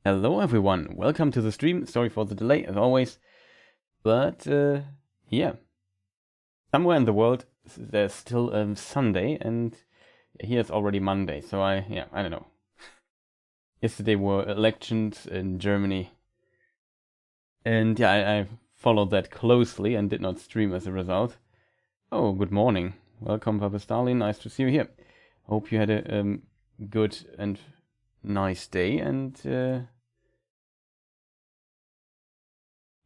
Hello everyone, welcome to the stream. Sorry for the delay as always, but yeah, somewhere in the world there's still Sunday and here it's already Monday, so I don't know. Yesterday were elections in Germany and I followed that closely and did not stream as a result. Oh, good morning. Welcome Papa Stalin, nice to see you here. Hope you had a good and nice day and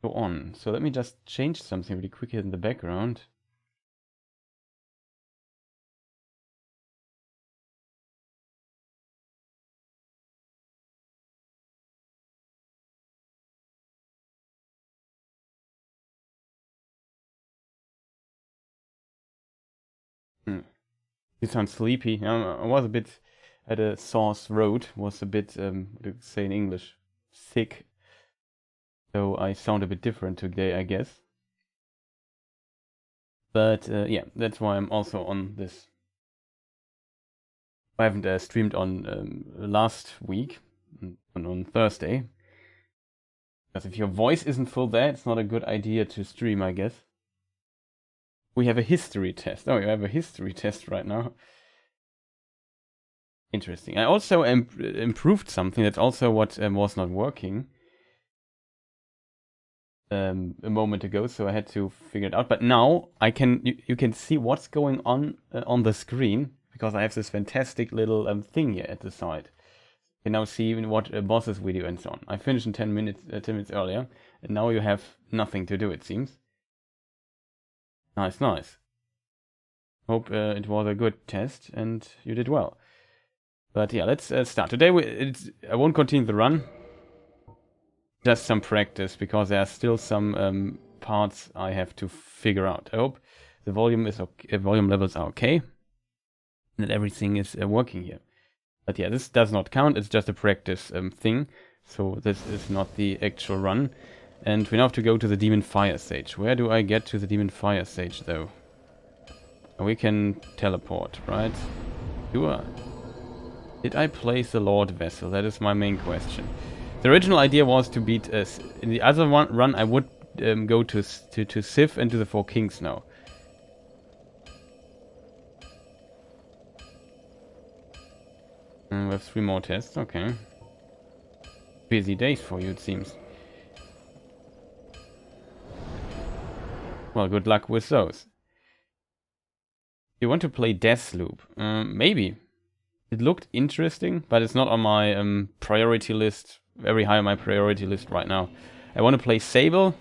go on. So let me just change something really quick here in the background. You sound sleepy. I was a bit at a sore throat. Was a bit, what do you say in English, sick. So I sound a bit different today, I guess. But yeah, that's why I'm also on this. I haven't streamed on last week, on Thursday. Because if your voice isn't full there, it's not a good idea to stream, I guess. We have a history test. Oh, you have a history test right now. Interesting. I also improved something. That's also what was not working a moment ago, so I had to figure it out. But now I can. You can see what's going on the screen because I have this fantastic little thing here at the side. You can now see even what bosses we do and so on. I finished in 10 minutes. 10 minutes earlier, and now you have nothing to do. It seems. Nice, nice. Hope it was a good test and you did well. But yeah, let's start. Today I won't continue the run. Just some practice because there are still some parts I have to figure out. I hope the volume is okay, volume levels are okay, and that everything is working here. But yeah, this does not count. It's just a practice thing. So this is not the actual run. And we now have to go to the Demon Fire stage. Where do I get to the Demon Fire stage though? We can teleport, right? Did I place the Lord Vessel? That is my main question. The original idea was to beat us. In the other run, I would go to Sif and to the Four Kings now. We have 3 more tests, okay. Busy days for you, it seems. Well, good luck with those. You want to play Deathloop? Maybe. It looked interesting, but it's not on my priority list. Very high on my priority list right now. I want to play Sable.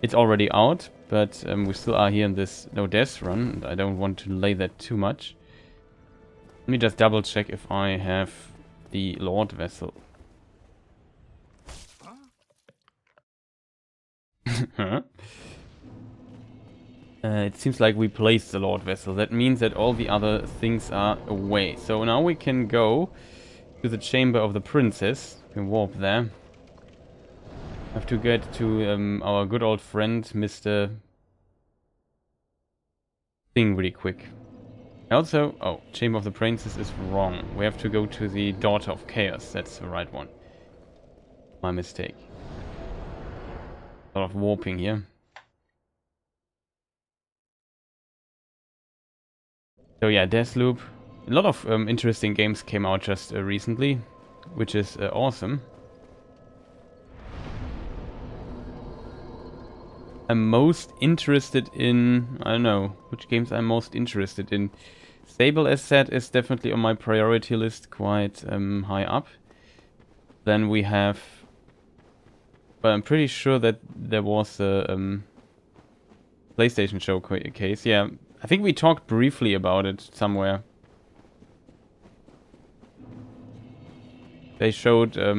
It's already out, but we still are here in this no death run, and I don't want to delay that too much. Let me just double check if I have the Lord Vessel. It seems like we placed the Lord Vessel. That means that all the other things are away. So now we can go to the Chamber of the Princess. We can warp there. Have to get to our good old friend, Mr. Thing, really quick. Also, oh, Chamber of the Princess is wrong. We have to go to the Daughter of Chaos. That's the right one. My mistake. A lot of warping here. So yeah, Deathloop. A lot of interesting games came out just recently, which is awesome. I'm most interested in, I don't know, which games I'm most interested in. Sable, as said, is definitely on my priority list, quite high up. Then we have, but I'm pretty sure that there was a PlayStation showcase. Yeah, I think we talked briefly about it somewhere. They showed a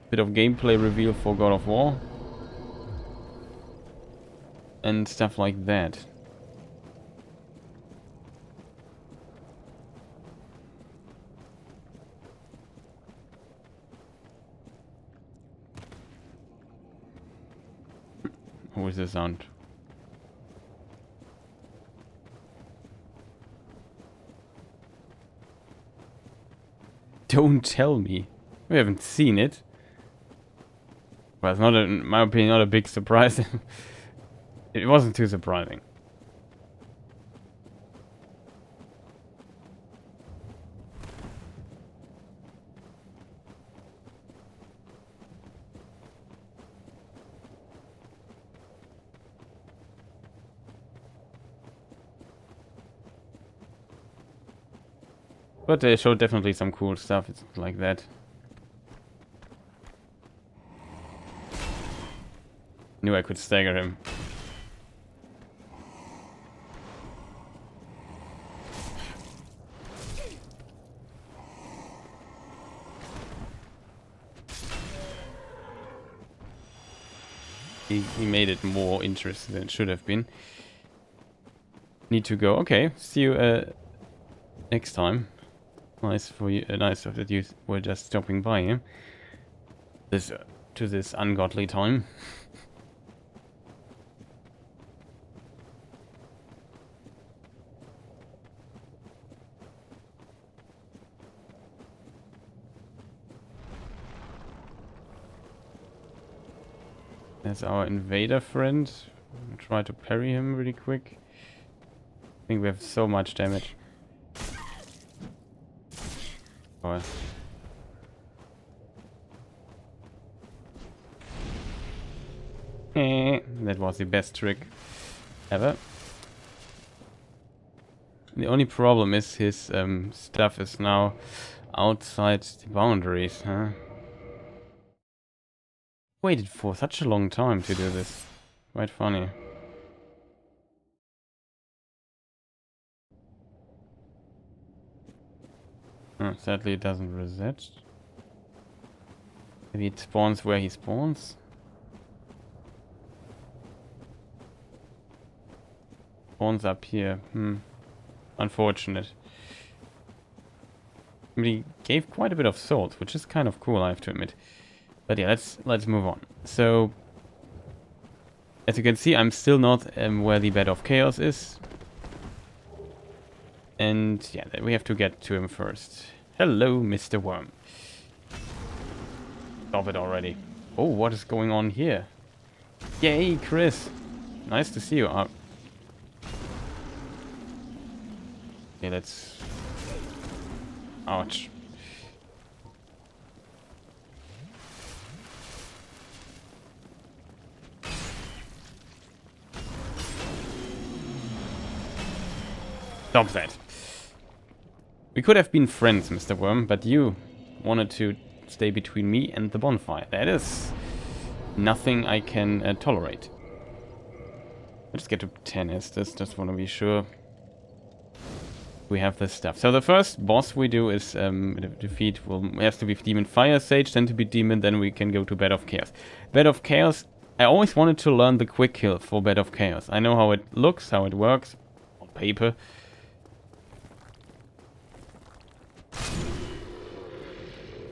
bit of gameplay reveal for God of War. And stuff like that. Who is the sound? Don't tell me. We haven't seen it. Well, it's not, in my opinion, not a big surprise. It wasn't too surprising. But they showed definitely some cool stuff. It's like that. Knew I could stagger him. He made it more interesting than it should have been. Need to go. Okay, see you next time. Nice for you. Nice that you were just stopping by here. To this ungodly time. There's our invader friend. I'll try to parry him really quick. I think we have so much damage. Oh. That was the best trick ever. The only problem is his stuff is now outside the boundaries, huh? Waited for such a long time to do this. Quite funny. Oh, sadly it doesn't reset. Maybe it spawns where he spawns. Spawns up here. Unfortunate. But he gave quite a bit of souls, which is kind of cool, I have to admit. But yeah, let's move on. So, as you can see, I'm still not where the Bed of Chaos is. And yeah, we have to get to him first. Hello, Mr. Worm. Stop it already. Oh, what is going on here? Yay, Chris. Nice to see you. Okay, let's... Ouch. Stop that. We could have been friends, Mr. Worm, but you wanted to stay between me and the bonfire. That is nothing I can tolerate. Let's get to 10 Estes, just want to be sure we have this stuff. So the first boss we do is defeat, has to be Demon Fire Sage, Centipede Demon, then we can go to Bed of Chaos. Bed of Chaos, I always wanted to learn the quick kill for Bed of Chaos. I know how it looks, how it works, on paper.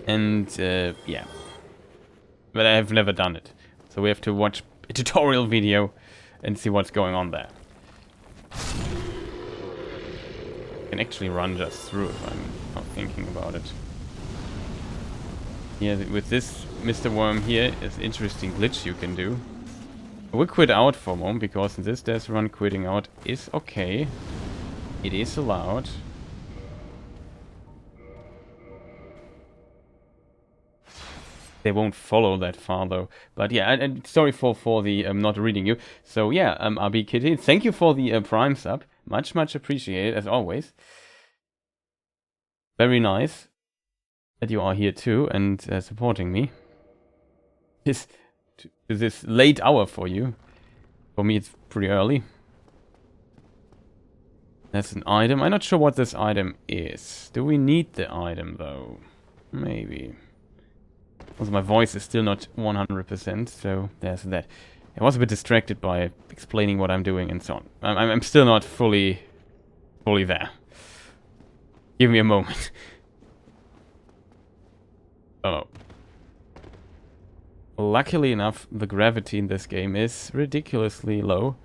And yeah, but I have never done it. So we have to watch a tutorial video and see what's going on there. I can actually run just through if I'm not thinking about it. Yeah, with this Mr. Worm here is an interesting glitch you can do. I will quit out for a moment because in this death run quitting out is okay. It is allowed. They won't follow that far though. But yeah, and sorry for the not reading you. So yeah, RB Kitty, thank you for the Prime sub. Much appreciated as always. Very nice that you are here too and supporting me. This late hour for you. For me it's pretty early. That's an item. I'm not sure what this item is. Do we need the item though? Maybe. Also, my voice is still not 100%, so there's that. I was a bit distracted by explaining what I'm doing and so on. I'm still not fully there. Give me a moment. Oh. Luckily enough, the gravity in this game is ridiculously low.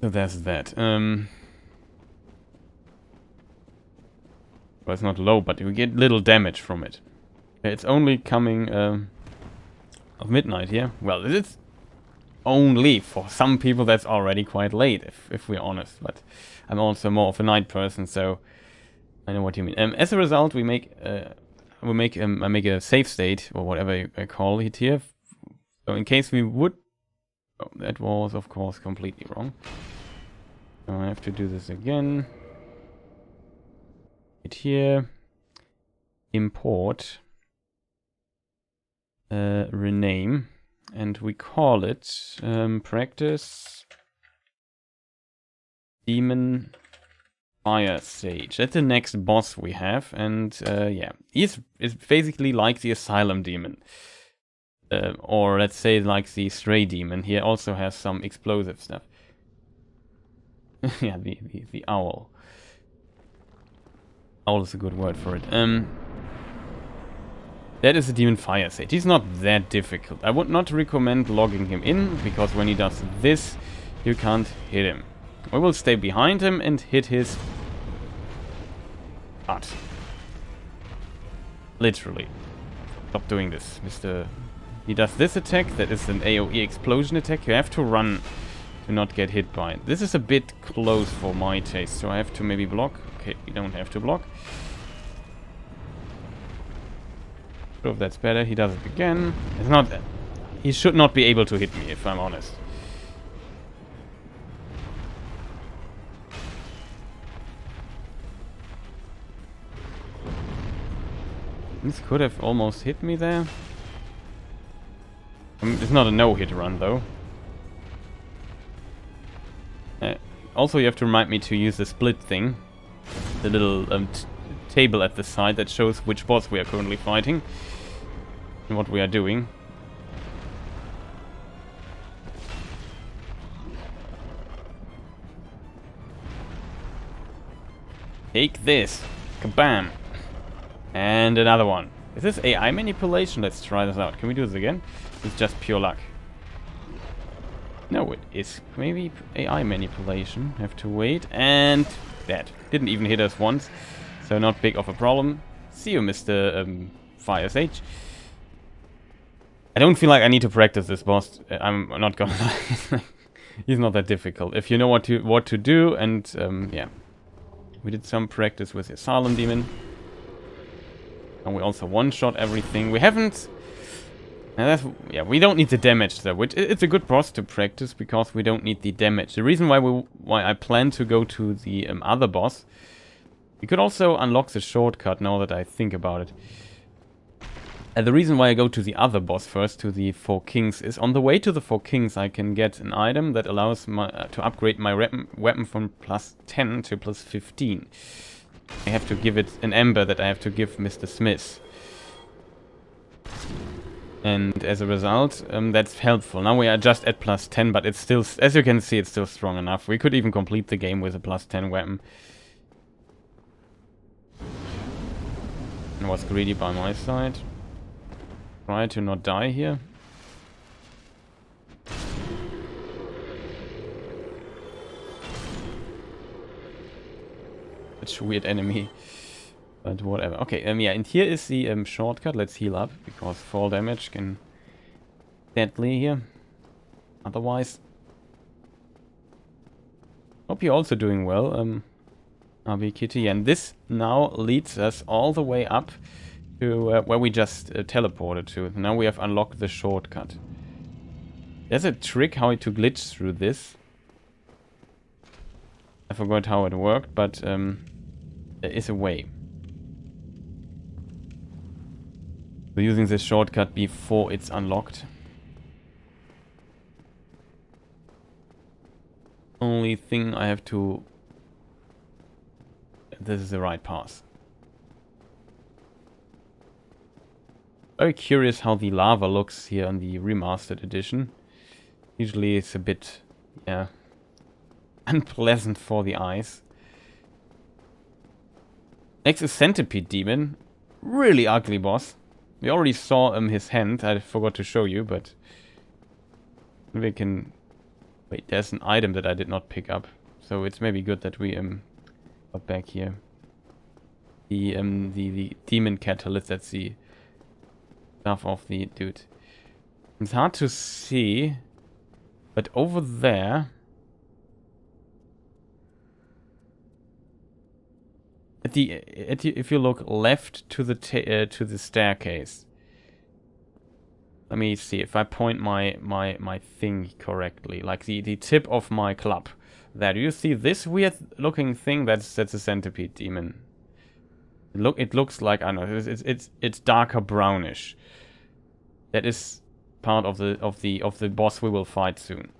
So there's that. Well, it's not low, but we get little damage from it. It's only coming of midnight here. Well, it's only for some people that's already quite late, if we're honest. But I'm also more of a night person, so I know what you mean. As a result, I make a save state or whatever I call it here. So in case we would, oh, that was of course completely wrong. So I have to do this again. Hit here. Import. Rename, and we call it practice Demon Fire Sage. That's the next boss we have, and yeah, it's basically like the Asylum Demon, or let's say like the Stray Demon. He also has some explosive stuff. Yeah, the owl. Owl is a good word for it. That is a Demon Fire Sage. He's not that difficult. I would not recommend logging him in, because when he does this, you can't hit him. We will stay behind him and hit his butt. Literally. Stop doing this, Mr. He does this attack, that is an AoE explosion attack. You have to run to not get hit by it. This is a bit close for my taste, so I have to maybe block. Okay, we don't have to block. If that's better, he does it again. It's not that. He should not be able to hit me, if I'm honest. This could have almost hit me there. It's not a no-hit run, though. Also, you have to remind me to use the split thing. The little table at the side that shows which boss we are currently fighting and what we are doing. Take this. Kabam. And another one. Is this AI manipulation? Let's try this out. Can we do this again? It's just pure luck. No, it is maybe AI manipulation. Have to wait. And that. Didn't even hit us once. So not big of a problem. See you, Mr. Fire Sage. I don't feel like I need to practice this boss. I'm not gonna lie. He's not that difficult. If you know what to do, and yeah. We did some practice with the Asylum Demon. And we also one-shot everything. We haven't... yeah, we don't need the damage though, which it's a good boss to practice because we don't need the damage. The reason why I plan to go to the other boss, we could also unlock the shortcut now that I think about it. And the reason why I go to the other boss first, to the Four Kings, is on the way to the Four Kings I can get an item that allows to upgrade my weapon from +10 to +15. I have to give it an ember that I have to give Mr. Smith. And as a result, that's helpful. Now we are just at +10, but it's still, as you can see, it's still strong enough. We could even complete the game with a +10 weapon. And was greedy by my side. Try to not die here. Such a weird enemy. But whatever. Okay, yeah, and here is the shortcut. Let's heal up, because fall damage can deadly here. Otherwise. Hope you're also doing well, RB Kitty. And this now leads us all the way up to where we just teleported to. Now we have unlocked the shortcut. There's a trick how to glitch through this. I forgot how it worked, but there is a way. We're using this shortcut before it's unlocked. Only thing I have to... This is the right path. Very curious how the lava looks here on the remastered edition. Usually it's a bit, yeah, unpleasant for the eyes. Next is Centipede Demon. Really ugly boss. We already saw his hand. I forgot to show you, but maybe I can... Wait, there's an item that I did not pick up. So it's maybe good that we got back here. the demon catalyst. That's the stuff of the dude. It's hard to see, but over there, if you look left to the staircase. Let me see if I point my thing correctly, like the tip of my club. There, do you see this weird looking thing? That's a Centipede Demon. It looks like, I don't know, it's darker brownish. That is part of the boss we will fight soon.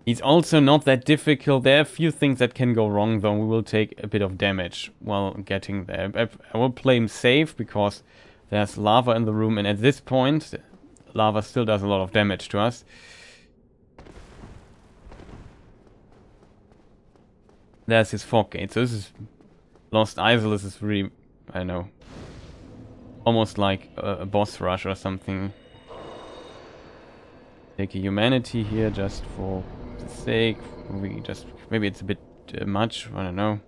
He's also not that difficult. There are a few things that can go wrong, though. We will take a bit of damage while getting there. I will play him safe because there's lava in the room, and at this point, lava still does a lot of damage to us. There's his fog gate. So this is Lost Isle. This is really, I don't know, almost like a boss rush or something. Take a humanity here just for the sake. Maybe it's a bit much. I don't know.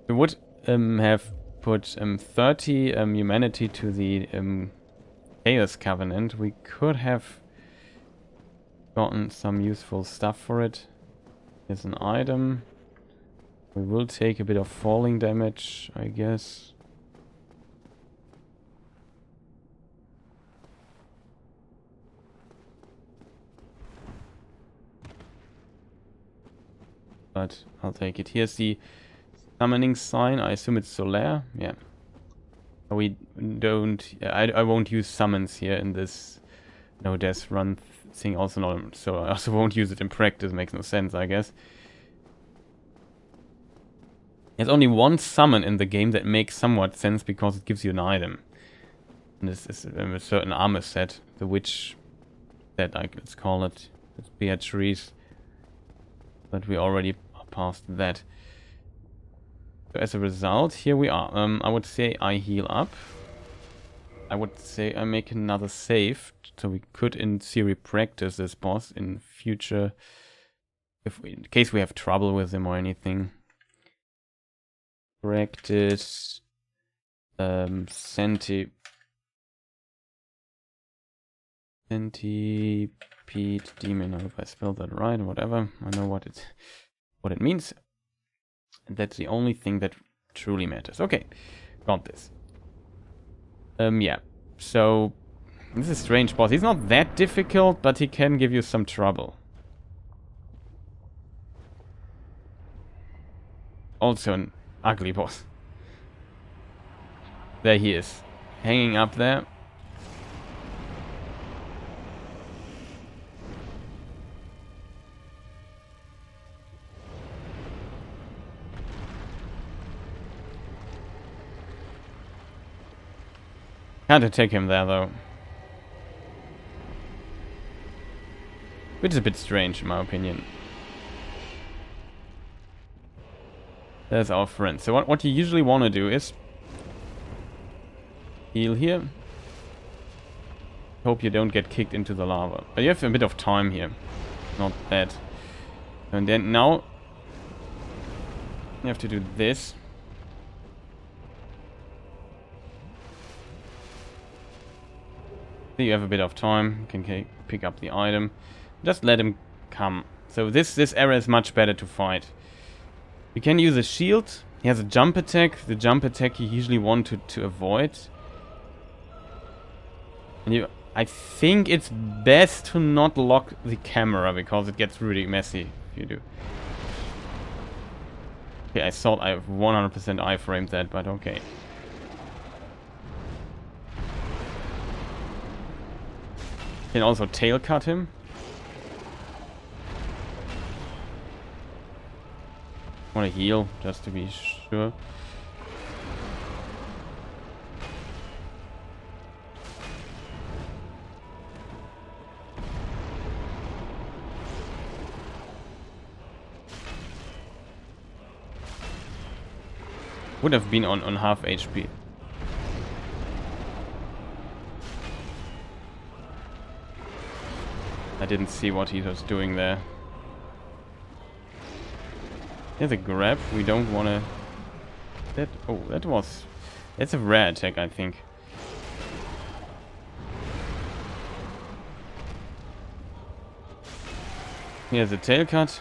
We would have put 30 humanity to the Chaos Covenant. We could have gotten some useful stuff for it. Here's an item. We will take a bit of falling damage, I guess. But I'll take it. Here's the summoning sign. I assume it's Solaire. Yeah. We don't... I won't use summons here in this no death run thing. Also not, so I also won't use it in practice. Makes no sense, I guess. There's only one summon in the game that makes somewhat sense because it gives you an item. And this is a certain armor set. The witch set, let's call it. It's Beatrice. But we already are past that. So as a result, here we are. I would say I heal up. I would say I make another save. So we could in theory practice this boss in future. In case we have trouble with him or anything. Practice Centipede Demon. I hope I spelled that right or whatever. I know what it means. And that's the only thing that truly matters. Okay, got this. Yeah. So this is a strange boss. He's not that difficult, but he can give you some trouble. Also an ugly boss. There he is, hanging up there. Can't attack him there though. Which is a bit strange in my opinion. There's our friend. So what you usually want to do is heal here. Hope you don't get kicked into the lava. But you have a bit of time here. Not bad. And then now you have to do this. You have a bit of time. You can pick up the item. Just let him come. So this area is much better to fight. You can use a shield. He has a jump attack. The jump attack you usually want to avoid. And I think it's best to not lock the camera because it gets really messy if you do. Okay, I thought I 100% iframed that, but okay. Can also tail cut him. I want to heal just to be sure. Would have been on half HP. I didn't see what he was doing there. Here's a grab. We don't want to... That... Oh, that was... That's a rare attack, I think. Here's a tail cut.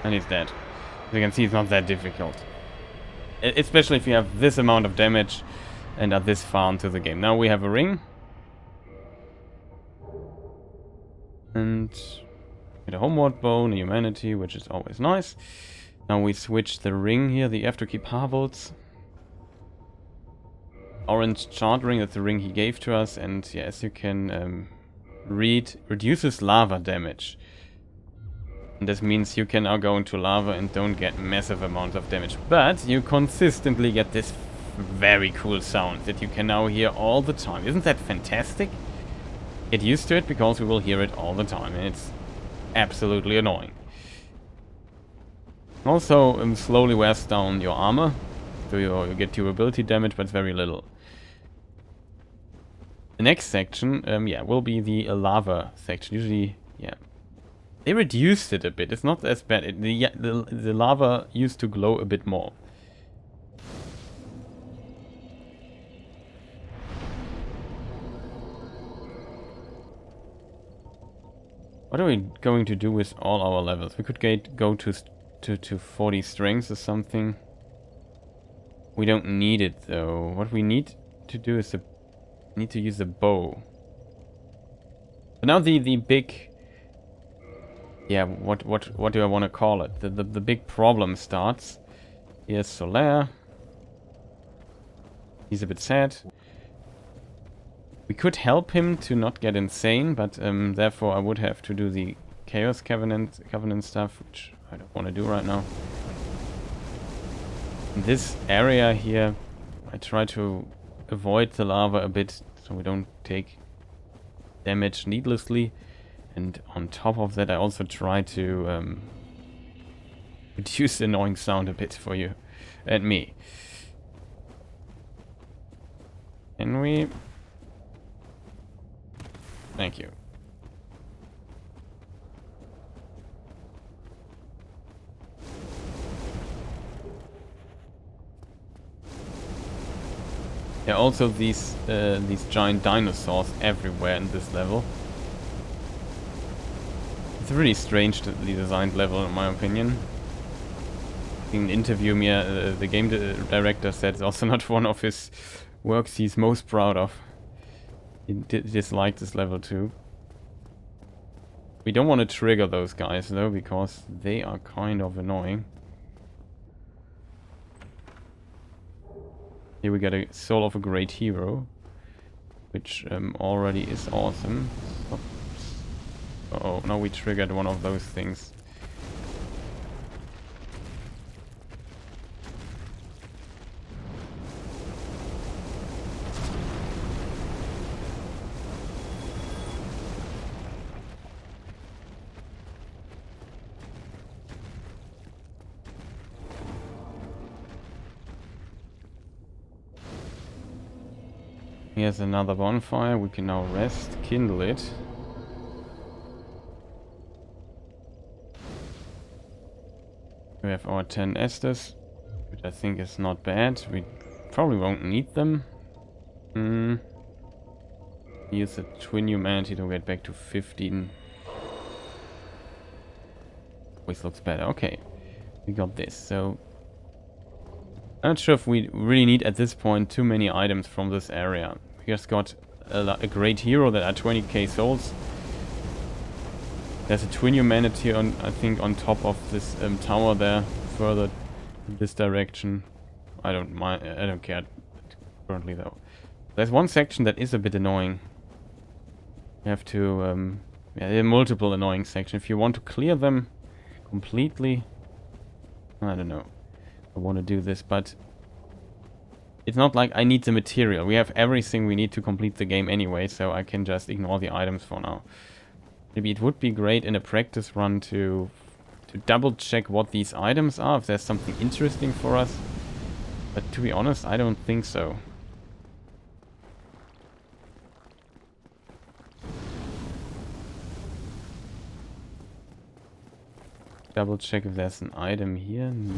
And he's dead. As you can see, it's not that difficult. Especially if you have this amount of damage and are this far into the game. Now we have a ring. And get a homeward bone, a humanity, which is always nice. Now we switch the ring here. You have to keep Harbolts. Orange chart ring, that's the ring he gave to us. And yeah, as you can read, reduces lava damage. And this means you can now go into lava and don't get massive amounts of damage. But you consistently get this very cool sound that you can now hear all the time. Isn't that fantastic? Get used to it because we will hear it all the time. And it's absolutely annoying. Also, slowly wears down your armor. So you get durability damage, but it's very little. The next section, yeah, will be the lava section. Usually, yeah. They reduced it a bit. It's not as bad. The lava used to glow a bit more. What are we going to do with all our levels? We could go to 40 strengths or something. We don't need it though. What we need to do is need to use the bow. But now the big... Yeah, what do I want to call it? The big problem starts. Here's Solaire. He's a bit sad. We could help him to not get insane, but therefore I would have to do the Chaos Covenant stuff, which I don't want to do right now. In this area here, I try to avoid the lava a bit, so we don't take damage needlessly. And on top of that, I also try to reduce the annoying sound a bit for you and me. Can we? Thank you. Yeah, also these giant dinosaurs everywhere in this level. It's a really strangely designed level, in my opinion. In an interview, the game director said it's also not one of his works he's most proud of. He disliked this level too. We don't want to trigger those guys though, because they are kind of annoying. Here we got a Soul of a Great Hero, which already is awesome. Oh, now we triggered one of those things. Here's another bonfire. We can now rest, kindle it. We have our 10 Estes, which I think is not bad. We probably won't need them. Use the Twin Humanity to get back to 15. This looks better. Okay, we got this. So I'm not sure if we really need at this point too many items from this area. We just got a great hero that are 20k souls. There's a Twin Humanity on, I think, on top of this tower there, further in this direction. I don't mind. I don't care currently though. There's one section that is a bit annoying. You have to, yeah, there are multiple annoying sections. If you want to clear them completely, I don't know. I want to do this, but it's not like I need the material. We have everything we need to complete the game anyway, so I can just ignore the items for now. Maybe it would be great in a practice run to double check what these items are, if there's something interesting for us. But to be honest, I don't think so. double check if there's an item here. No.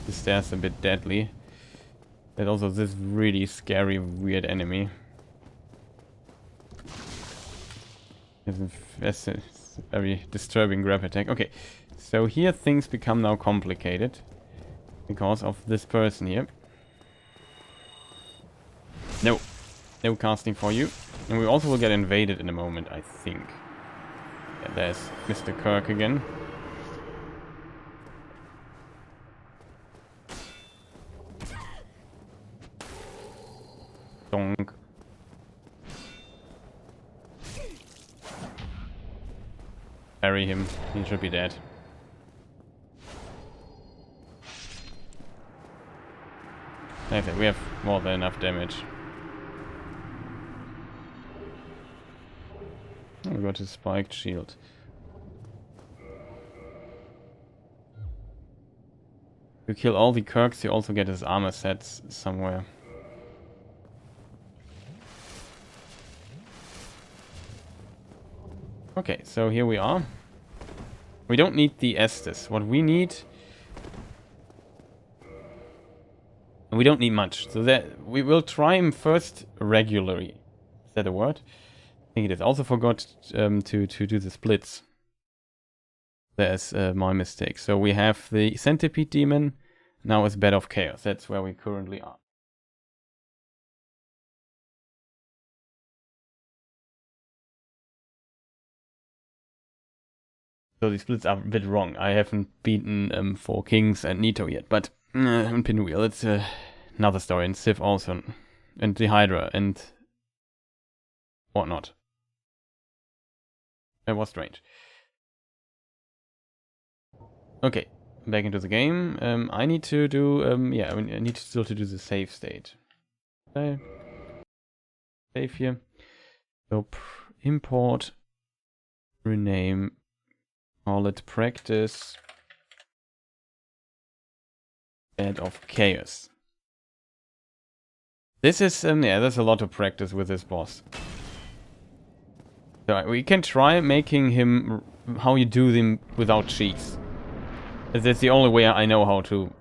The stairs a bit deadly. There's also this really scary, weird enemy. It's a very disturbing grab attack. Okay, so here things become now complicated because of this person here. No, no casting for you. And we also will get invaded in a moment, I think. Yeah, there's Mr. Kirk again. Donk. Parry him. He should be dead. I think we have more than enough damage. Oh, we got his spiked shield. You kill all the Kirks, you also get his armor sets somewhere. Okay, so here we are. We don't need the Estes. What we need... We don't need much. So that we will try him first regularly. Is that a word? I think it is. Also forgot to do the splits. There's my mistake. So we have the Centipede Demon. Now it's Bed of Chaos. That's where we currently are. So the splits are a bit wrong. I haven't beaten 4 Kings and Nito yet, but and Pinwheel, it's another story. And Civ also, and the Hydra and whatnot. It was strange. Okay, back into the game. I need to do yeah, I need still to do the save state. Okay. Save here. So import, rename. Call it practice Bed of Chaos. This is yeah, there's a lot of practice with this boss. So we can try making him how you do them without cheats. That's the only way I know how to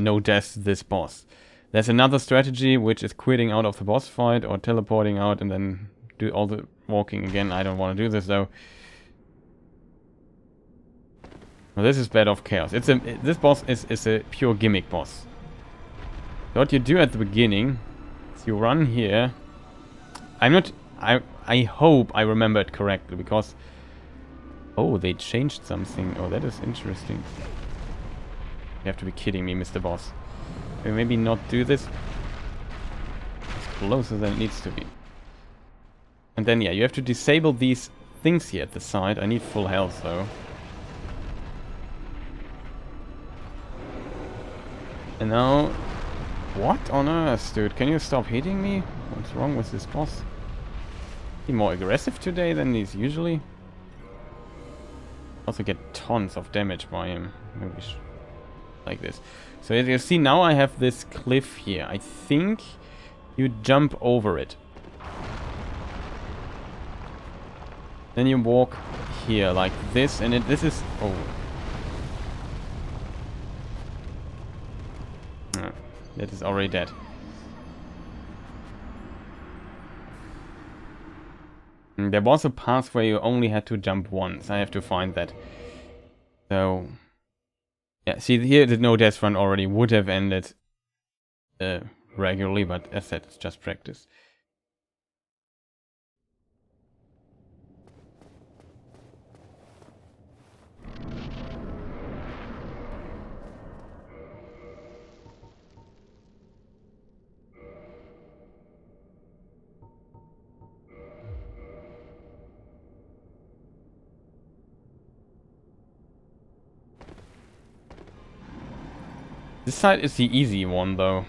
no death this boss. There's another strategy which is quitting out of the boss fight or teleporting out and then do all the walking again. I don't want to do this though. Well, this is Bed of Chaos. This boss is a pure gimmick boss. So what you do at the beginning is you run here. I hope I remember it correctly because oh, they changed something. Oh, that is interesting. You have to be kidding me, Mr. Boss. Maybe not do this. It's closer than it needs to be. And then yeah, you have to disable these things here at the side. I need full health though. And now, what on earth, dude? Can you stop hitting me? What's wrong with this boss? He more aggressive today than he's usually. Also get tons of damage by him. Maybe like this. So as you see now, I have this cliff here. I think you jump over it. Then you walk here like this, and this is oh. That is already dead. There was a path where you only had to jump once. I have to find that. So, yeah, see here the no death run already would have ended regularly, but as said, it's just practice. This side is the easy one, though.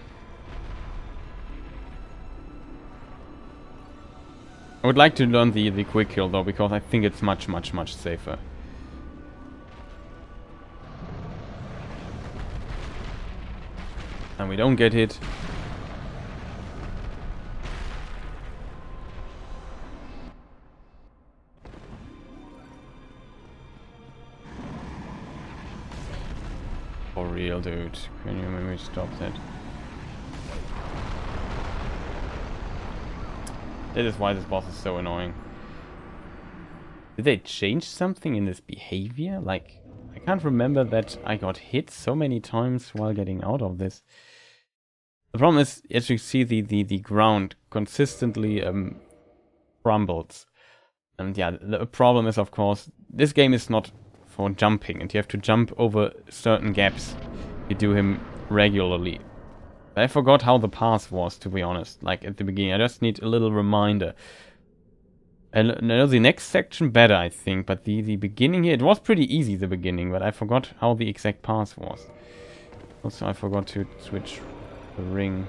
I would like to learn the quick kill, though, because I think it's much safer. And we don't get hit. real, dude. Can you maybe stop that? That is why this boss is so annoying. Did they change something in this behavior? Like, I can't remember that I got hit so many times while getting out of this. The problem is, as you see, the ground consistently crumbles. And yeah, the problem is, of course, this game is not for jumping, and you have to jump over certain gaps. You do him regularly. I forgot how the path was, to be honest, like at the beginning. I just need a little reminder. I know the next section better, I think, but the beginning here, it was pretty easy, the beginning, but I forgot how the exact path was. Also, I forgot to switch the ring.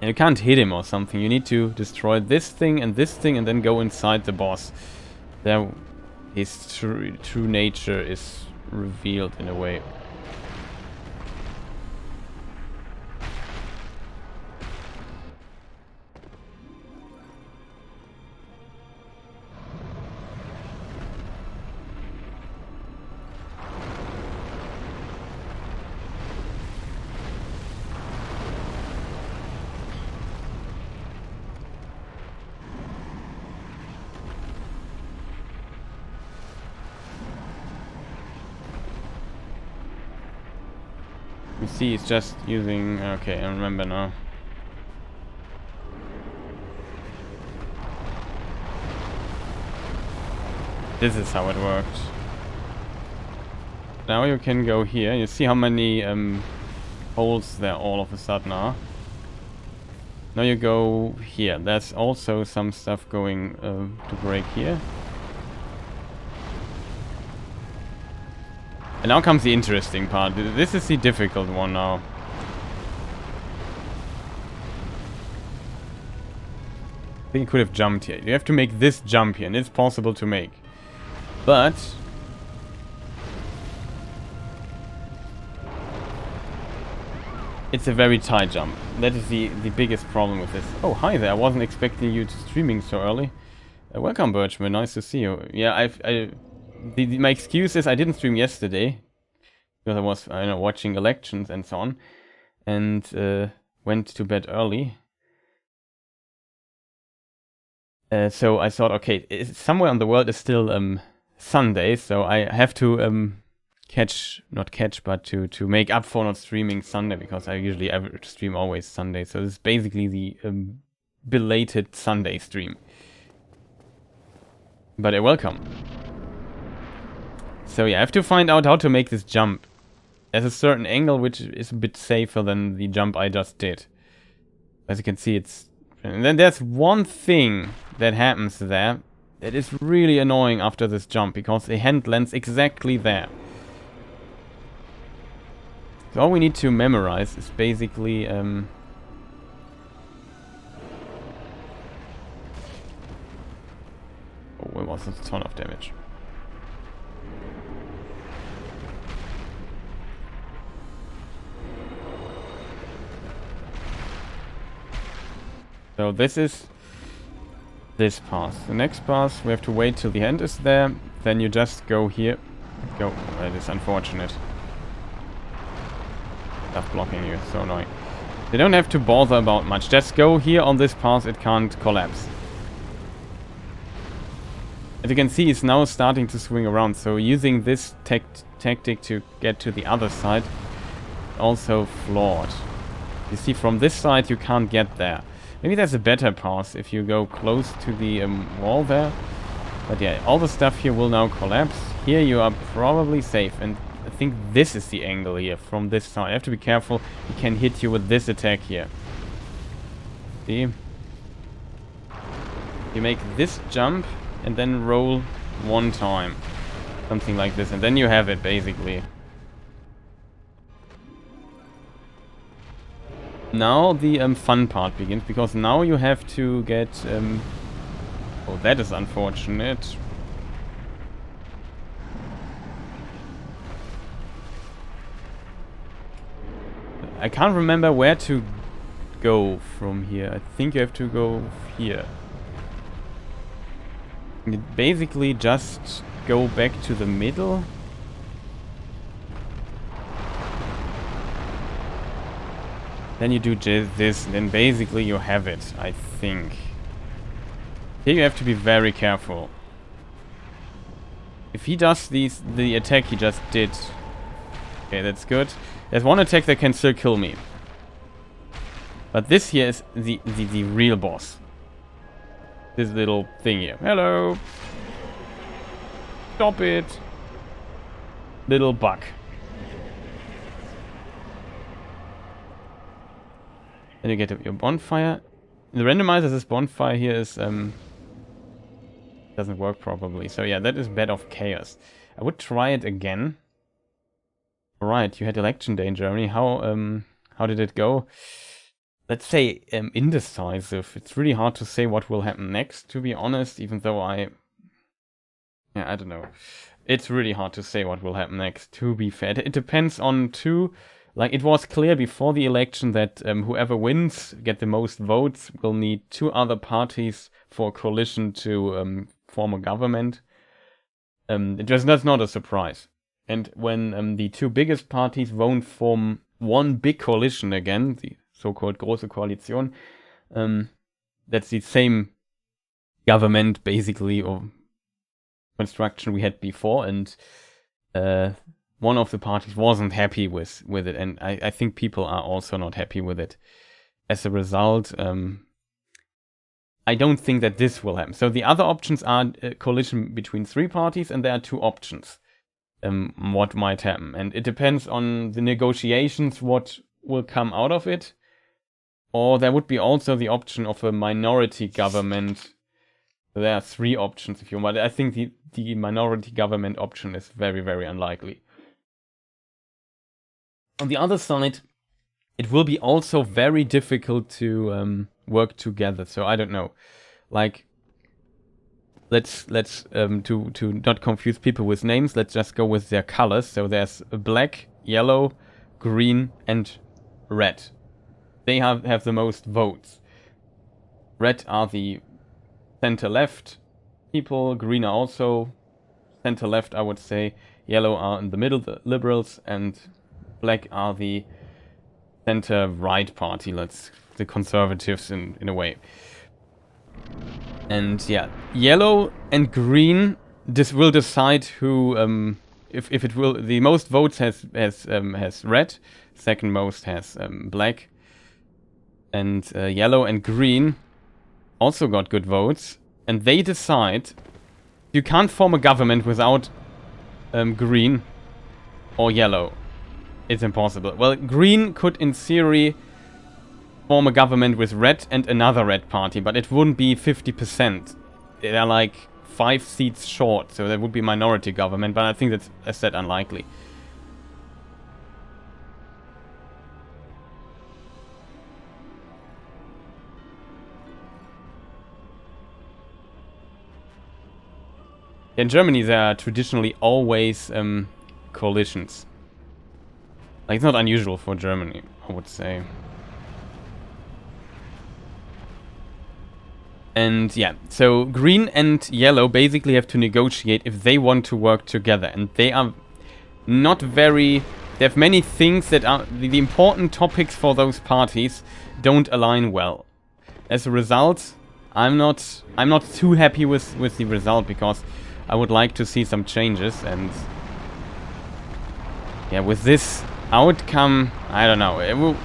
And you can't hit him or something. You need to destroy this thing, and then go inside the boss. There, his true nature is revealed in a way. You see, it's just using... Okay, I remember now. This is how it worked. Now you can go here. You see how many holes there all of a sudden are. Now you go here. There's also some stuff going to break here. And now comes the interesting part. This is the difficult one now. I think you could have jumped here. You have to make this jump here, and it's possible to make. But... it's a very tight jump. That is the biggest problem with this. Oh, hi there. I wasn't expecting you to streaming so early. Welcome, Birchman. Nice to see you. Yeah, my excuse is I didn't stream yesterday because I was, watching elections and so on, and went to bed early. So I thought, okay, somewhere in the world is still Sunday, so I have to to make up for not streaming Sunday, because I usually stream always Sunday. So this is basically the belated Sunday stream. But welcome. So yeah, I have to find out how to make this jump. There's a certain angle which is a bit safer than the jump I just did. As you can see, it's... And then there's one thing that happens there that is really annoying after this jump, because the hand lands exactly there. So all we need to memorize is basically... Oh, it was a ton of damage. So this is this path. The next path, we have to wait till the hand is there. Then you just go here. Go. That is unfortunate. Stuff blocking you. So annoying. You don't have to bother about much. Just go here on this path. It can't collapse. As you can see, it's now starting to swing around. So using this tactic to get to the other side, also flawed. You see, from this side you can't get there. Maybe there's a better path if you go close to the wall there. But yeah, all the stuff here will now collapse. Here you are probably safe. And I think this is the angle here from this side. You have to be careful. He can hit you with this attack here. See? You make this jump and then roll one time. Something like this. And then you have it, basically. Now the fun part begins, because now you have to get... oh, that is unfortunate. I can't remember where to go from here. I think you have to go here. You basically just go back to the middle. Then you do this, and then basically you have it, I think. Here you have to be very careful. If he does the attack he just did... Okay, that's good. There's one attack that can still kill me. But this here is the real boss. This little thing here. Hello! Stop it! Little bug. Then you get your bonfire. The randomizer, this bonfire here is... doesn't work properly. So yeah, that is Bed of Chaos. I would try it again. Alright, you had election day in Germany. How did it go? Let's say indecisive. It's really hard to say what will happen next, to be honest, even though I don't know. It's really hard to say what will happen next, to be fair. It depends on two... Like, it was clear before the election that whoever wins, get the most votes, will need two other parties for a coalition to form a government. That's not a surprise. And when the two biggest parties won't form one big coalition again, the so-called Große Koalition, that's the same government, basically, or construction we had before, and one of the parties wasn't happy with it, and I think people are also not happy with it. As a result, I don't think that this will happen. So the other options are a coalition between three parties, and there are two options. What might happen, and it depends on the negotiations what will come out of it, or there would be also the option of a minority government. There are three options if you want, but I think the minority government option is very, very unlikely. On the other side, it will be also very difficult to work together. So I don't know, like, let's to not confuse people with names, let's just go with their colors. So there's black, yellow, green, and red. They have the most votes. Red are the center-left people, green are also center-left, I would say. Yellow are in the middle, the liberals, and black are the center-right party, the conservatives in a way. And yeah, yellow and green, this will decide who, if it will, the most votes has red, second most has black, and yellow and green also got good votes, and they decide you can't form a government without green or yellow. It's impossible. Well, green could in theory form a government with red and another red party, but it wouldn't be 50%. They're like 5 seats short, so there would be minority government, but I think that's, as said, unlikely. In Germany, there are traditionally always coalitions. Like, it's not unusual for Germany, I would say. And yeah, so green and yellow basically have to negotiate if they want to work together. And they are not very... They have many things that are... The important topics for those parties don't align well. As a result, I'm not too happy with the result, because I would like to see some changes. And yeah, with this outcome, I don't know. It will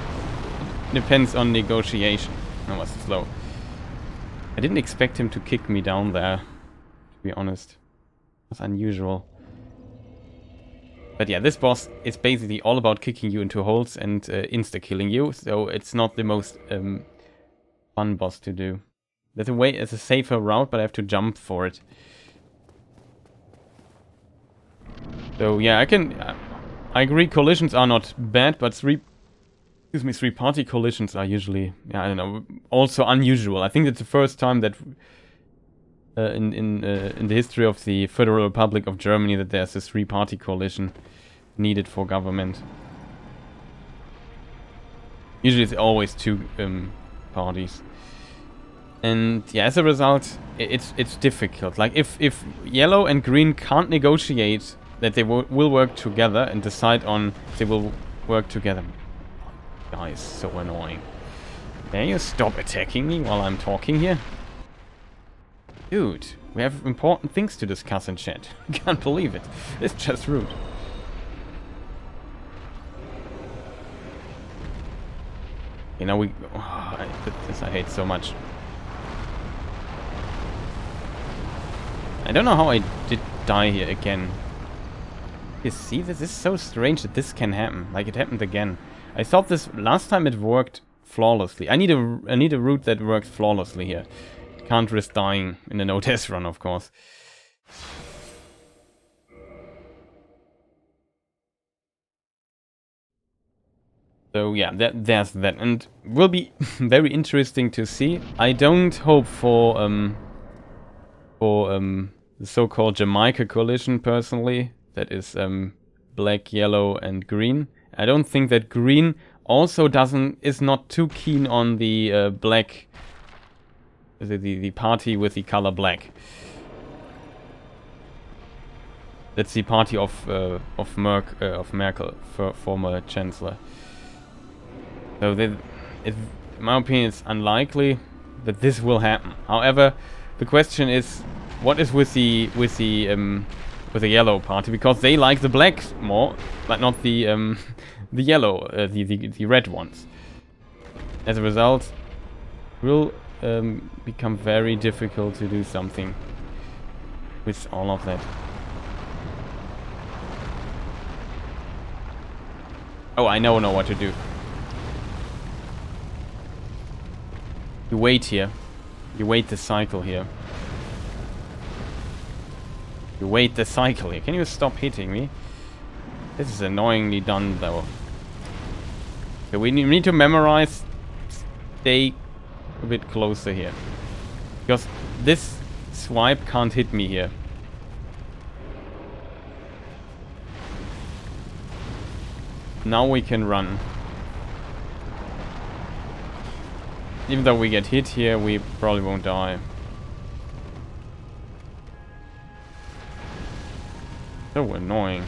depends on negotiation. That was slow. I didn't expect him to kick me down there, to be honest. It was unusual. But yeah, this boss is basically all about kicking you into holes and insta-killing you, so it's not the most fun boss to do. There's a safer route, but I have to jump for it. So yeah, I agree, coalitions are not bad, but three-party coalitions are usually, I don't know, also unusual. I think it's the first time that in the history of the Federal Republic of Germany that there's a three-party coalition needed for government. Usually it's always two parties. And yeah, as a result, it's difficult. Like if yellow and green can't negotiate that they will work together and decide on if they will work together. Guys, so annoying. Can you stop attacking me while I'm talking here? Dude, we have important things to discuss in chat. I can't believe it. It's just rude. You know, this I hate so much. I don't know how I did die here again. You see, this is so strange that this can happen. Like, it happened again. I thought this last time it worked flawlessly. I need a route that works flawlessly here. Can't risk dying in a no test run, of course. So yeah, there's that, and will be very interesting to see. I don't hope for the so-called Jamaica coalition personally. That is black, yellow, and green. I don't think that green also is not too keen on the black, the party with the color black. That's the party of Merkel, former chancellor. So in my opinion, it's unlikely that this will happen. However, the question is, what is with the yellow party? Because they like the black more, but not the yellow, the red ones. As a result, it will become very difficult to do something with all of that. Oh, I know what to do. You wait here. You wait the cycle here. You wait the cycle here. Can you stop hitting me? This is annoyingly done though. Okay, we need to memorize. Stay a bit closer here. Because this swipe can't hit me here. Now we can run. Even though we get hit here, we probably won't die. So annoying.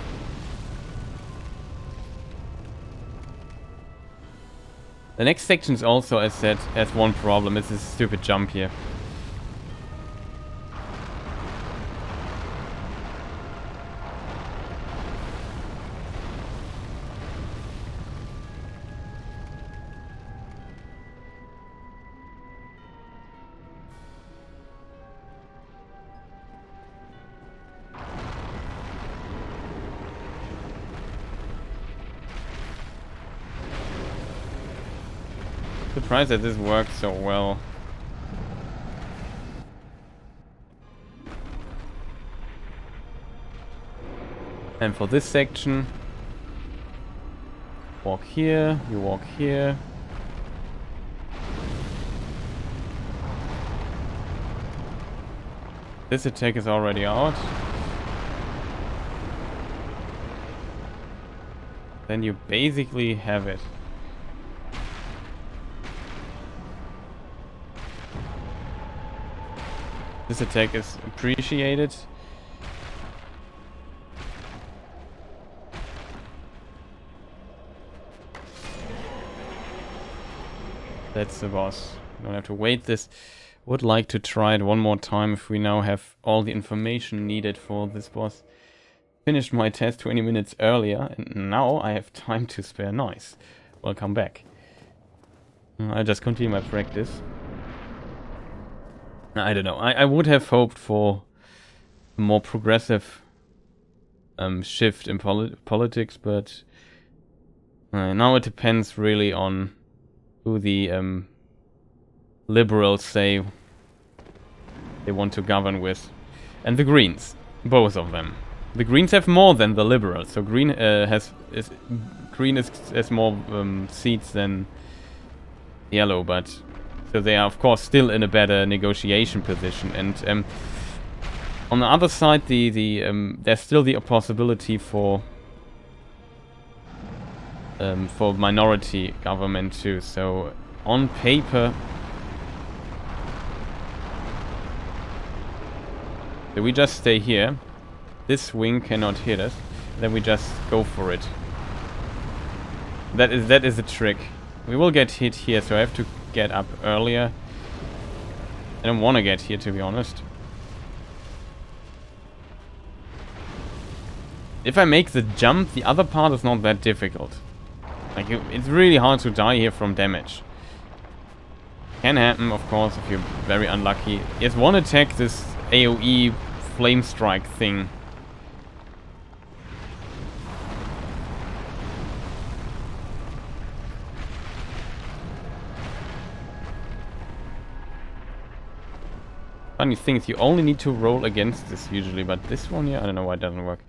The next section is also, as said, has one problem. It's this stupid jump here. Surprised that this works so well. And for this section, walk here, you walk here. This attack is already out. Then you basically have it. This attack is appreciated. That's the boss. Don't have to wait this. Would like to try it one more time if we now have all the information needed for this boss. Finished my test 20 minutes earlier and now I have time to spare. Nice. Welcome back. I'll just continue my practice. I don't know. I would have hoped for a more progressive shift in politics, but now it depends really on who the liberals say they want to govern with, and the Greens, both of them. The Greens have more than the liberals, so Green has more seats than yellow, but. So they are, of course, still in a better negotiation position. And on the other side, there's still the possibility for minority government too. So on paper, So we just stay here. This wing cannot hit us. Then we just go for it. That is a trick. We will get hit here, so I have to get up earlier. I don't want to get here, to be honest. If I make the jump, the other part is not that difficult. Like, it's really hard to die here from damage. Can happen, of course, if you're very unlucky. Yes, one attack, this AoE flame strike thing. Funny thing is, you only need to roll against this usually, but this one here, I don't know why it doesn't work.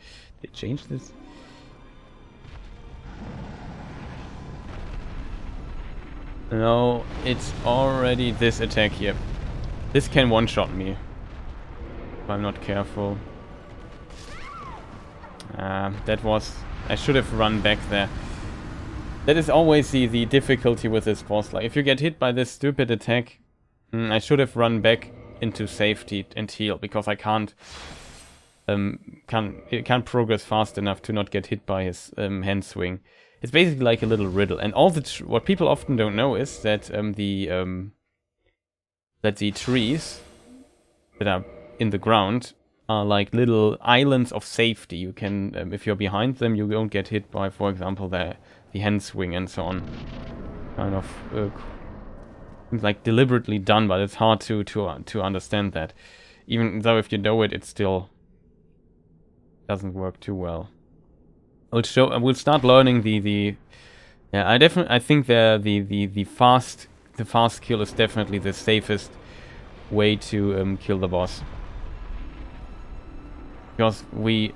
They changed this? No, it's already this attack here. This can one-shot me if I'm not careful. That was... I should have run back there. That is always the difficulty with this boss. Like, if you get hit by this stupid attack, I should have run back into safety and heal, because I can't progress fast enough to not get hit by his hand swing. It's basically like a little riddle, and all the what people often don't know is that the trees that are in the ground are like little islands of safety. You can, if you're behind them, you don't get hit by, for example, the hand swing and so on. Kind of like deliberately done, but it's hard to understand that. Even though if you know it, it still doesn't work too well. We'll start learning the yeah, I think the fast kill is definitely the safest way to kill the boss, because we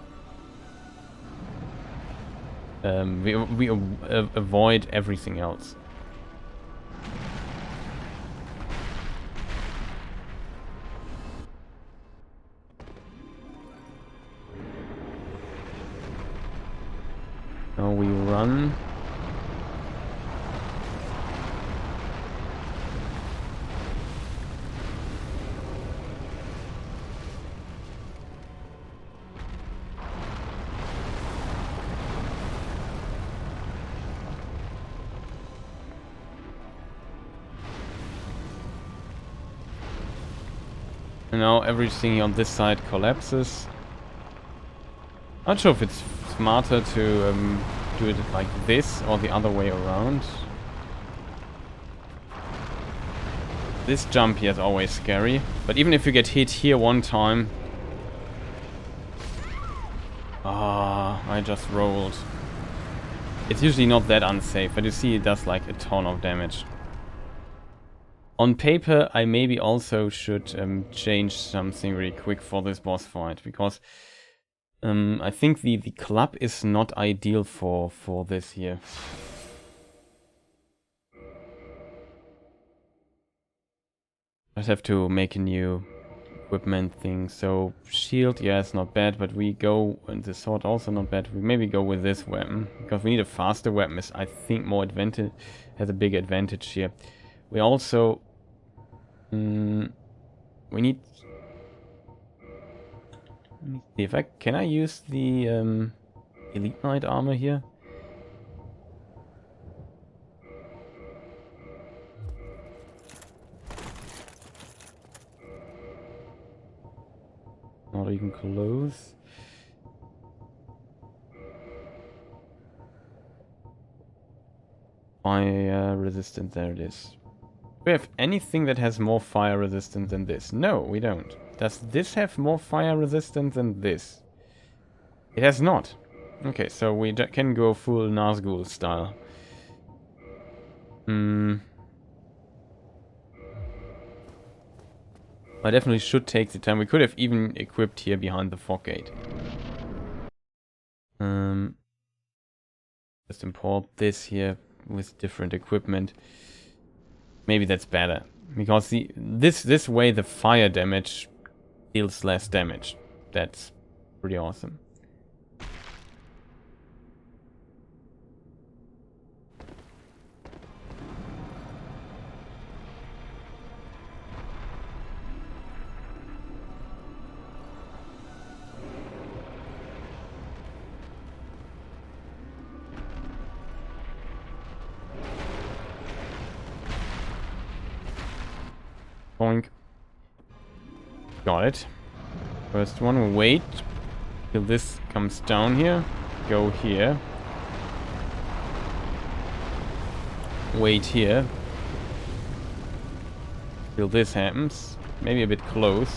avoid everything else. Now we run. And now everything on this side collapses. Not sure if it's smarter to do it like this or the other way around. This jump here is always scary, but even if you get hit here one time... Ah, I just rolled. It's usually not that unsafe, but you see it does like a ton of damage. On paper, I maybe also should change something really quick for this boss fight, because I think the club is not ideal for this here. I just have to make a new equipment thing. So shield, yeah, it's not bad, but we go, and the sword also not bad. We maybe go with this weapon, because we need a faster weapon. Is, I think, more advantage, has a big advantage here. We also we need... Let me see if can I use the Elite Knight armor here? Not even close. Fire resistant, there it is. Do we have anything that has more fire resistance than this? No, we don't. Does this have more fire resistance than this? It has not. Okay, so we can go full Nazgul style. I definitely should take the time. We could have even equipped here behind the fog gate. Just import this here with different equipment. Maybe that's better, because this way the fire damage deals less damage. That's pretty awesome. Boink. Got it. First one, wait till this comes down here. Go here. Wait here. Till this happens. Maybe a bit close.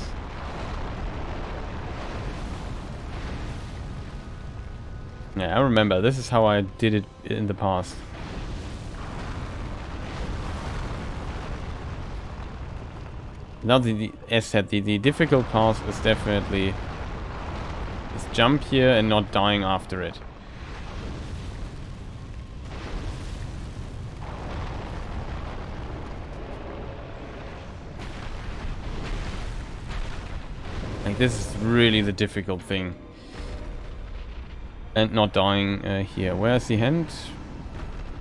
Yeah, I remember. This is how I did it in the past. Now, as said, the difficult part is definitely this jump here and not dying after it. Like, this is really the difficult thing. And not dying here. Where's the hand?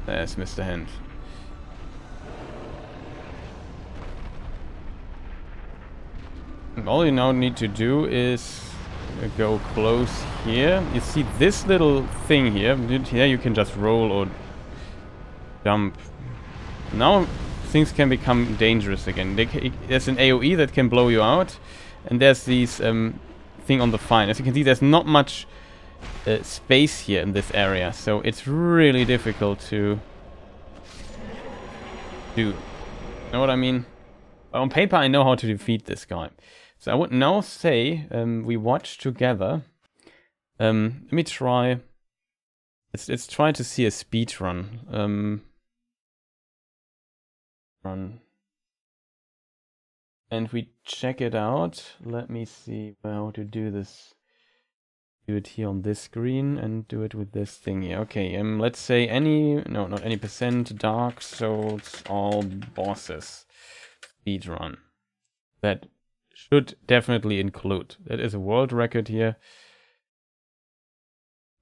There's Mr. Hand. All you now need to do is go close here. You see this little thing here? Here you can just roll or jump. Now things can become dangerous again. There's an AoE that can blow you out. And there's these thing on the vine. As you can see, there's not much space here in this area. So it's really difficult to do. Know what I mean? On paper, I know how to defeat this guy. So I would now say we watch together. Let me try. Let's try to see a speed run. And we check it out. Let me see how to do this. Do it here on this screen and do it with this thing here. Okay, let's say not any percent, Dark Souls, all bosses. Speedrun. That should definitely include. That is a world record here.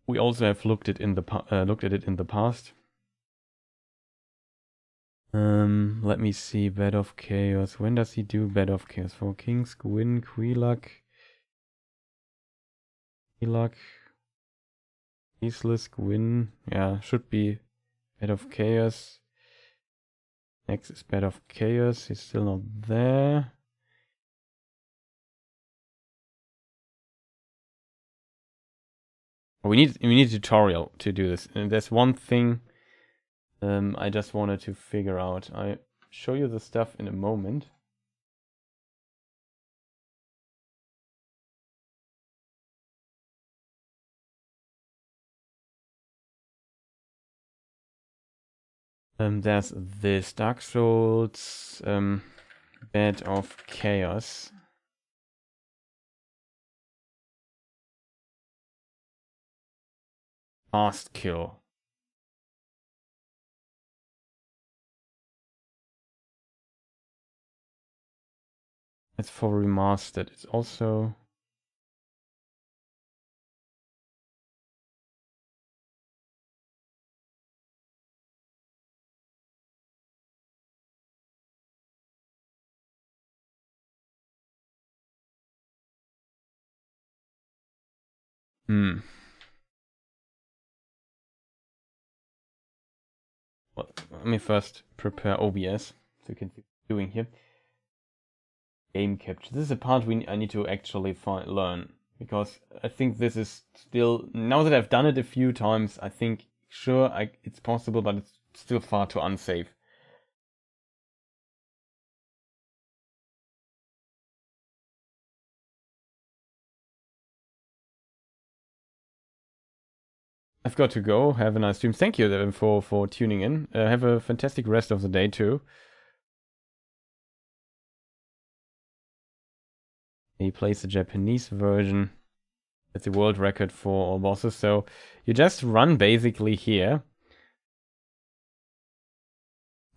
We also have looked at it in the past. Let me see. Bed of Chaos. When does he do Bed of Chaos? For Kings, Gwyn, Quilak, Easless, Gwyn. Yeah, should be Bed of Chaos. Next is Bed of Chaos. He's still not there. We need a tutorial to do this. And there's one thing I just wanted to figure out. I show you the stuff in a moment. There's this Dark Souls Bed of Chaos. Fast kill. It's for remastered. It's also Well, let me first prepare OBS so you can see what I'm doing here. Game capture. This is a part I need to actually learn, because I think this is still, now that I've done it a few times, I think it's possible, but it's still far too unsafe. I've got to go. Have a nice stream. Thank you for tuning in. Have a fantastic rest of the day too. He plays the Japanese version. It's the world record for all bosses. So you just run basically here.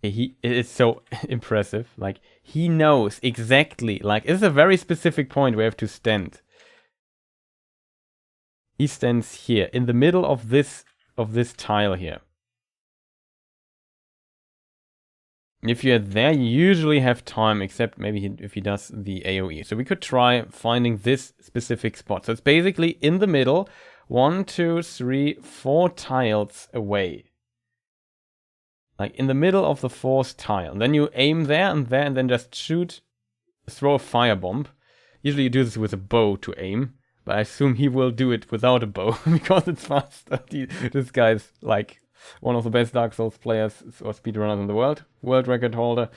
It's so impressive. Like, he knows exactly. Like, it's a very specific point where you have to stand. He stands here in the middle of this tile here. If you're there, you usually have time, except maybe if he does the AoE. So we could try finding this specific spot. So it's basically in the middle, 1, 2, 3, 4 tiles away. Like in the middle of the fourth tile. And then you aim there, and then just shoot throw a firebomb. Usually you do this with a bow to aim, but I assume he will do it without a bow because it's faster. This guy's like one of the best Dark Souls players or speedrunners in the world record holder.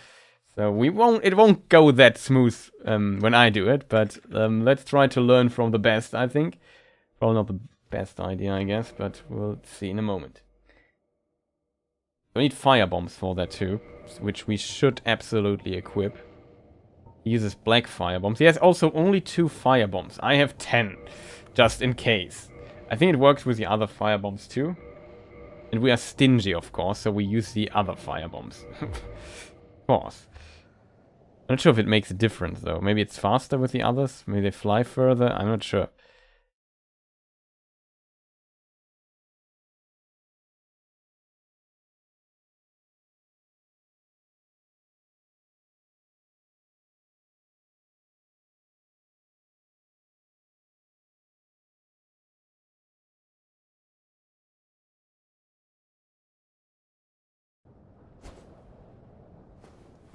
So it won't go that smooth when I do it, but let's try to learn from the best, I think. Probably not the best idea, I guess, but we'll see in a moment. We need firebombs for that too, which we should absolutely equip. He uses black firebombs. He has also only 2 firebombs. I have 10, just in case. I think it works with the other firebombs too. And we are stingy, of course, so we use the other firebombs. Of course. I'm not sure if it makes a difference, though. Maybe it's faster with the others. Maybe they fly further. I'm not sure.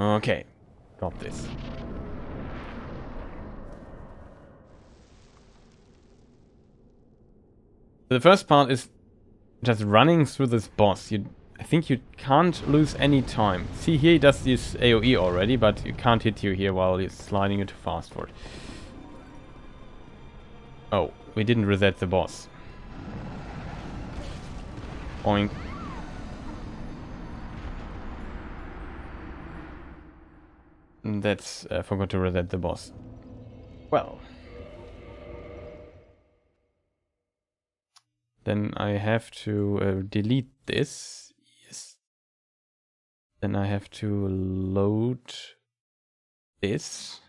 Okay. Got this. The first part is just running through this boss. I think you can't lose any time. See, here he does this AoE already, but you can't hit you here while he's sliding you too fast for it. Oh, we didn't reset the boss. Boink. That's... I forgot to reset the boss. Well. Then I have to delete this. Yes. Then I have to load this.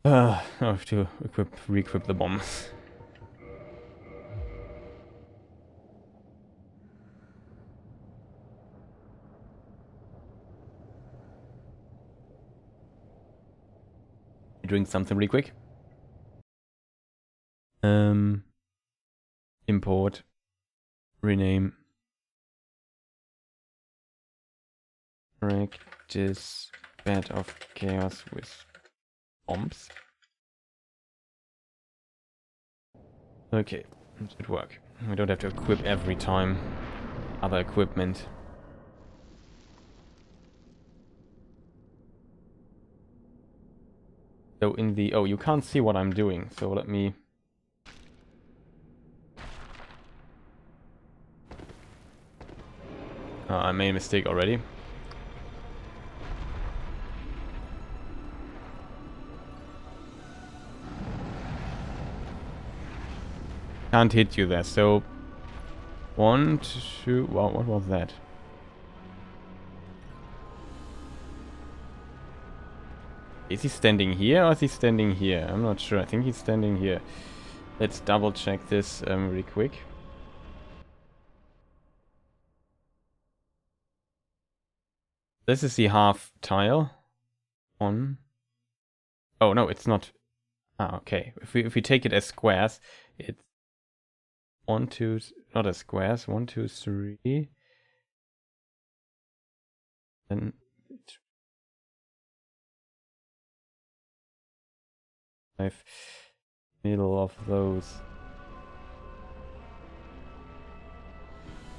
I have to re-equip the bombs. Drink something really quick. Import. Rename. Practice Bed of Chaos with bombs. Okay, it should work. We don't have to equip every time. Other equipment. So in the... Oh, you can't see what I'm doing, so let me... I made a mistake already. Can't hit you there, so... 1, 2... Wow, what was that? Is he standing here or is he standing here? I'm not sure. I think he's standing here. Let's double check this really quick. This is the half tile. 1. Oh no, it's not. Ah, okay. If we take it as squares, it's 1, 2, not as squares. 1, 2, 3. Then it's 5. Middle of those.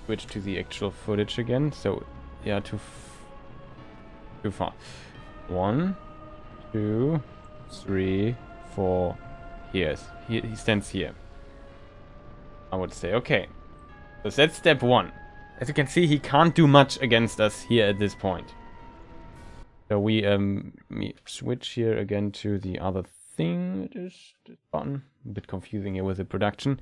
Switch to the actual footage again. So yeah, too far. 1, 2, 3, 4. He stands here. I would say, okay. So that's step 1. As you can see, he can't do much against us here at this point. So we switch here again to the other thing. This button. A bit confusing here with the production.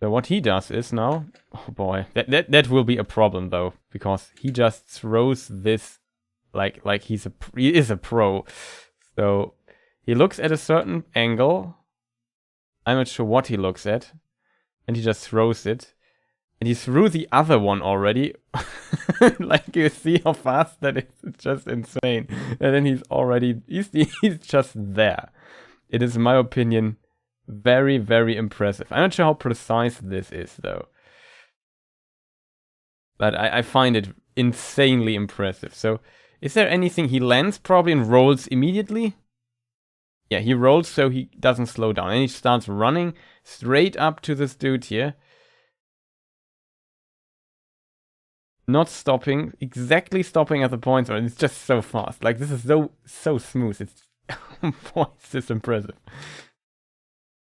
So what he does is now, oh boy, that will be a problem though, because he just throws this like he is a pro. So he looks at a certain angle. I'm not sure what he looks at, and he just throws it. And he threw the other one already. Like you see how fast that is. It's just insane. And then he's just there. It is, in my opinion, very, very impressive. I'm not sure how precise this is, though. But I find it insanely impressive. So, is there anything he lands probably and rolls immediately? Yeah, he rolls so he doesn't slow down. And he starts running straight up to this dude here. Not stopping, exactly stopping at the point where it's just so fast. Like, this is so smooth. It's, boy, it's just impressive.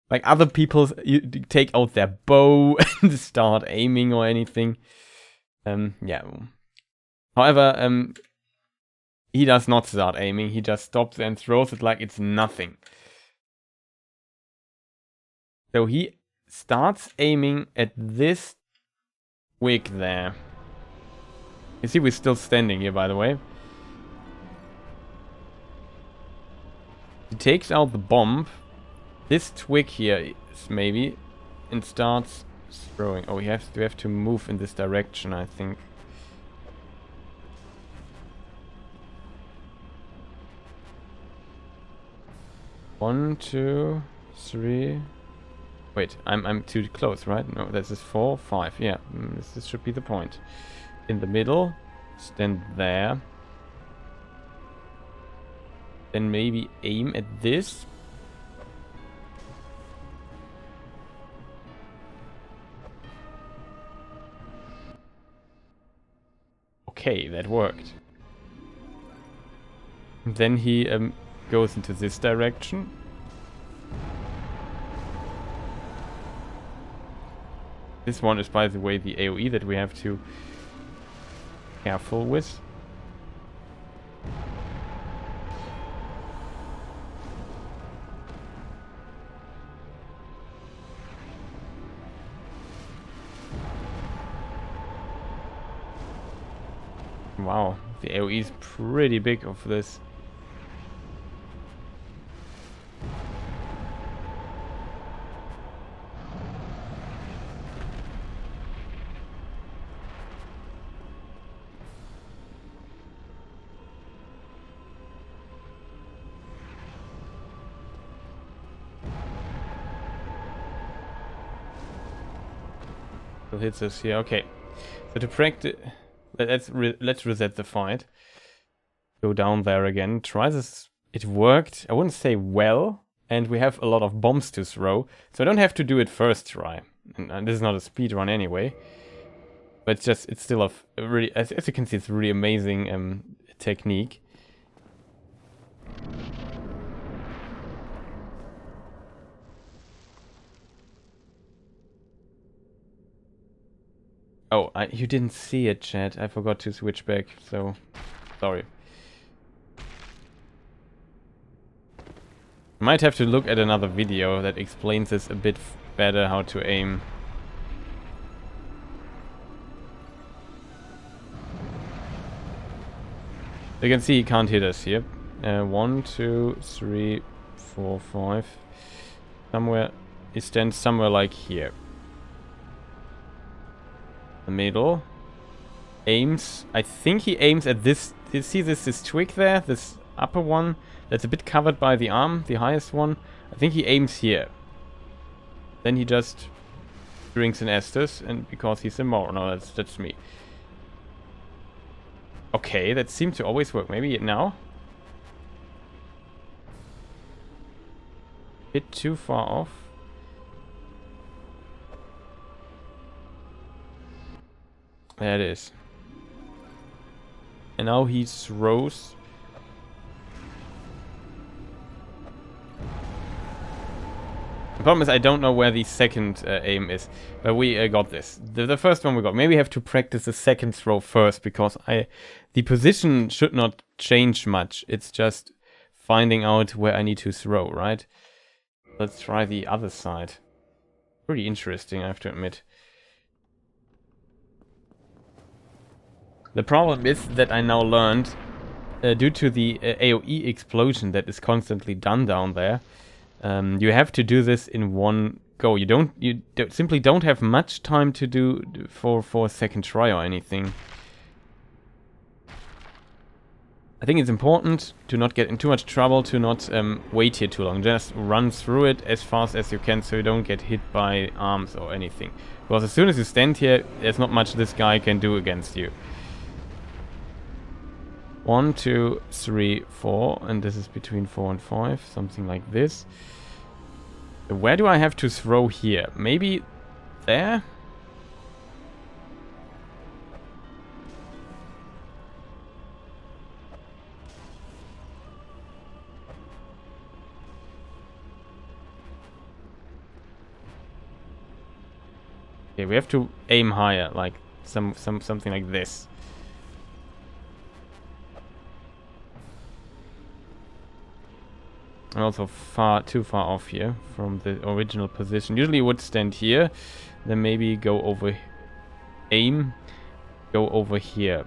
Like, other people, you take out their bow and start aiming or anything. Yeah. However, he does not start aiming. He just stops and throws it like it's nothing. So he starts aiming at this twig there. You see, we're still standing here, by the way. He takes out the bomb. This twig here is maybe, and starts throwing. Oh, we have to move in this direction, I think. One, two, three. Wait, I'm too close, right? No, this is 4, 5. Yeah, this should be the point. In the middle, stand there. Then maybe aim at this. Okay, that worked. And then he goes into this direction. This one is, by the way, the AoE that we have to be careful with. Wow, the AoE is pretty big of this. Hits us here. Okay, so to practice, let's reset the fight. Go down there again. Try this. It worked. I wouldn't say well, and we have a lot of bombs to throw, so I don't have to do it first try. And this is not a speed run anyway. But it's still a really, as you can see, it's a really amazing technique. Oh, you didn't see it, chat. I forgot to switch back, so sorry. Might have to look at another video that explains this a bit better, how to aim. You can see he can't hit us here. 1, 2, 3, 4, 5. Somewhere, he stands somewhere like here. The middle. Aims. I think he aims at this. You see this twig there? This upper one that's a bit covered by the arm, the highest one. I think he aims here. Then he just drinks an Estus, and because he's a moron. No, that's me. Okay, that seemed to always work. Maybe now? Bit too far off. There it is. And now he throws. The problem is I don't know where the second aim is, but we got this. The first one we got. Maybe we have to practice the second throw first, because the position should not change much. It's just finding out where I need to throw, right? Let's try the other side. Pretty interesting, I have to admit. The problem is that I now learned, due to the AoE explosion that is constantly done down there, you have to do this in one go. You simply don't have much time to do for a second try or anything. I think it's important to not get in too much trouble, to not wait here too long. Just run through it as fast as you can so you don't get hit by arms or anything. Because as soon as you stand here, there's not much this guy can do against you. 1, 2, 3, 4, and this is between 4 and 5, something like this. Where do I have to throw here? Maybe there? Okay, we have to aim higher, like something like this. I'm also too far off here from the original position. Usually it would stand here, then maybe go over, aim, go over here.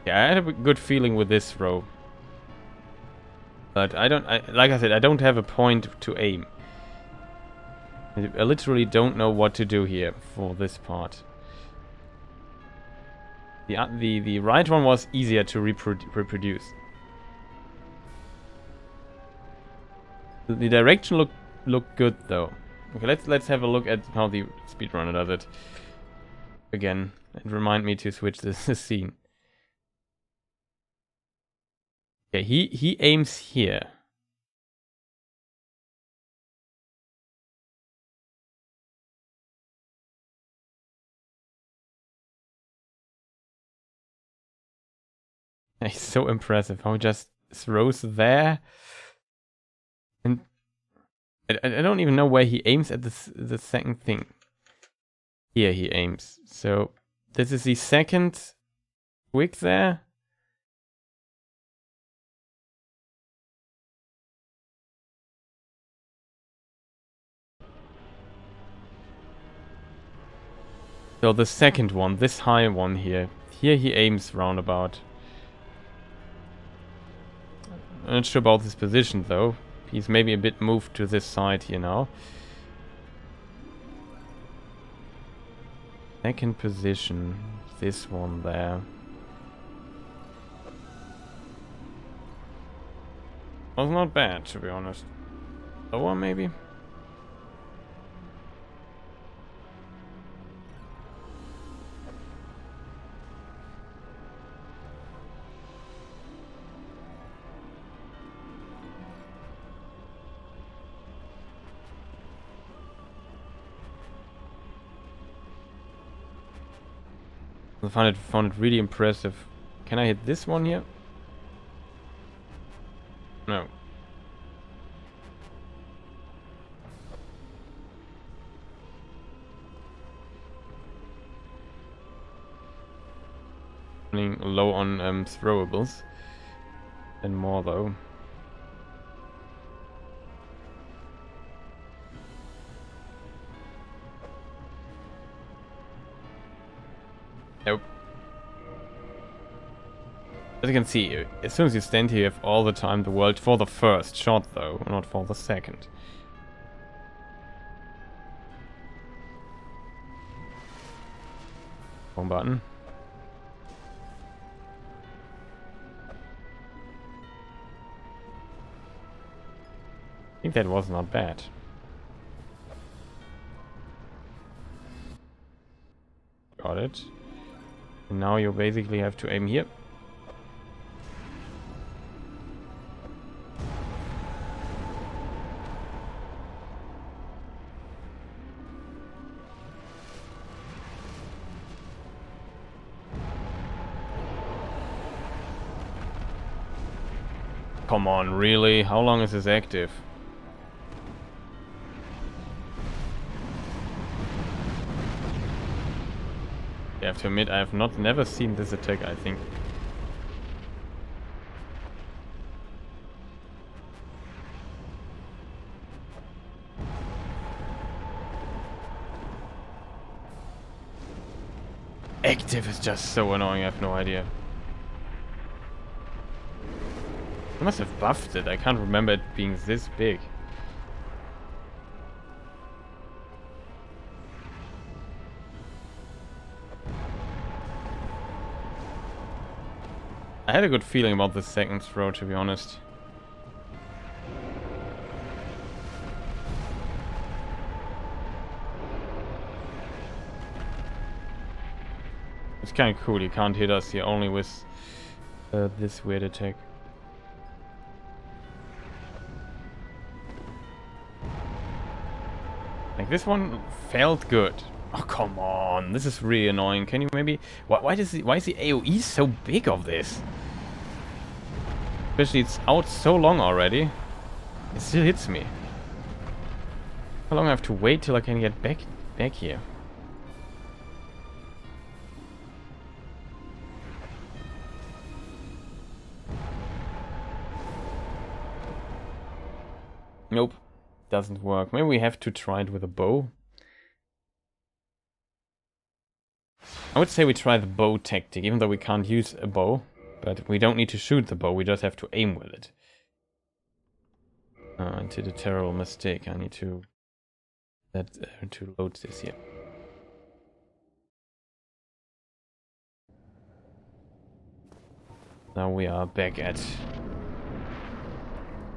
Yeah, I had a good feeling with this throw. But like I said, I don't have a point to aim. I literally don't know what to do here for this part. The right one was easier to reproduce. The direction looked good though. Okay, let's have a look at how the speedrunner does it again, and remind me to switch this scene. Okay, he aims here. He's so impressive how he just throws there. And I don't even know where he aims at the second thing. Here he aims. So this is the second wick there. So the second one, this high one here. Here he aims roundabout. I'm not sure about his position though. He's maybe a bit moved to this side here now. Second position. This one there. Was not bad, to be honest. Lower maybe? I found it really impressive. Can I hit this one here? No. Running low on throwables. And more though. Nope. As you can see, as soon as you stand here, you have all the time in the world for the first shot, though, not for the second. Home button. I think that was not bad. Got it. And now you basically have to aim here. Come on, really? How long is this active? I have to admit, I have never seen this attack, I think. Active is just so annoying, I have no idea. I must have buffed it, I can't remember it being this big. I had a good feeling about the second throw, to be honest. It's kind of cool. You can't hit us here, only with this weird attack. Like, this one felt good. Oh, come on. This is really annoying. Can you maybe... Why is the AoE so big of this? Especially it's out so long already. It still hits me. How long I have to wait till I can get back here? Nope. Doesn't work. Maybe we have to try it with a bow. I would say we try the bow tactic, even though we can't use a bow. But we don't need to shoot the bow, we just have to aim with it. I did a terrible mistake. I need to load this here. Now we are back at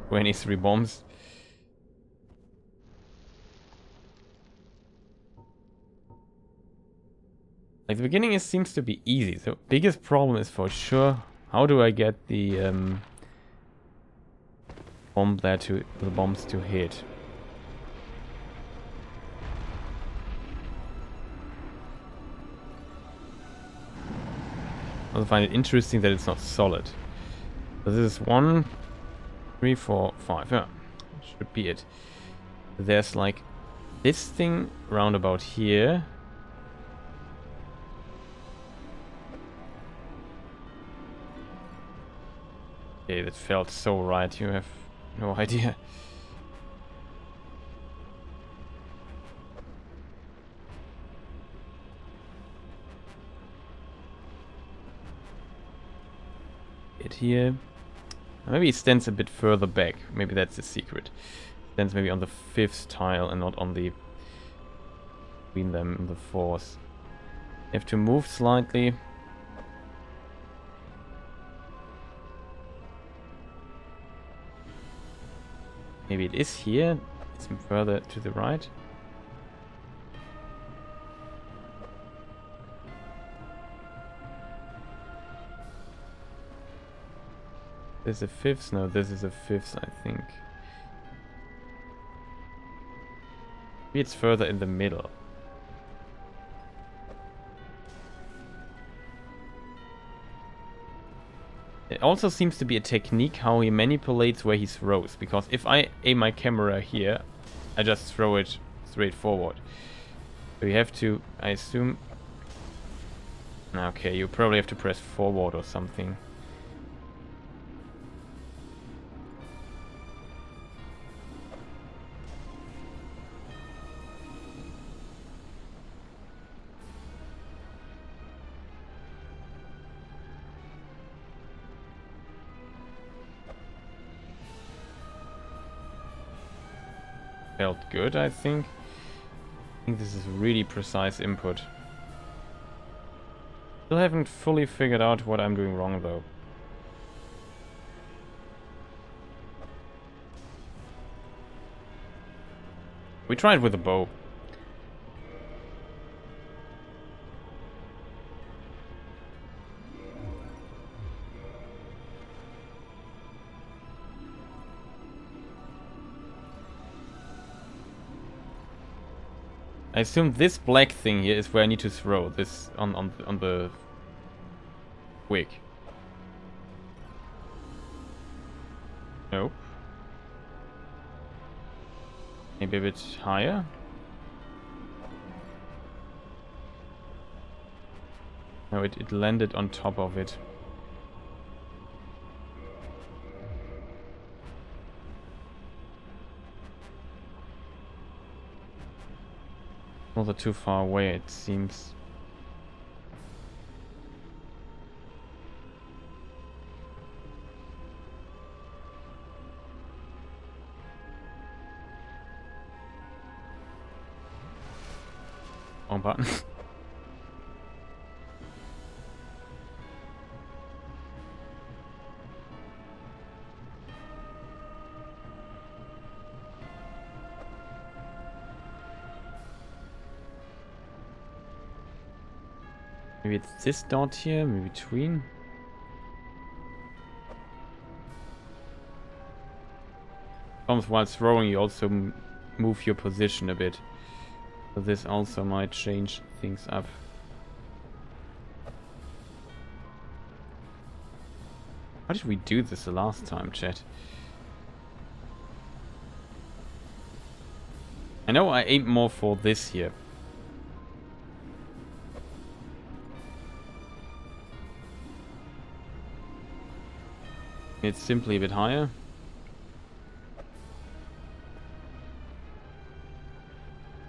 23 bombs. Like, the beginning seems to be easy. The biggest problem is for sure, how do I get the bombs to hit? I find it interesting that it's not solid. So this is 1, 3, 4, 5. Yeah, should be it. There's like this thing round about here. Okay, that felt so right. You have no idea. It here. Maybe it stands a bit further back. Maybe that's the secret. Stands maybe on the 5th tile and not on the between them in the 4th. You have to move slightly. Maybe it is here. It's further to the right. This is a 5th? No, this is a 5th, I think. Maybe it's further in the middle. It also seems to be a technique how he manipulates where he throws, because if I aim my camera here, I just throw it straight forward. So you have to, I assume... Okay, you probably have to press forward or something. Felt good, I think. I think this is really precise input. Still haven't fully figured out what I'm doing wrong, though. We tried with a bow. I assume this black thing here is where I need to throw this on the wick. Nope. Maybe a bit higher. No, it landed on top of it. Also too far away, it seems. Wrong button. Maybe it's this dot here, maybe between. Sometimes while throwing you also move your position a bit. So this also might change things up. How did we do this the last time, chat? I know I aimed more for this here. It's simply a bit higher.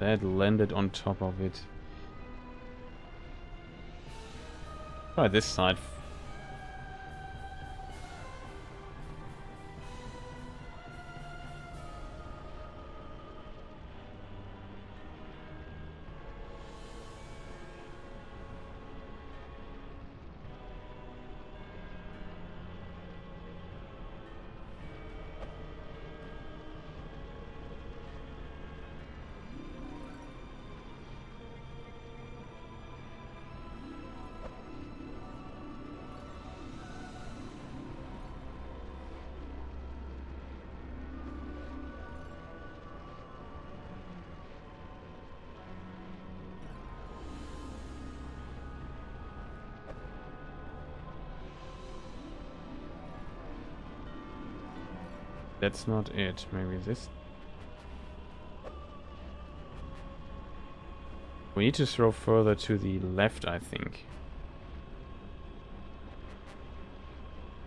That landed on top of it. Try this side. That's not it. Maybe this. We need to throw further to the left, I think.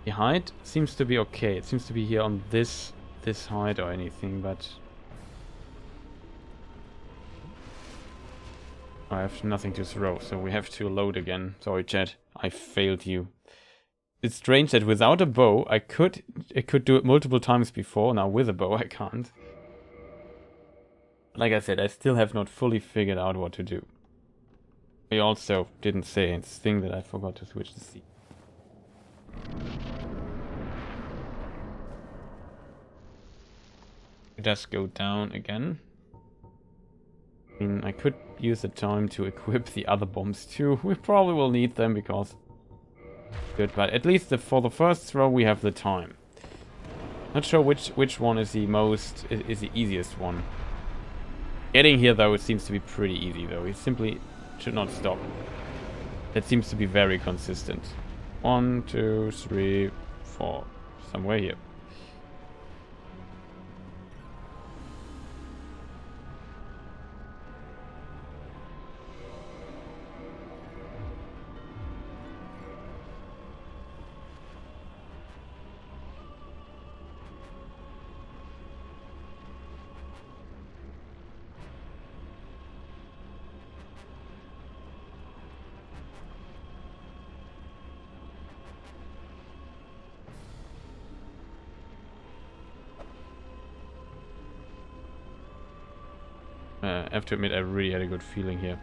The height seems to be okay. It seems to be here on this height or anything, but I have nothing to throw, so we have to load again. Sorry, chat. I failed you. It's strange that without a bow, I could do it multiple times before. Now with a bow, I can't. Like I said, I still have not fully figured out what to do. I also didn't say anything that I forgot to switch the seat. It does go down again. I mean, I could use the time to equip the other bombs too. We probably will need them because... Good, but at least for the first throw we have the time. Not sure which one is the easiest one. Getting here though, it seems to be pretty easy though. He simply should not stop. That seems to be very consistent. 1, 2, 3, 4. Somewhere here. I have to admit, I really had a good feeling here.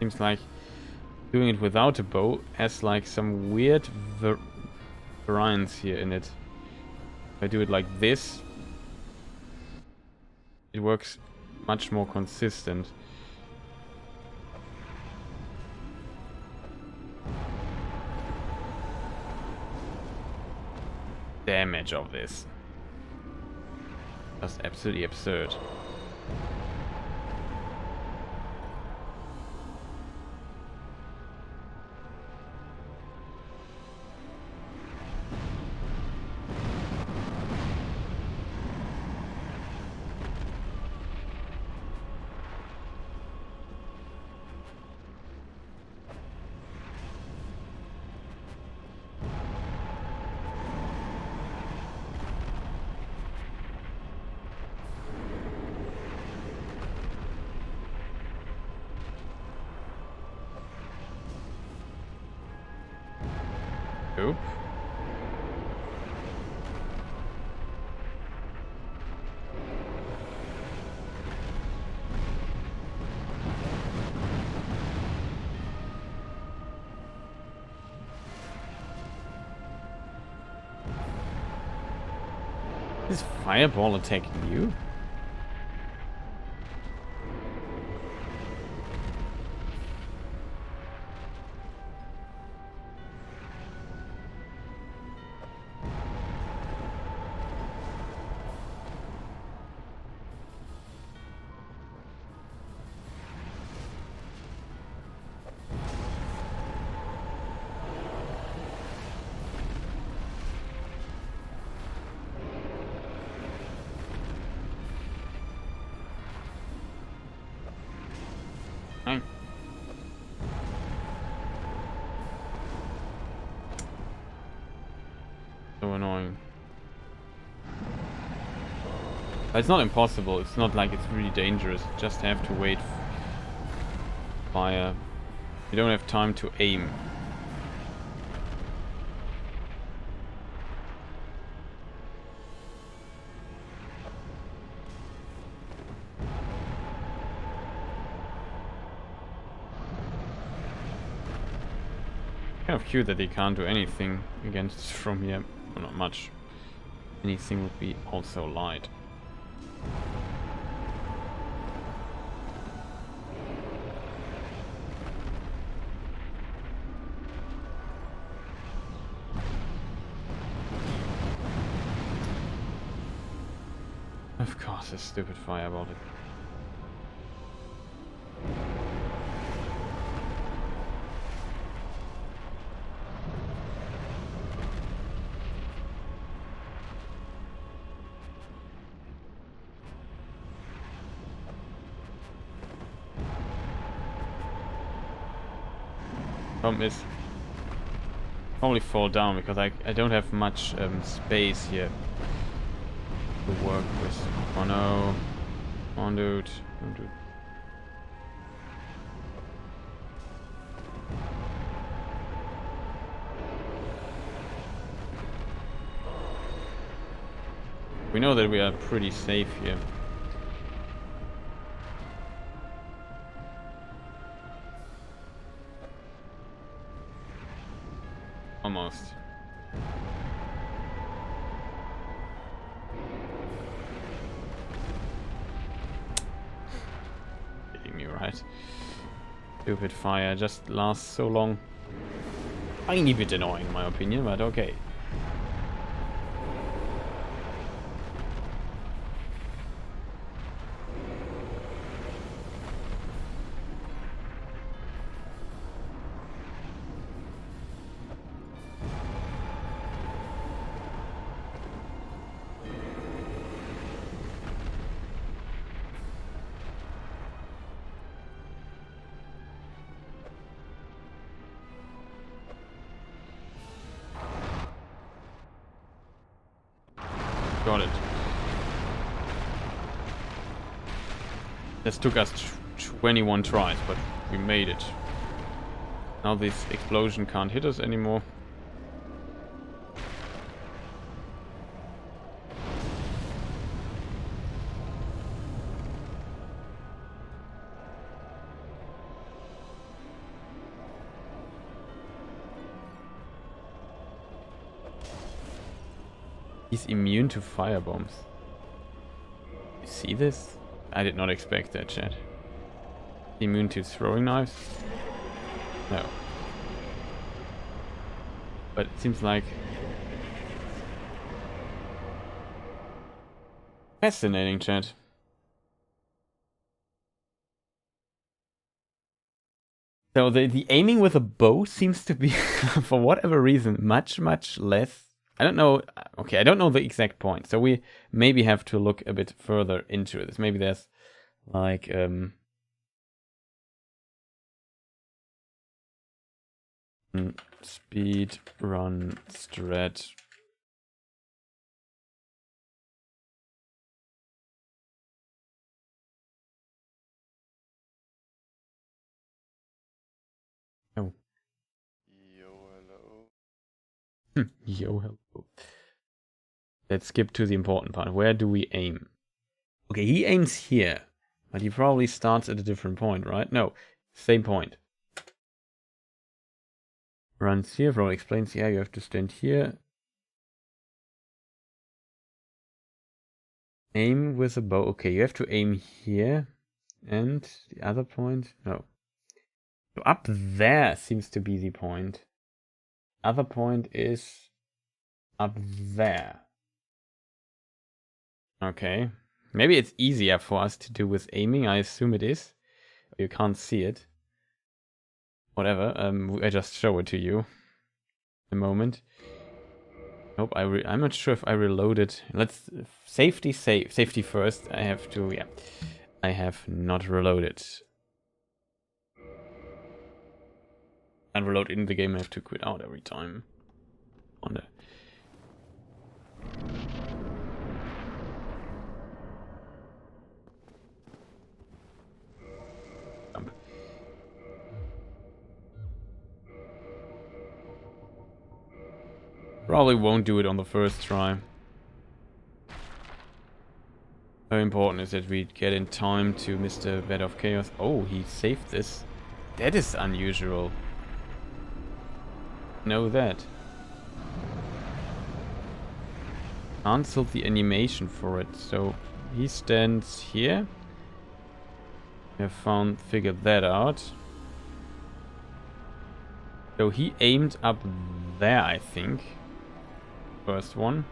Seems like doing it without a bow has like some weird variance here in it. If I do it like this, it works much more consistent. Damage of this. That's absolutely absurd. Nope. Is fireball attacking you? Fine. So annoying. But it's not impossible. It's not like it's really dangerous. You just have to wait. Fire. You don't have time to aim. Kind of cute that they can't do anything against from here. Well, not much. Anything would be also light. Of course, this stupid fireball. Problem is, probably fall down because I don't have much space here to work with. Oh no. Come on, dude. Don't do. We know that we are pretty safe here. Almost. Kidding me, right? Stupid fire just lasts so long. Tiny bit annoying in my opinion, but okay. Got it. This took us 21 tries, but we made it. Now this explosion can't hit us anymore. He's immune to firebombs. You see this? I did not expect that, chat. Immune to throwing knives? No. But it seems like... Fascinating, chat. So the aiming with a bow seems to be, for whatever reason, much less. I don't know. Okay, I don't know the exact point. So we maybe have to look a bit further into this. Maybe there's like speed run strat. Oh. Yo, hello. Yo, hello. Let's skip to the important part. Where do we aim? Okay, he aims here, but he probably starts at a different point, right? No, same point. Runs here, probably explains, yeah, you have to stand here. Aim with a bow. Okay, you have to aim here. And the other point? No. So up there seems to be the point. Other point is up there. Okay. Maybe it's easier for us to do with aiming. I assume it is. You can't see it. Whatever. I just show it to you. A moment. Nope. I'm not sure if I reloaded. Let's safety first. I have to. Yeah. I have not reloaded. And reload in the game. I have to quit out every time. Wonder. Probably won't do it on the first try. Very important is that we get in time to Mr. Bed of Chaos. Oh, he saved this. That is unusual. Know that. Cancelled the animation for it. So he stands here. We have figured that out. So he aimed up there, I think. First one.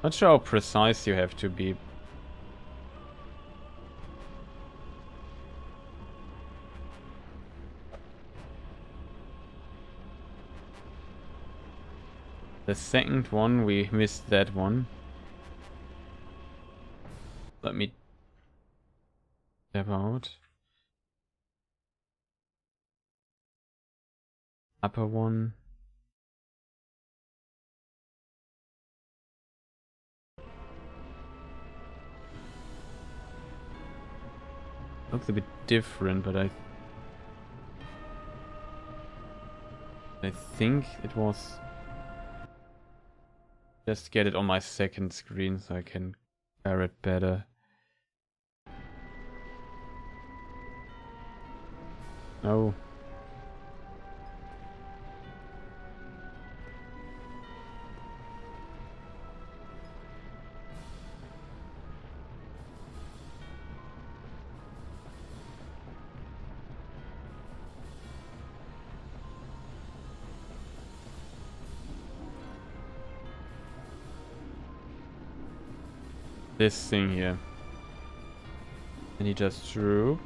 Not sure how precise you have to be. The second one, we missed that one. Let me step out. Upper one. Looks a bit different, but I think it was... Just get it on my second screen so I can compare it better. No. This thing here. And he just drew.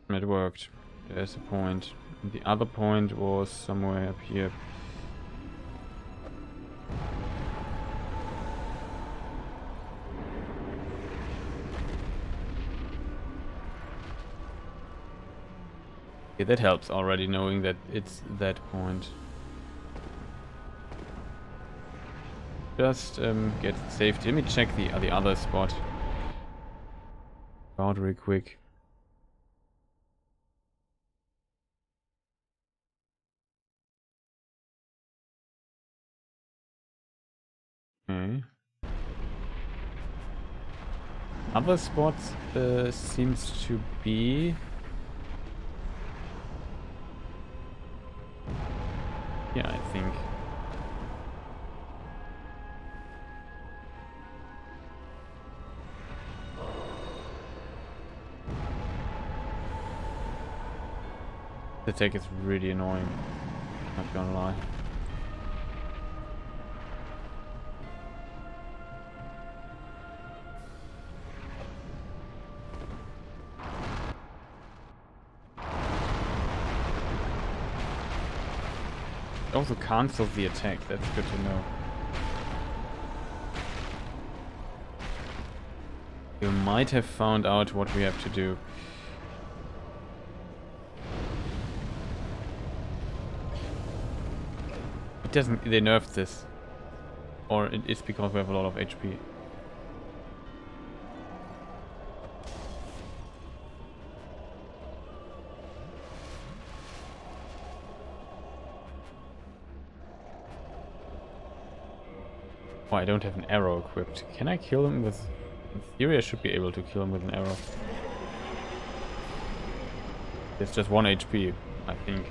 It worked. There's a point. And the other point was somewhere up here. Okay, that helps already, knowing that it's that point. Just get safety. Let me check the other spot out real quick. Okay. Other spots seems to be... Yeah, I think. The attack is really annoying, not gonna lie. It also cancels the attack, that's good to know. You might have found out what we have to do. It doesn't... They nerfed this. Or it is because we have a lot of HP. Oh, I don't have an arrow equipped. Can I kill him with... In theory, I should be able to kill him with an arrow. It's just 1 HP, I think.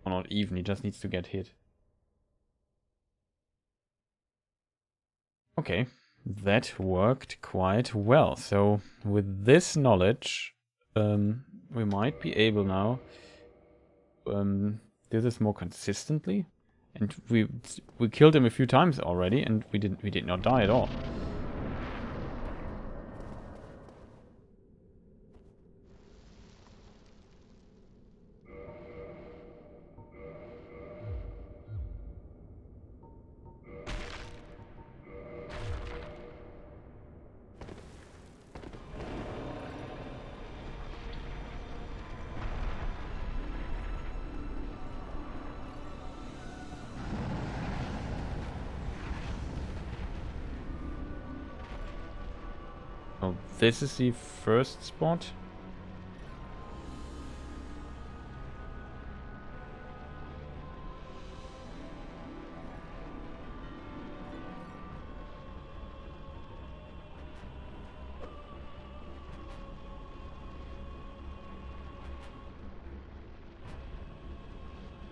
Or not even, he just needs to get hit. Okay, that worked quite well. So, with this knowledge, we might be able now do this more consistently. And we killed him a few times already, and we did not die at all. So this is the first spot.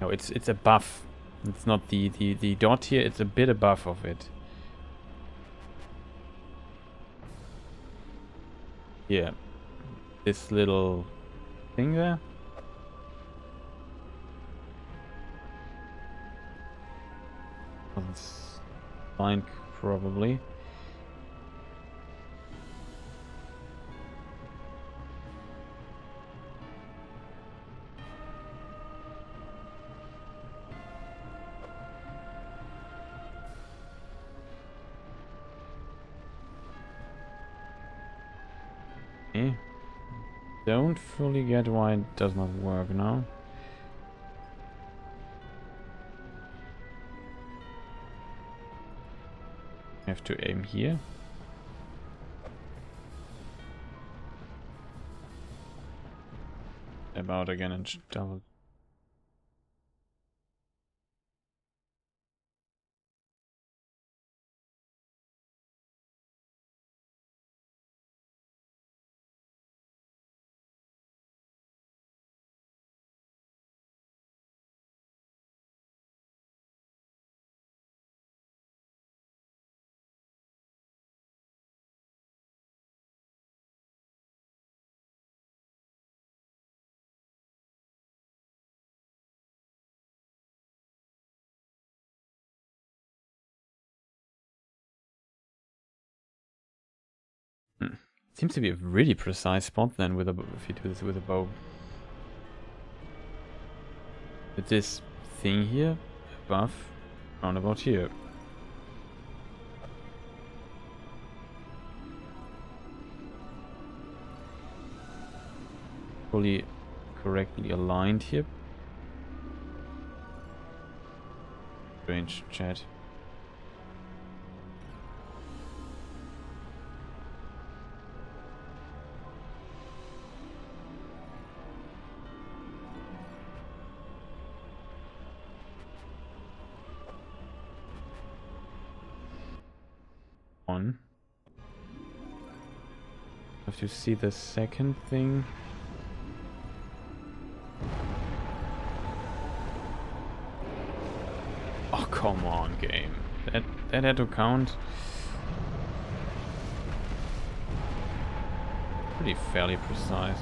No, it's above. It's not the dot here, it's a bit above of it. Yeah. This little thing there. It's fine, probably. Okay. Don't fully get why it does not work now. I have to aim here. About again and double. Seems to be a really precise spot then with a, if you do this with a bow. With this thing here, above, round about here. Fully correctly aligned here. Strange chat. On. Have to see the second thing. Oh, come on, game. That had to count. Pretty fairly precise.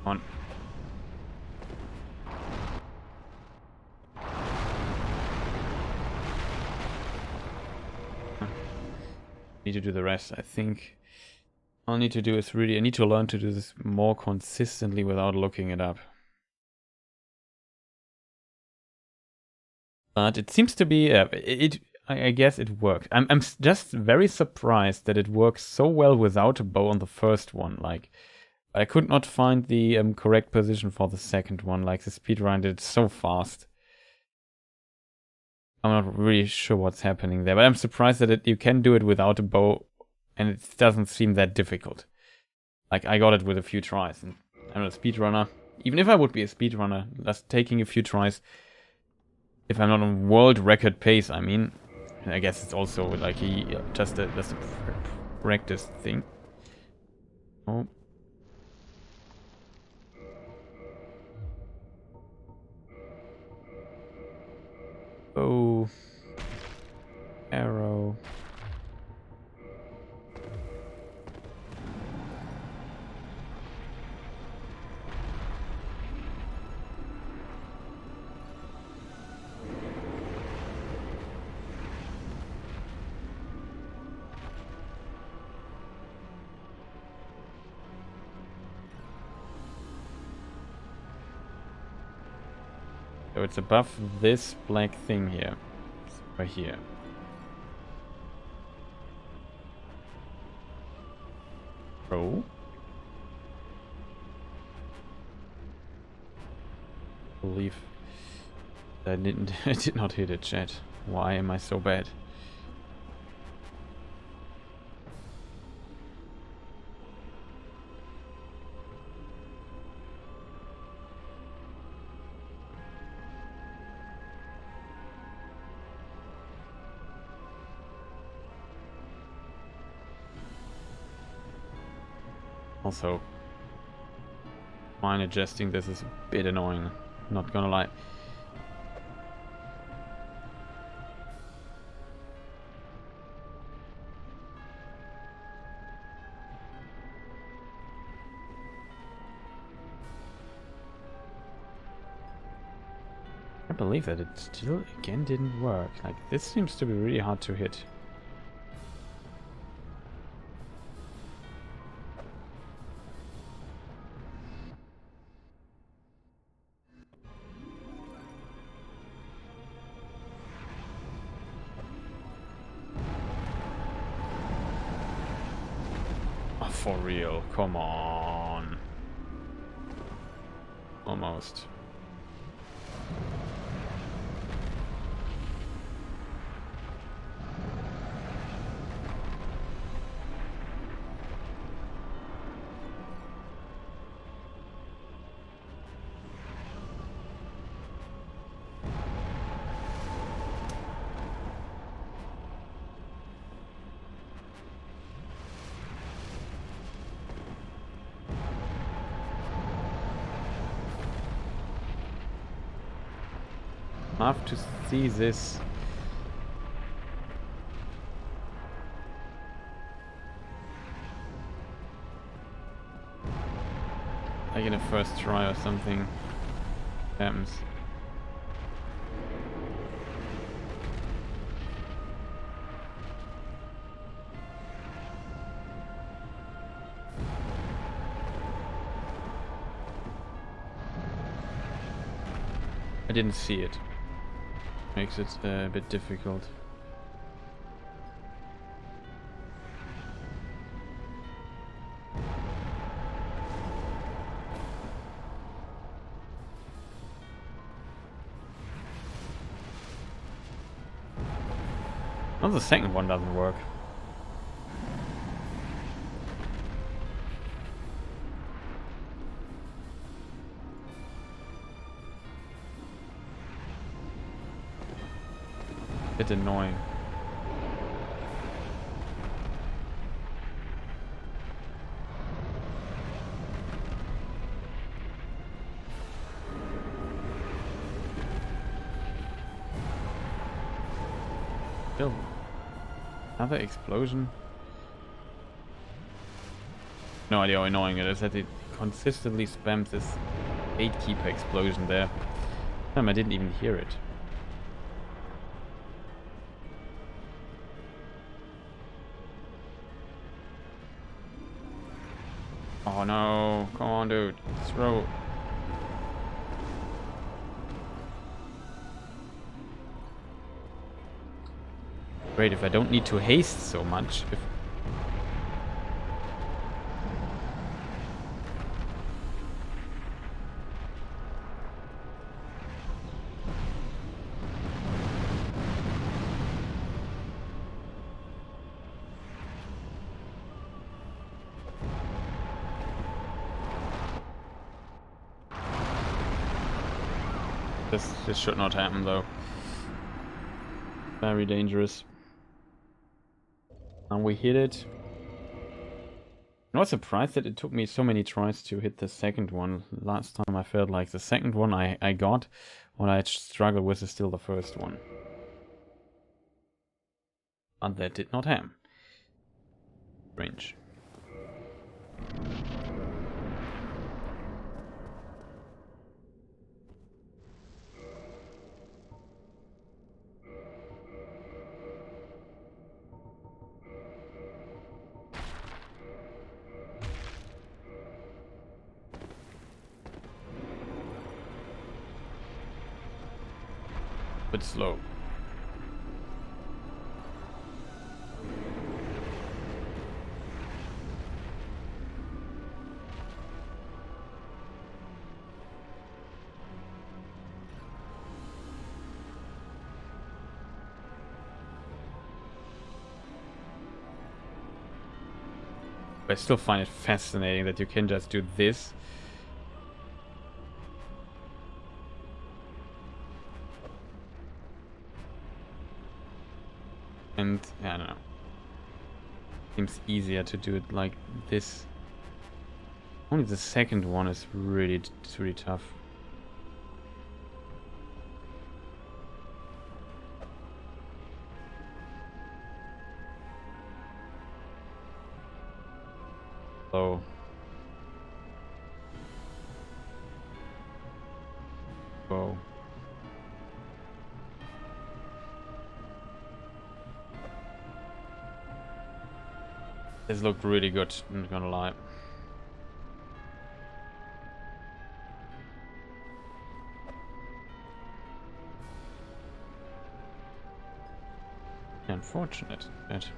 On. Need to do the rest. I think all I need to do is really, I need to learn to do this more consistently without looking it up. But it seems to be, I guess it worked. I'm just very surprised that it works so well without a bow on the first one. Like, I could not find the correct position for the second one. Like, the speedrun did it so fast. I'm not really sure what's happening there, but I'm surprised that you can do it without a bow, and it doesn't seem that difficult. Like, I got it with a few tries, and I'm not a speedrunner. Even if I would be a speedrunner, just taking a few tries, if I'm not on world record pace, I mean, and I guess it's also like just a practice thing. Oh. Oh. Arrow. So it's above this black thing here. It's right here. Oh. I believe I did not hit it, chat. Why am I so bad? Also, mine adjusting this is a bit annoying, not gonna lie. I believe that it still again didn't work. Like, this seems to be really hard to hit. Oh, for real, come on. Almost. I have to see this. Like in a first try or something happens. I didn't see it. Makes it a bit difficult. Well, the second one doesn't work. Bit annoying. Still, another explosion. No idea how annoying it is that it consistently spams this gatekeeper explosion there. I didn't even hear it. Oh no, come on dude, throw. Great, if I don't need to haste so much. This should not happen though. Very dangerous. And we hit it. I'm not surprised that it took me so many tries to hit the second one. Last time I felt like the second one I got. What I struggled with is still the first one. And that did not happen. Strange. Bit slow. I still find it fascinating that you can just do this. And, I don't know. Seems easier to do it like this. Only the second one is really tough. So... Whoa. This looked really good, I'm not gonna lie. Unfortunate, but...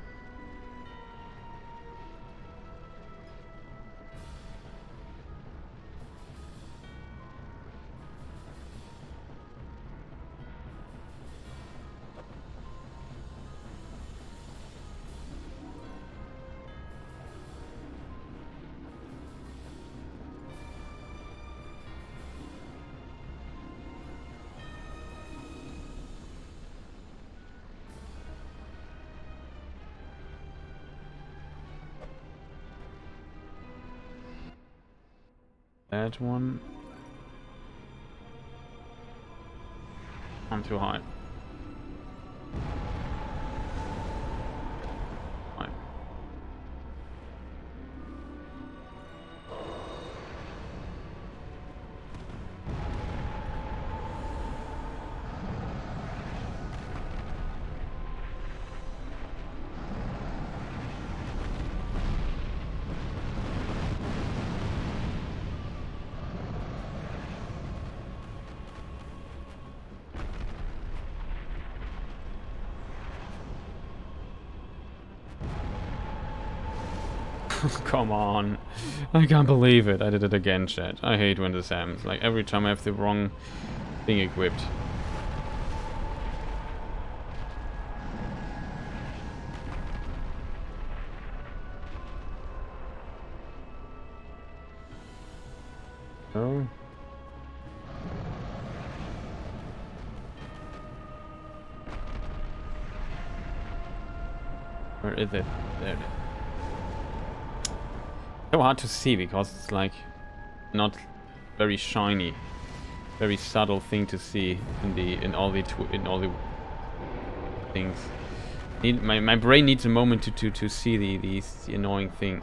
That one. I'm too high. High. Come on. I can't believe it. I did it again, chat. I hate when this happens. Like, every time I have the wrong thing equipped. Oh. Where is it? There it is. So hard to see because it's like not very shiny, very subtle thing to see in all the things. My brain needs a moment to see the annoying thing.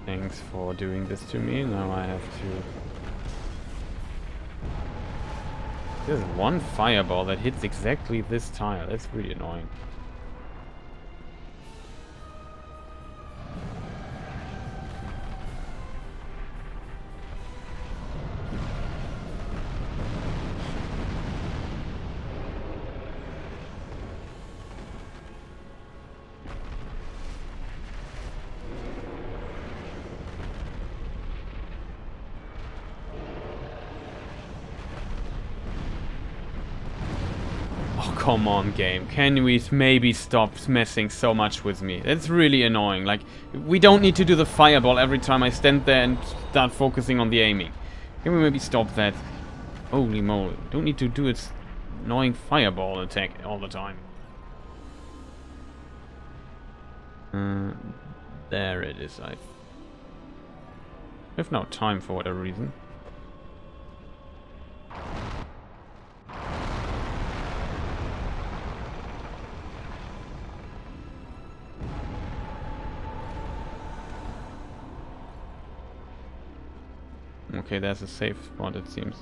Thanks for doing this to me. Now I have to... There's one fireball that hits exactly this tile. That's really annoying. come on, game. Can we maybe stop messing so much with me? It's really annoying. Like, we don't need to do the fireball every time I stand there and start focusing on the aiming. Can we maybe stop that? Holy moly. Don't need to do its annoying fireball attack all the time. There it is. I have no time for whatever reason. Okay, there's a safe spot, it seems.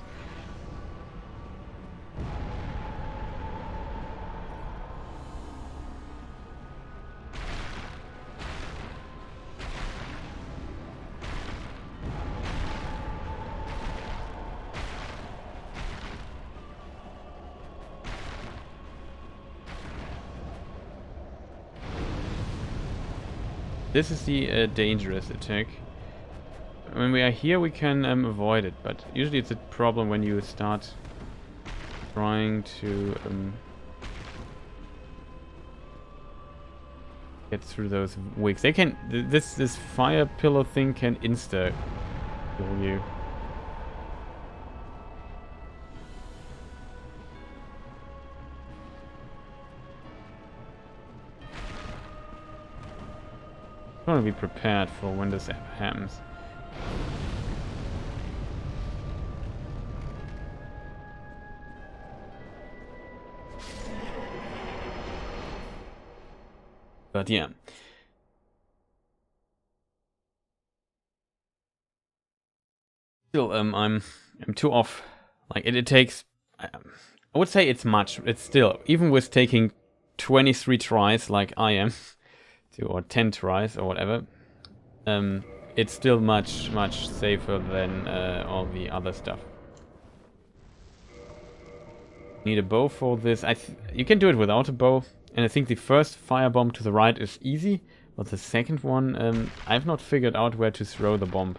This is the dangerous attack. When we are here, we can avoid it, but usually it's a problem when you start trying to get through those wigs. They can. This fire pillar thing can insta kill you. I want to be prepared for when this happens. But yeah. Still, I'm too off. Like it takes. I would say it's much. It's still, even with taking 23 tries, like I am, or 10 tries or whatever. It's still much safer than all the other stuff. Need a bow for this. You can do it without a bow. And I think the first firebomb to the right is easy, but the second one, I've not figured out where to throw the bomb.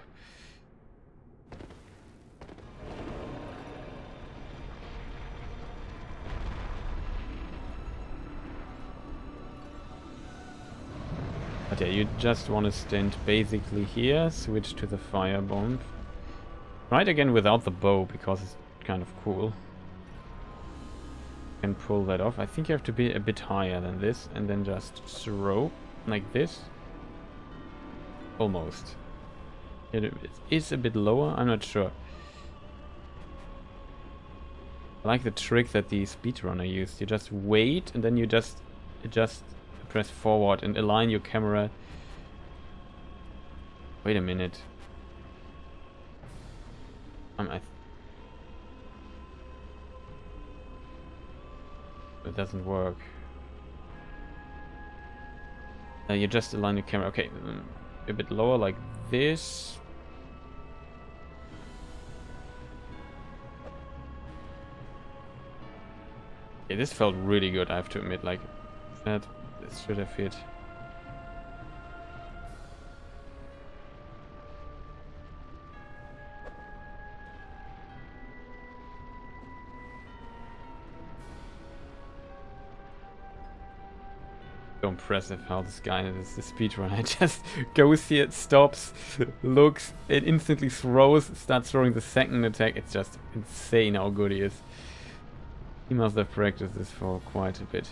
But yeah, you just want to stand basically here, switch to the firebomb. Try it again without the bow, because it's kind of cool. Can pull that off. I think you have to be a bit higher than this and then just throw like this. Almost. It is a bit lower, I'm not sure. I like the trick that the speedrunner used. You just wait and then you just press forward and align your camera. Wait a minute. It doesn't work. You just align your camera. Okay, a bit lower like this. Yeah, this felt really good, I have to admit. Like, this should have fit. So impressive how this guy is the speedrunner. It just goes here, stops, looks, it instantly throws, starts throwing the second attack. It's just insane how good he is. He must have practiced this for quite a bit.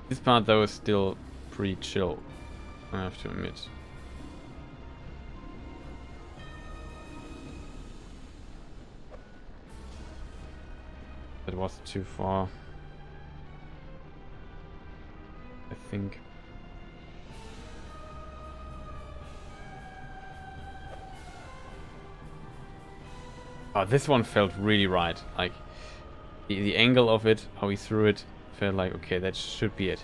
This part though is still pretty chill, I have to admit. That was too far, I think. Oh, this one felt really right. Like the angle of it, how he threw it, felt like okay, that should be it.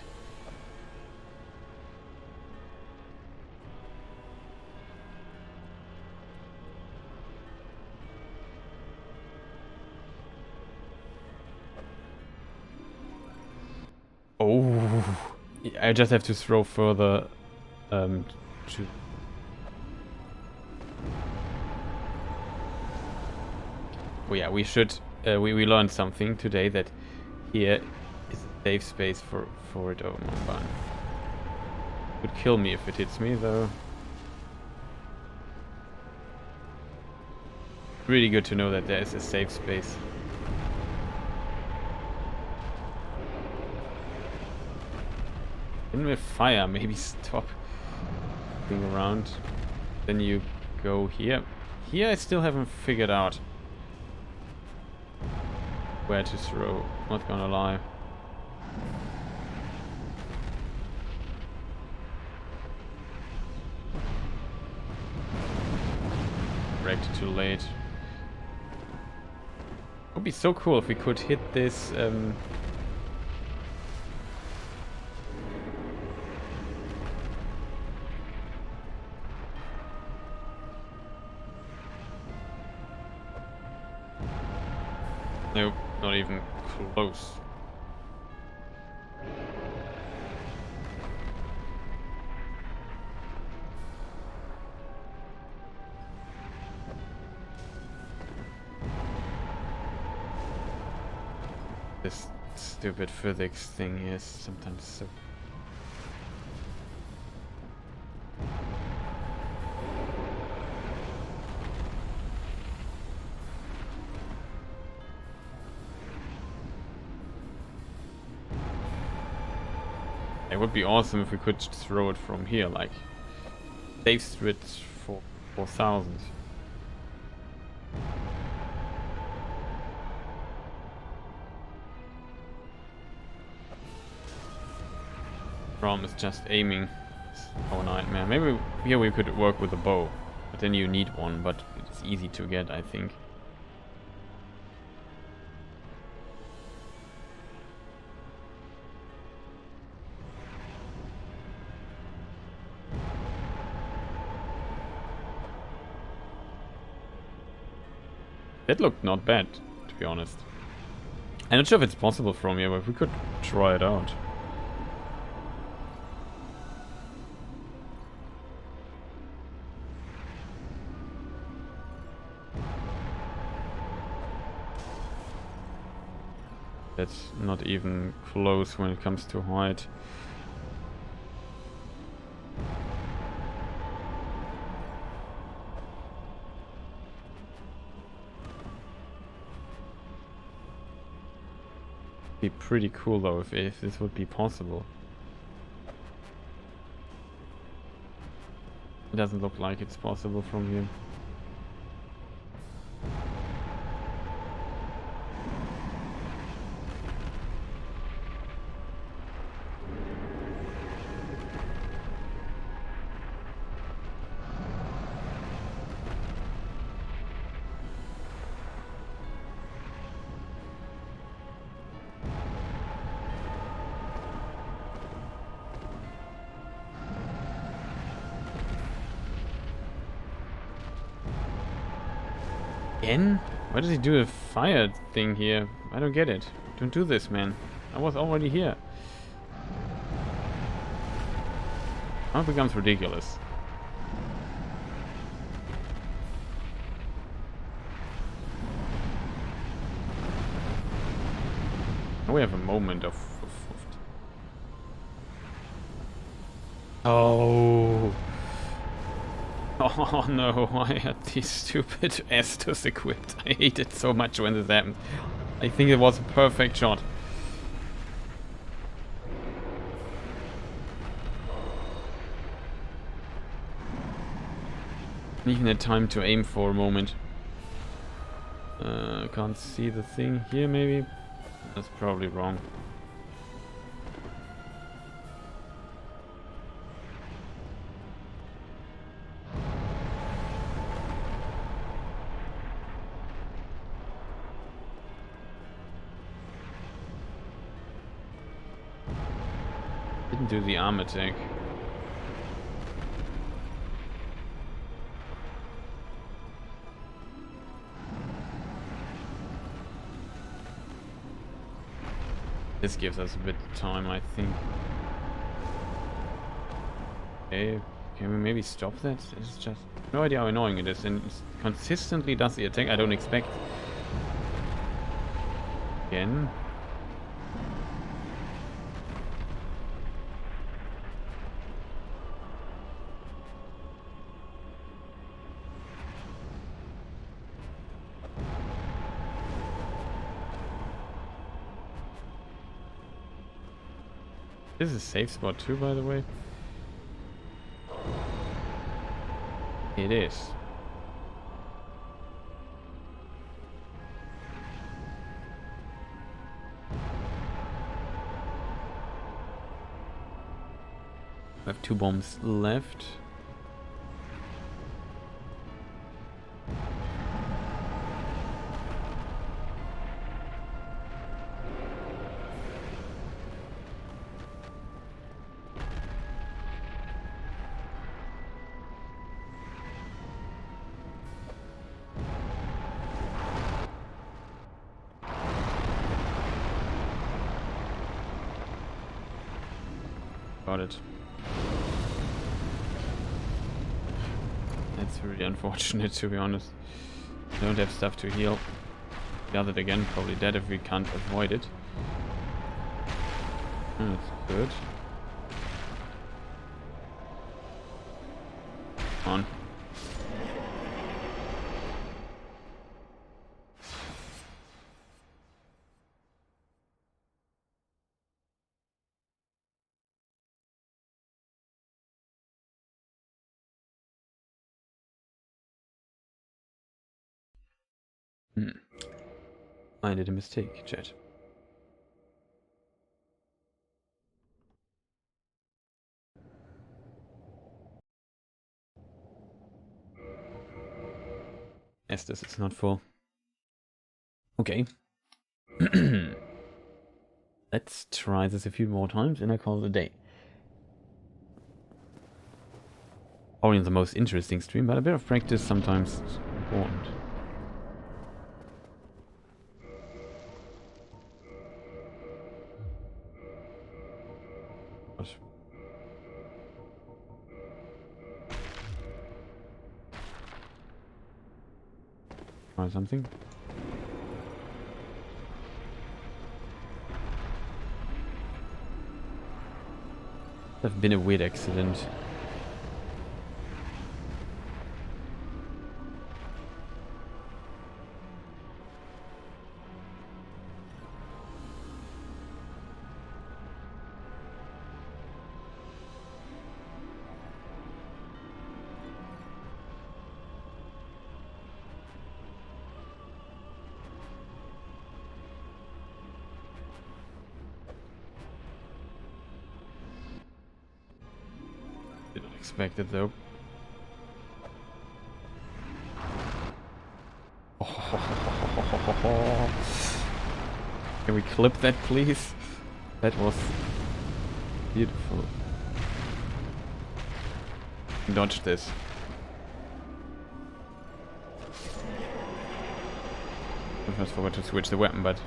Oh, I just have to throw further to... Oh yeah, we should. We learned something today, that here is a safe space for it. Oh my god. It would kill me if it hits me though. Really good to know that there is a safe space. In with fire, maybe stop going around. Then you go here. Here I still haven't figured out where to throw, not gonna lie. Wrecked too late. Would be so cool if we could hit this nope, not even close. This stupid physics thing is sometimes so... It would be awesome if we could throw it from here, like save strat for 4,000. Problem is just aiming. It's our nightmare. Maybe here we could work with a bow, but then you need one, but it's easy to get, I think. That looked not bad, to be honest. I'm not sure if it's possible from here, but we could try it out. That's not even close when it comes to height. Be pretty cool though if this would be possible. It doesn't look like it's possible from here. Again? Why does he do a fire thing here? I don't get it. Don't do this, man. I was already here. Now it becomes ridiculous. Now we have a moment of... Oh... Oh no, I had these stupid Hastags equipped. I hate it so much when this happens. I think it was a perfect shot. Even had time to aim for a moment. Can't see the thing here maybe? That's probably wrong. Didn't do the arm attack. This gives us a bit of time, I think. Okay, can we maybe stop that? It's just no idea how annoying it is, and it consistently does the attack. I don't expect again. This is a safe spot too, by the way. It is. I have 2 bombs left. Got it. That's really unfortunate, to be honest. I don't have stuff to heal. Got it again, probably dead if we can't avoid it. Oh, that's good. Come on. I did a mistake, chat. Estes is not full. Okay. Let's try this a few more times and I call it a day. Probably the most interesting stream, but a bit of practice sometimes is important. Try something. That's been a weird accident. Didn't expect it though. Can we clip that, please? That was beautiful. Dodge this. I just forgot to switch the weapon, but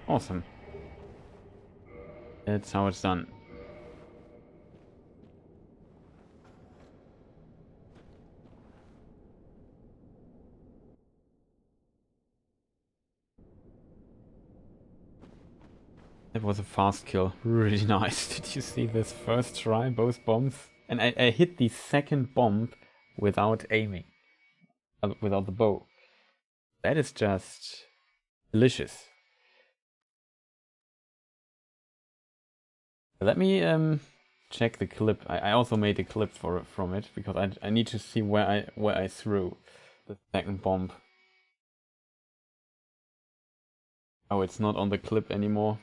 awesome. That's how it's done. That was a fast kill. Really nice. Did you see this first try? Both bombs. And I hit the second bomb without aiming. Without the bow. That is just delicious. Let me check the clip. I also made a clip from it because I need to see where I threw the second bomb. Oh, it's not on the clip anymore.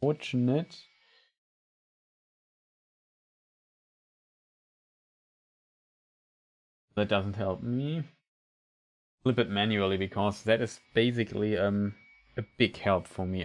Fortunate. That doesn't help me. Clip it manually because that is basically a big help for me.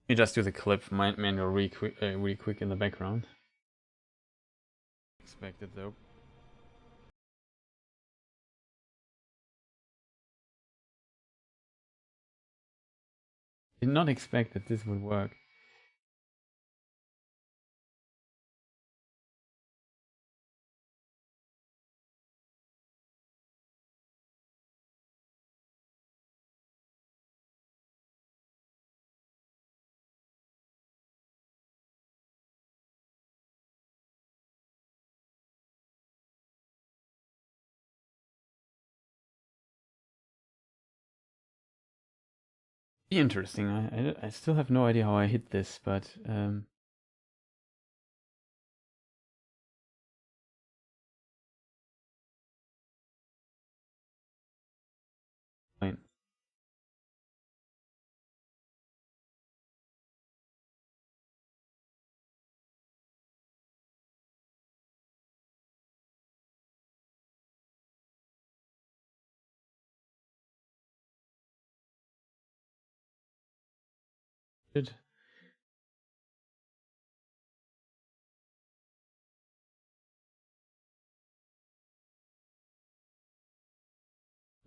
You just do the clip manual really quick in the background. Expected though. Did not expect that this would work. Interesting. I still have no idea how I hit this, but fine. Good.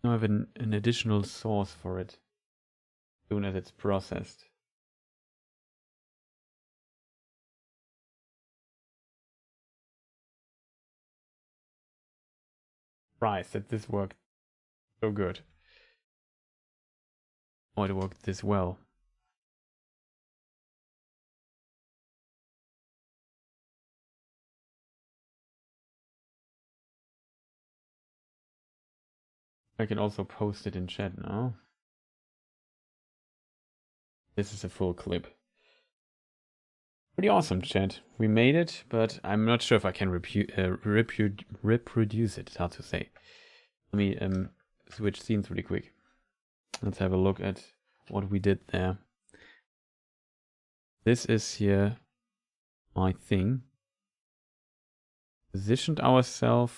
Now I have an additional source for it as soon as it's processed. Surprised that this worked so good. Or it worked this well. I can also post it in chat now. This is a full clip. Pretty awesome, chat. We made it, but I'm not sure if I can reproduce it. It's hard to say. Let me switch scenes really quick. Let's have a look at what we did there. This is here my thing. Positioned ourselves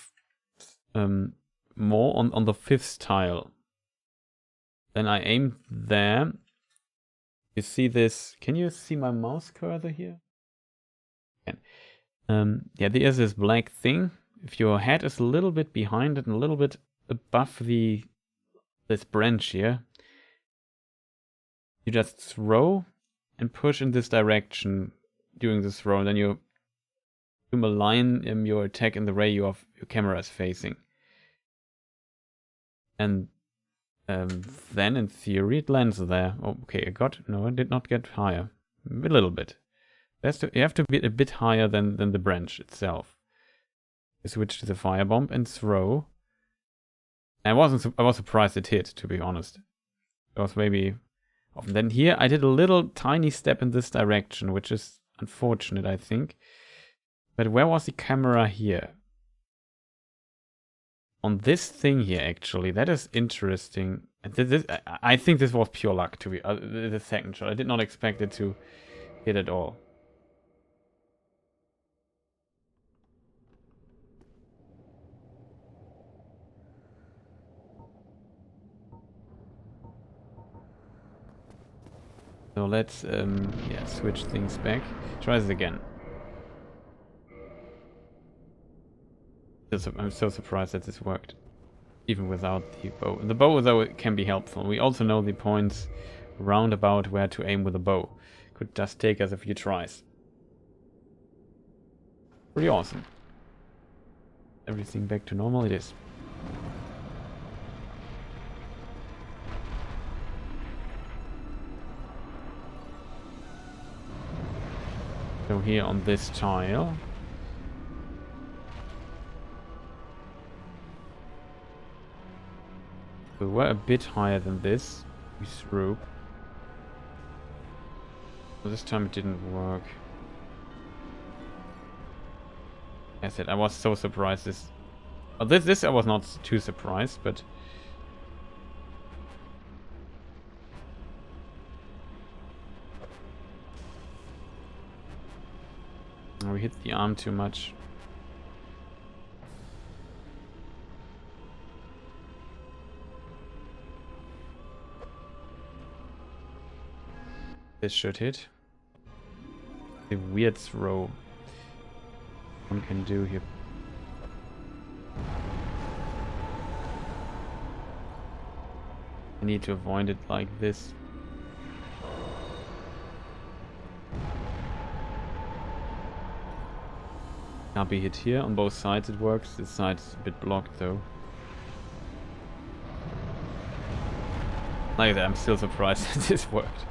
more on the 5th tile. Then I aimed there. You see this? Can you see my mouse cursor here? Yeah, there's this black thing. If your head is a little bit behind it and a little bit above this branch here, you just throw and push in this direction during the throw, and then you align your attack in the way your camera is facing. And then in theory it lands there. Oh, okay, I did not get higher. A little bit. You have to be a bit higher than the branch itself. You switch to the firebomb and throw. I was surprised it hit, to be honest. It was maybe off. Then here I did a little tiny step in this direction, which is unfortunate, I think. But where was the camera here? On this thing here, actually. That is interesting. I think this was pure luck, to be the second shot. I did not expect it to hit at all. So let's switch things back. Try this again. I'm so surprised that this worked, even without the bow. The bow, though, can be helpful. We also know the points roundabout where to aim with a bow. Could just take us a few tries. Pretty awesome. Everything back to normal? It is. So here on this tile, we were a bit higher than this. We threw. Well, this time it didn't work. I said I was so surprised. This I was not too surprised, but we hit the arm too much. This should hit. The weird throw one can do here. I need to avoid it like this. Can't be hit here. On both sides it works. This side's a bit blocked though. Like that, I'm still surprised that this worked.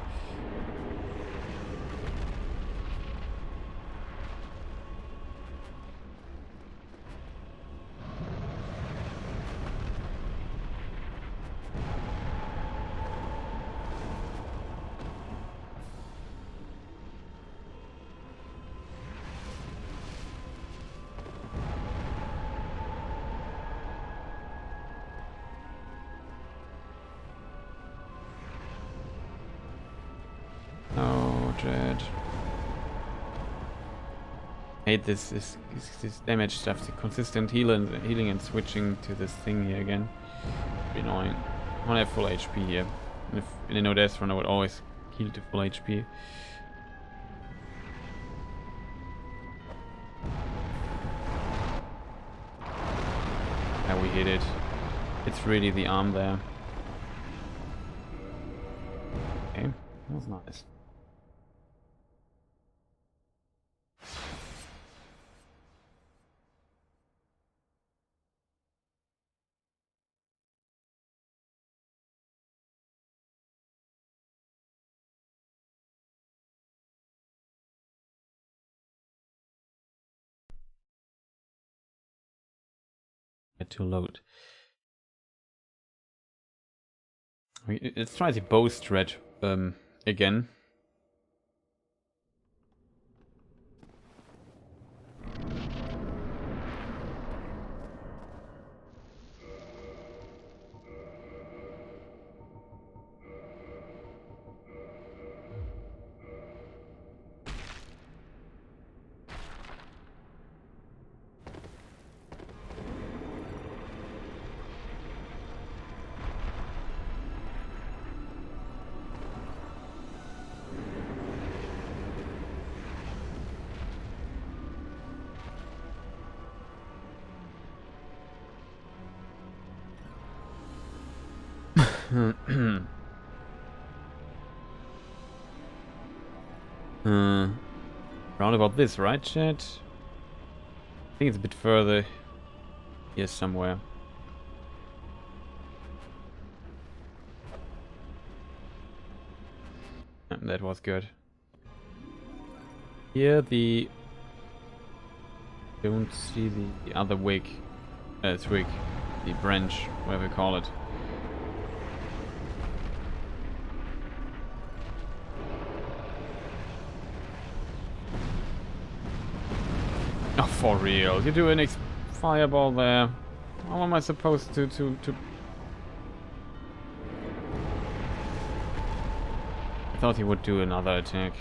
Hate this damage stuff, the consistent healing and switching to this thing here again. Be annoying. I don't have full HP here. If in a no death run I would always heal to full HP. Yeah, we hit it. It's really the arm there. Okay, that was nice. To load. Let's try the bow strat again. Round about this, right, chat? I think it's a bit further here somewhere. That was good. Here the... Don't see the other twig, the branch, whatever you call it. Oh, for real? You do an fireball there. How am I supposed to... I thought he would do another attack.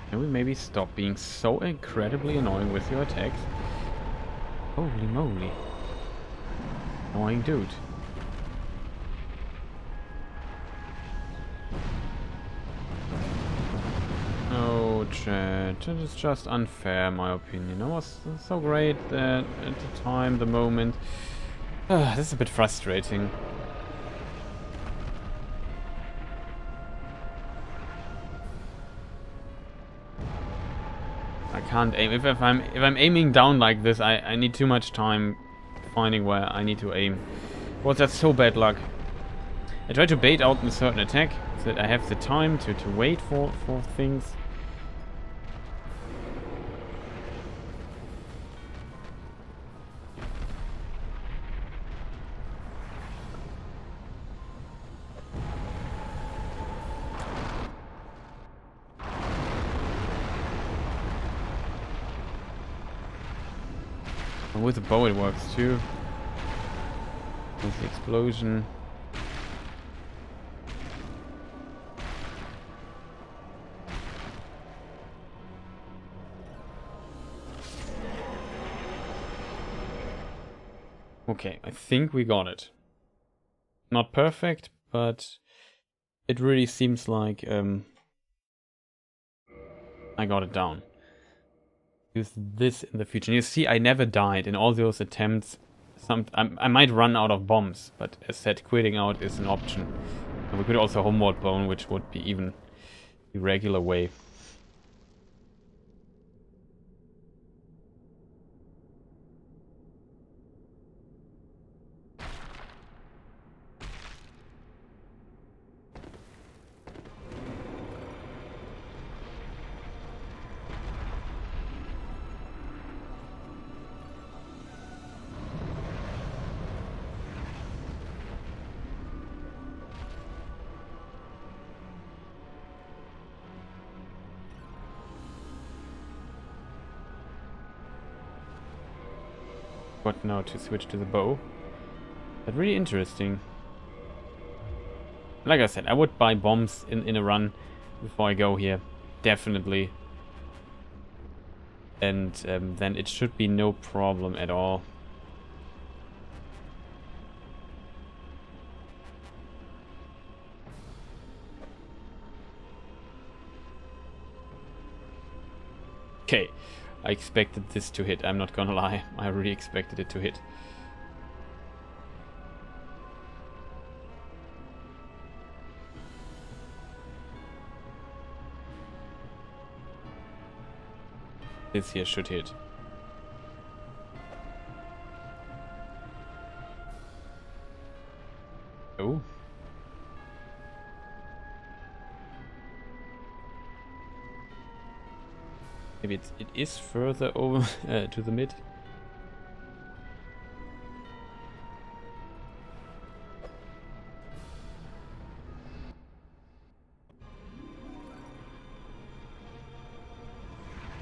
Can we maybe stop being so incredibly annoying with your attacks? Holy moly. Annoying dude. Oh, chat. That is just unfair, in my opinion. It was so great that at the time, the moment. This is a bit frustrating. I can't aim. If I'm aiming down like this, I need too much time finding where I need to aim. Well, that's so bad luck. I try to bait out a certain attack so that I have the time to wait for things. And with the bow it works too. With the explosion. Okay, I think we got it. Not perfect, but it really seems like I got it down. Use this in the future. And you see, I never died in all those attempts. I might run out of bombs, but as said, quitting out is an option. And we could also homeward bone, which would be even the regular way. What now to switch to the bow? But really interesting. Like I said, I would buy bombs in a run before I go here. Definitely. And then it should be no problem at all. Okay, I expected this to hit, I'm not gonna lie. I really expected it to hit. This here should hit. Oh. Maybe it is further over to the mid.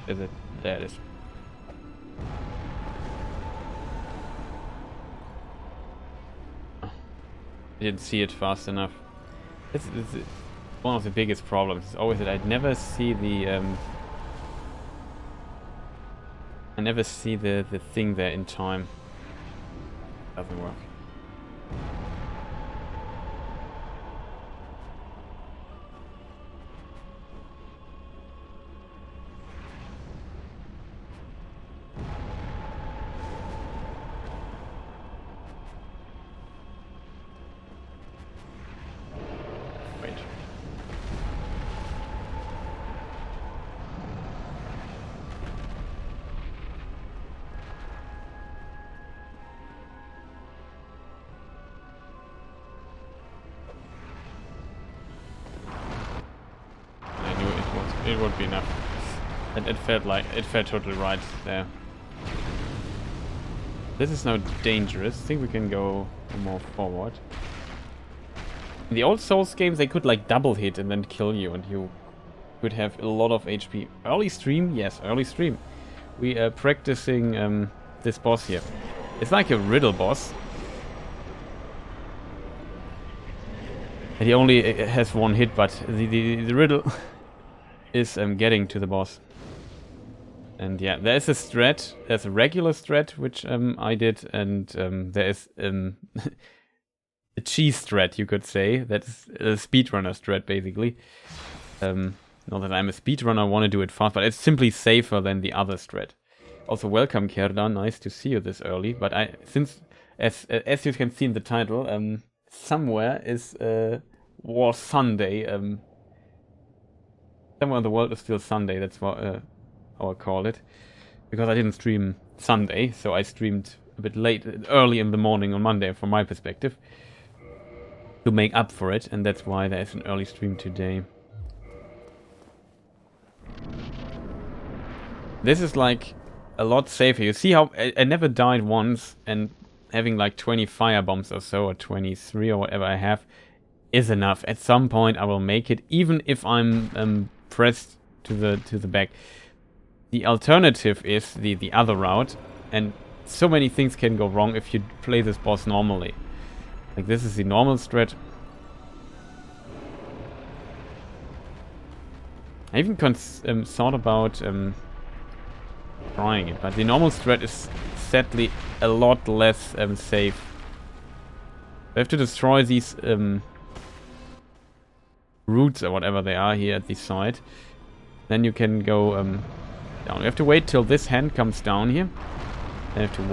Is it? There it is. I didn't see it fast enough. This is one of the biggest problems. It's always that I never see the the thing there in time. Doesn't work. Wait. It would be enough. It felt totally right there. This is now dangerous. I think we can go more forward. In the old Souls games, they could like double hit and then kill you, and you could have a lot of HP. Early stream? Yes, early stream. We are practicing this boss here. It's like a riddle boss. And he only has one hit, but the riddle is getting to the boss. And yeah, there's a strat. There's a regular strat, which I did, and there is a cheese strat, you could say. That's a speedrunner strat, basically. Not that I'm a speedrunner, I want to do it fast, but it's simply safer than the other strat. Also, welcome, Kerda. Nice to see you this early. But as you can see in the title, somewhere was Sunday. Somewhere in the world is still Sunday. That's what how I call it, because I didn't stream Sunday, so I streamed a bit late, early in the morning on Monday, from my perspective, to make up for it, and that's why there is an early stream today. This is like a lot safer. You see how I never died once, and having like 20 fire bombs or so, or 23 or whatever I have, is enough. At some point I will make it, even if I'm pressed to the back. The alternative is the other route, and so many things can go wrong if you play this boss normally. Like, this is the normal strat. I even thought about trying it, but the normal strat is sadly a lot less safe. I have to destroy these roots or whatever they are here at the side. Then you can go down. You have to wait till this hand comes down here. Then you have to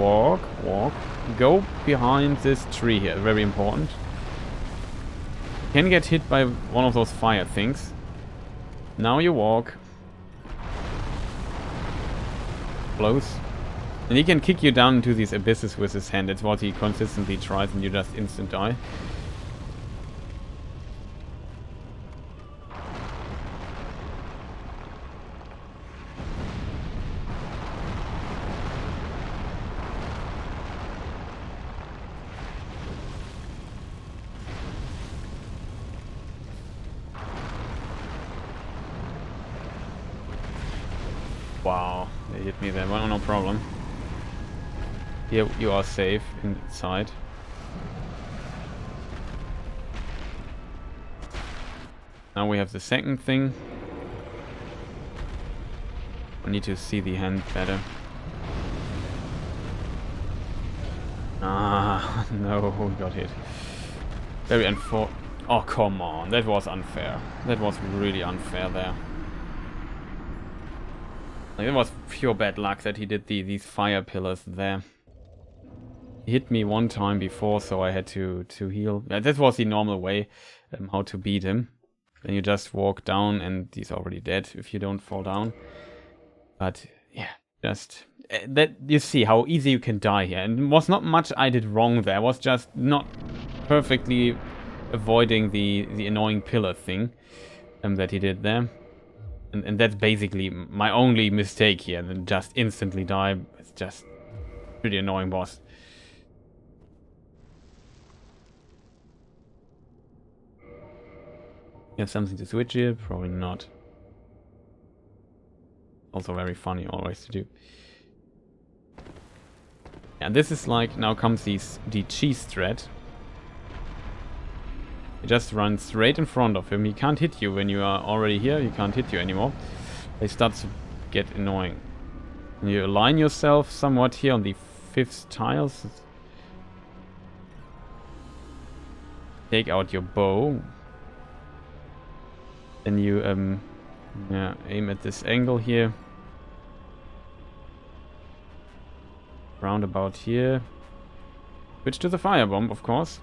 walk, go behind this tree here. Very important. You can get hit by one of those fire things. Now you walk. Close. And he can kick you down into these abysses with his hand. That's what he consistently tries, and you just instant die. Wow, they hit me there. Well, no problem. Here you are safe inside. Now we have the second thing. I need to see the hand better. Ah, no, got hit. Very unfortunate. Oh, come on. That was unfair. That was really unfair there. Like, it was pure bad luck that he did these fire pillars there. He hit me one time before, so I had to heal. Yeah, that was the normal way how to beat him. Then you just walk down and he's already dead if you don't fall down. But yeah, just that you see how easy you can die here. And it was not much I did wrong there. I was just not perfectly avoiding the annoying pillar thing that he did there. And that's basically my only mistake here. And then just instantly die. It's just pretty annoying boss. You have something to switch here? Probably not. Also very funny always to do. And this is like, now comes the cheese strat. You just run straight in front of him. He can't hit you when you are already here. He can't hit you anymore. They start to get annoying. And you align yourself somewhat here on the 5th tiles. Take out your bow. Then you aim at this angle here. Round about here. Switch to the firebomb, of course.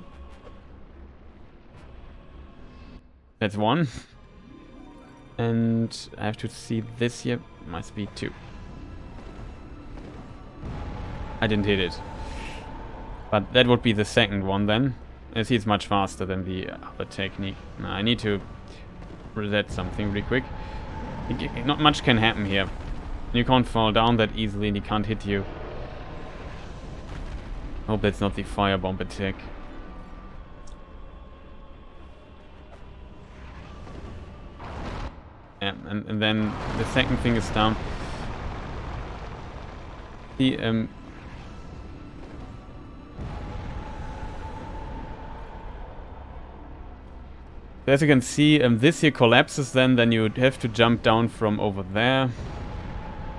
That's one. And I have to see this here. Must be 2. I didn't hit it. But that would be the second one then. I see it's much faster than the other technique. Now I need to reset something really quick. Not much can happen here. You can't fall down that easily and he can't hit you. Hope that's not the firebomb attack. Yeah, and then the second thing is down. The as you can see, this here collapses then you have to jump down from over there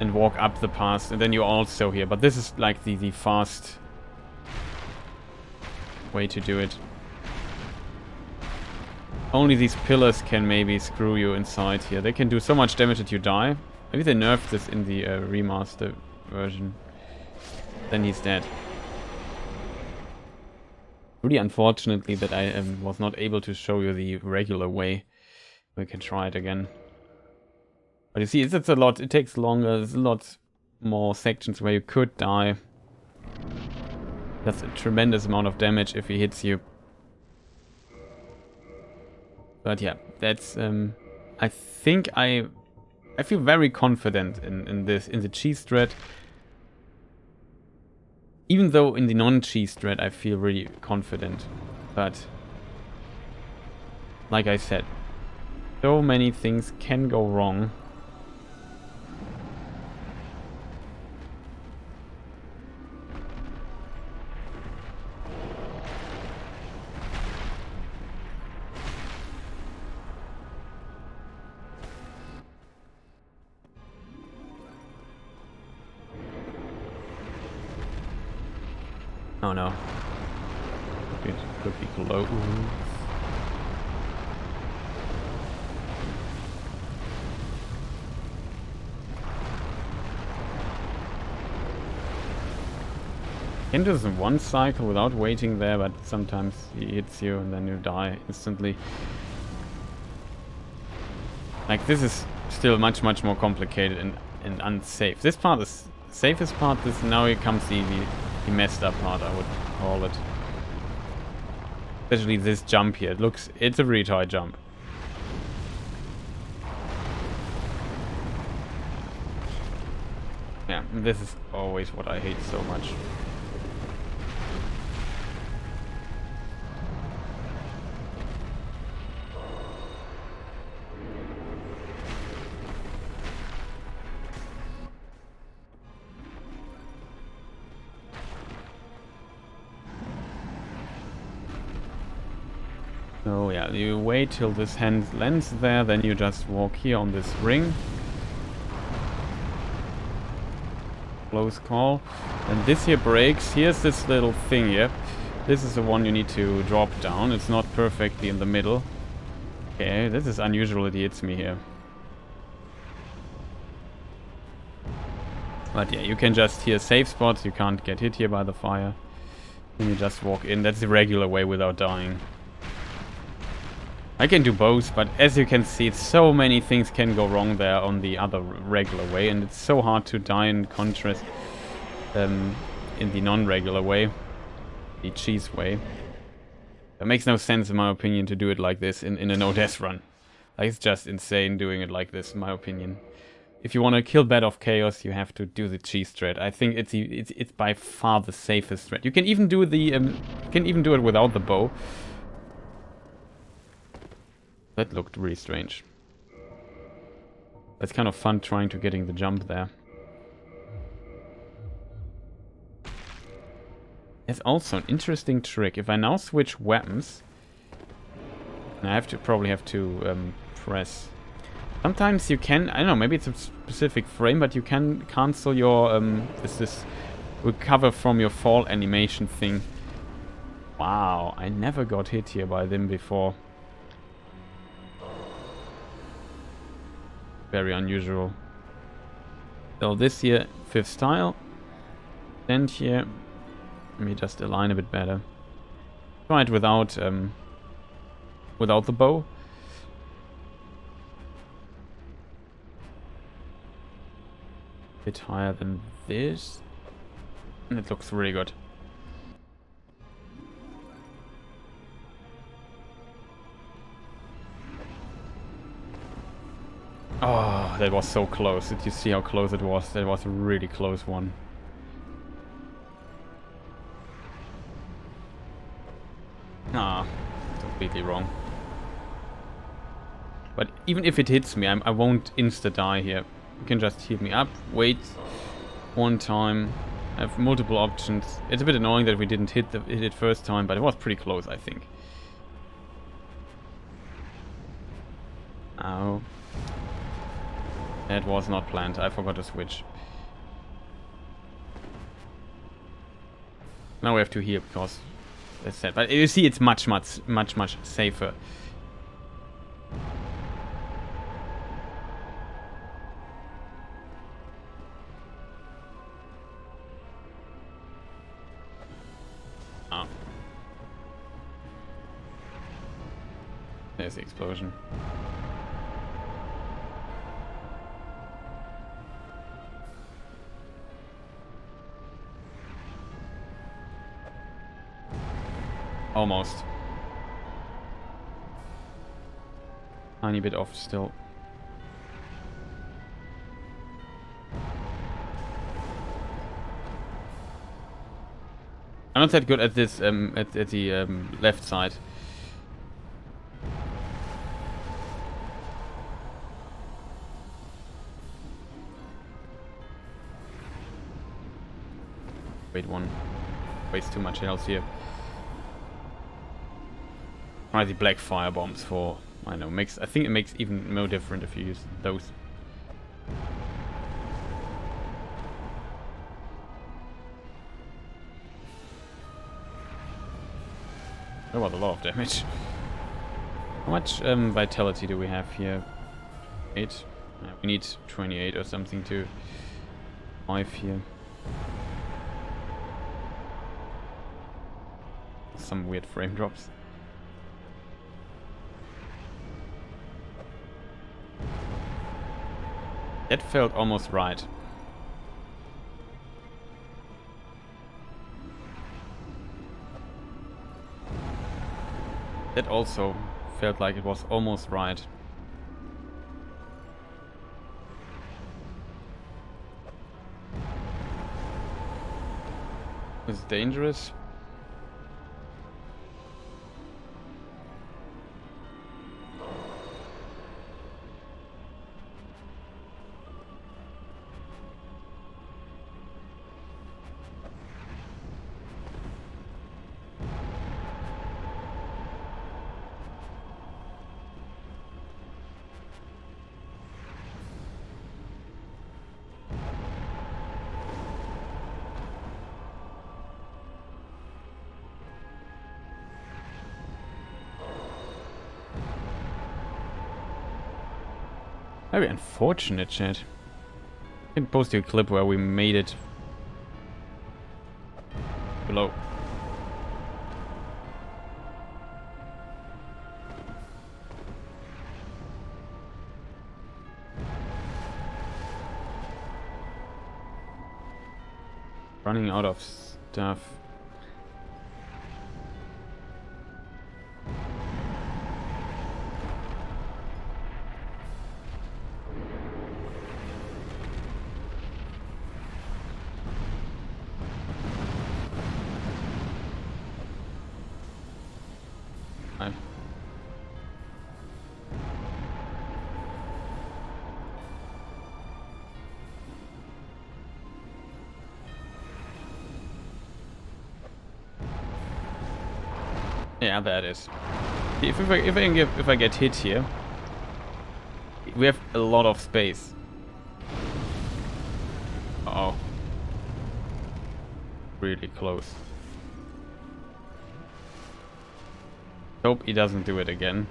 and walk up the path, and then you're also here. But this is like the fast way to do it. Only these pillars can maybe screw you inside here. They can do so much damage that you die. Maybe they nerfed this in the remaster version. Then he's dead. Really unfortunately that I was not able to show you the regular way. We can try it again. But you see, it's a lot. It takes longer. There's a lot more sections where you could die. That's a tremendous amount of damage if he hits you. But yeah, that's I think I feel very confident in the cheese strat. Even though in the non-cheese strat I feel really confident. But like I said, so many things can go wrong. Oh no. It could be close. You can do this in one cycle without waiting there, but sometimes he hits you and then you die instantly. Like, this is still much more complicated and unsafe. This part is the safest part. This now here comes the messed up part, I would call it. Especially this jump here. It's a really tight jump. Yeah, this is always what I hate so much. So yeah, you wait till this hand lands there, then you just walk here on this ring. Close call. And this here breaks. Here's this little thing here. This is the one you need to drop down. It's not perfectly in the middle. Okay, this is unusual it hits me here. But yeah, you can just here save spots. You can't get hit here by the fire. Then you just walk in. That's the regular way without dying. I can do both, but as you can see, so many things can go wrong there on the other regular way, and it's so hard to die in contrast in the non-regular way, the cheese way. It makes no sense, in my opinion, to do it like this in a no-death run. Like, it's just insane doing it like this, in my opinion. If you want to kill Bed of Chaos, you have to do the cheese thread. I think it's by far the safest thread. You can even do it without the bow. That looked really strange. It's kind of fun trying to getting the jump there. There's also an interesting trick. If I now switch weapons, and I probably have to press. Sometimes you can, I don't know, maybe it's a specific frame, but you can cancel your this recover from your fall animation thing. Wow, I never got hit here by them before. Very unusual. So this here, 5th style. Stand here. Let me just align a bit better. Try it without the bow. A bit higher than this. And it looks really good. Oh, that was so close. Did you see how close it was? That was a really close one. Ah, completely wrong. But even if it hits me, I won't insta-die here. You can just heal me up, wait one time. I have multiple options. It's a bit annoying that we didn't hit it first time, but it was pretty close, I think. Ow. That was not planned. I forgot to switch. Now we have to heal because that's sad. But you see, it's much safer. Ah. There's the explosion. Almost. Tiny bit off still. I'm not that good at this at the left side. Wait, one. Waste too much health here. Try the black fire bombs for, I don't know, I think it makes even more different if you use those. That was a lot of damage. How much vitality do we have here? 8? We need 28 or something to 5 here. Some weird frame drops. That felt almost right. That also felt like it was almost right. It's dangerous. Very unfortunate, chat. I can post you a clip where we made it below. Running out of stuff. Yeah, that is. If I get hit here, we have a lot of space. Uh oh, really close. Hope he doesn't do it again.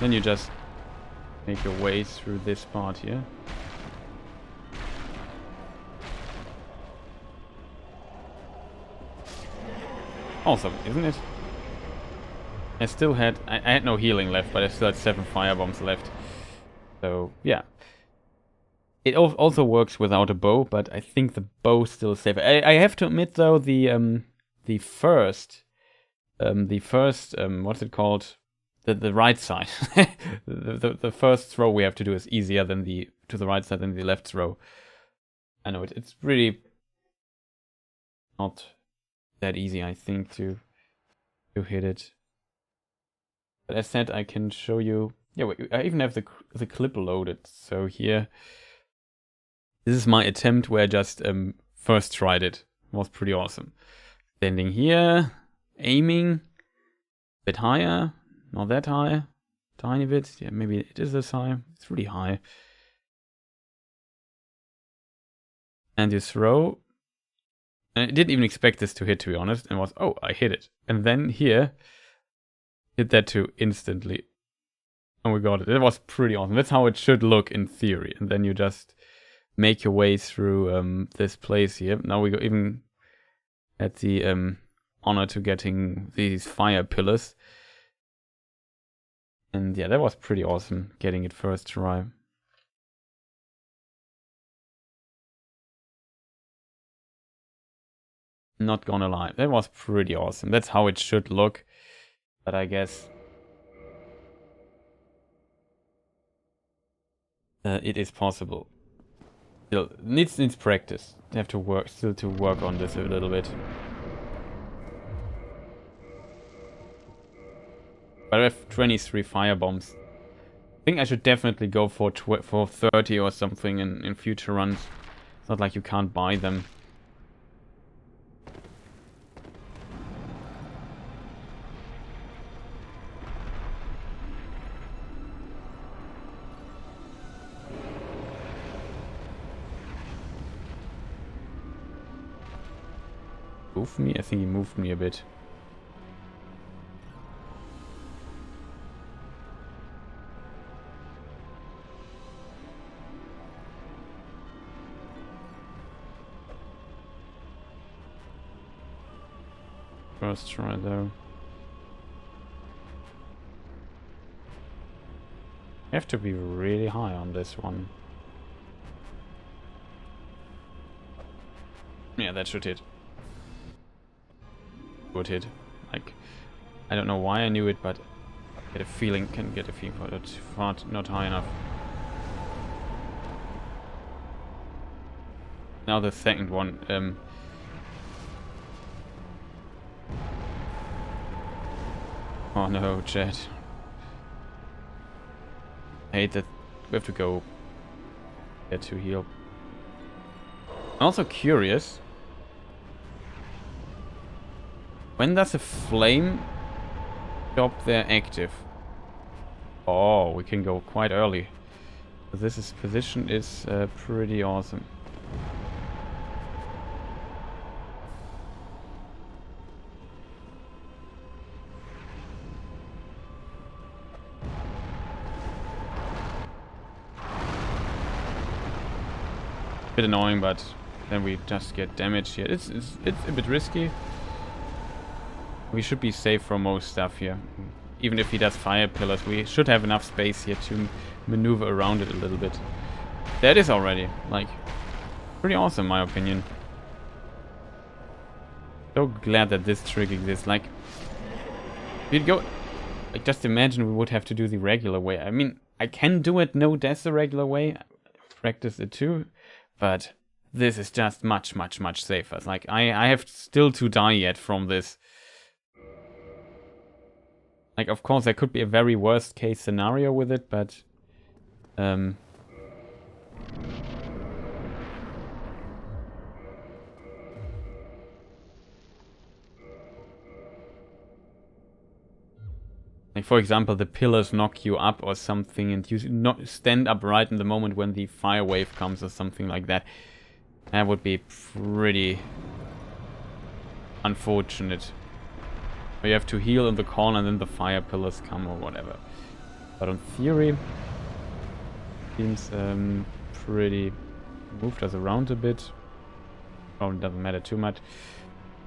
Then you just make your way through this part here. Awesome, isn't it? I had no healing left, but I still had 7 firebombs left. So, yeah. It also works without a bow, but I think the bow still is safer. I have to admit, though, the first, what's it called? The right side. the first throw we have to do is easier than to the right side than the left throw. I know it's really not that easy, I think, to hit it. But as said, I can show you. Yeah, wait, I even have the clip loaded. So here, this is my attempt where I just first tried it. It was pretty awesome. Standing here, aiming a bit higher, not that high, tiny bit. Yeah, maybe it is this high. It's really high. And you throw. And I didn't even expect this to hit, to be honest. And was, oh, I hit it. And then here, hit that too instantly. And we got it. It was pretty awesome. That's how it should look in theory. And then you just make your way through this place here. Now we go even at the honor to getting these fire pillars. And yeah, that was pretty awesome, getting it first try. Not gonna lie, that was pretty awesome. That's how it should look. But I guess it is possible. Still, needs practice. You have to work on this a little bit. But I have 23 firebombs. I think I should definitely go for 30 or something in future runs. It's not like you can't buy them. move me? I think he moved me a bit. First try though. You have to be really high on this one. Yeah, that should hit. Would hit. Like, I don't know why I knew it, but I can get a feeling for it. Far not high enough. Now the second one. Oh no, chat. I hate that we have to go get to heal. I'm also curious. When does a flame stop their active? Oh, we can go quite early. This position is pretty awesome. Bit annoying, but then we just get damage here. It's a bit risky. We should be safe from most stuff here. Even if he does fire pillars, we should have enough space here to maneuver around it a little bit. That is already, like, pretty awesome in my opinion. So glad that this trick exists. Like, we'd go... Like, just imagine we would have to do the regular way. I mean, I can do it no death the regular way. Practice it too. But this is just much safer. It's like, I have still to die yet from this. Like, of course, there could be a very worst case scenario with it, but... Like, for example, the pillars knock you up or something, and you not stand up right in the moment when the fire wave comes or something like that. That would be pretty unfortunate. You have to heal in the corner and then the fire pillars come or whatever. But in theory, seems pretty... Moved us around a bit. Probably doesn't matter too much.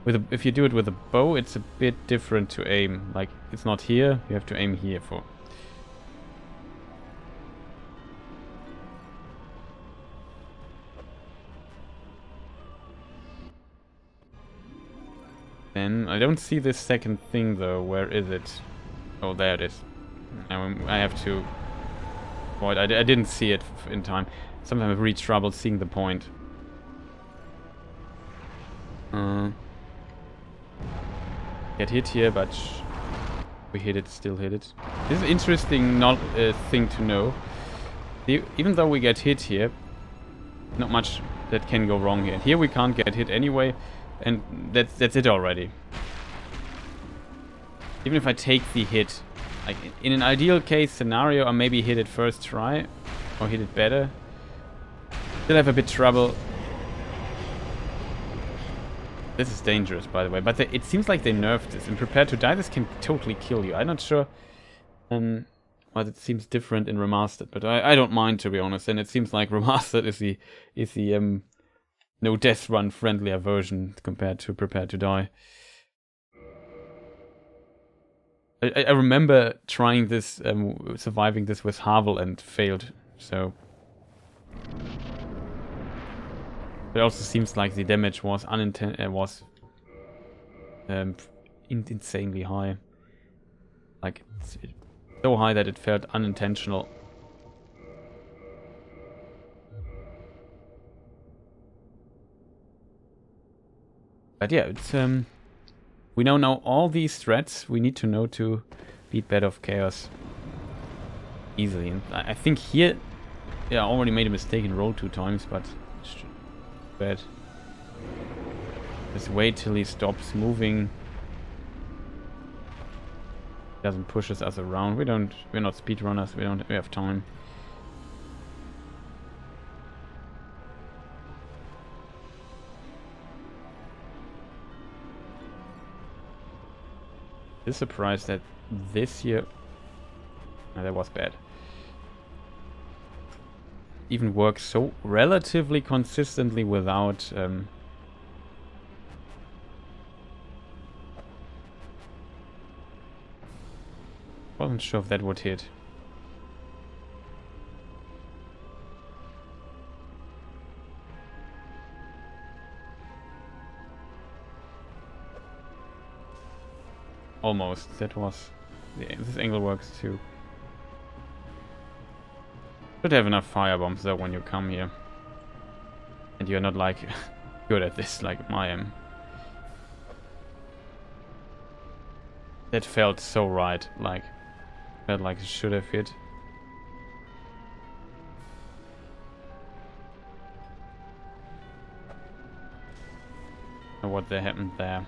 If you do it with a bow, it's a bit different to aim. Like, it's not here, you have to aim here for. Then, I don't see this second thing though. Where is it? Oh, there it is. I have to avoid. I didn't see it in time. Sometimes I've really trouble seeing the point. Get hit here, but we hit it, still hit it. This is interesting thing to know. Even though we get hit here, not much that can go wrong here. Here we can't get hit anyway, and that's it already. Even if I take the hit, like in an ideal case scenario, I maybe hit it first try, or hit it better. Still have a bit trouble. This is dangerous, by the way, but it seems like they nerfed this. And Prepare to Die, this can totally kill you. I'm not sure why it seems different in Remastered, but I don't mind, to be honest. And it seems like Remastered is the no death run friendlier version compared to Prepare to Die. I remember trying this, surviving this with Havel and failed. So. It also seems like the damage was insanely high. Like, so high that it felt unintentional. But yeah, it's we now know all these threats we need to know to beat Bed of Chaos easily. And I think here, yeah, I already made a mistake and rolled 2 times, but bad. Just wait till he stops moving. Doesn't push us around. We're not speedrunners. We have time. bit surprised that this year... No, that was bad. Even works so relatively consistently without... Wasn't sure if that would hit. Almost. That was... Yeah, this angle works too. Should have enough firebombs though when you come here. And you're not like good at this like I am. That felt so right, like felt like it should have hit. What there happened there.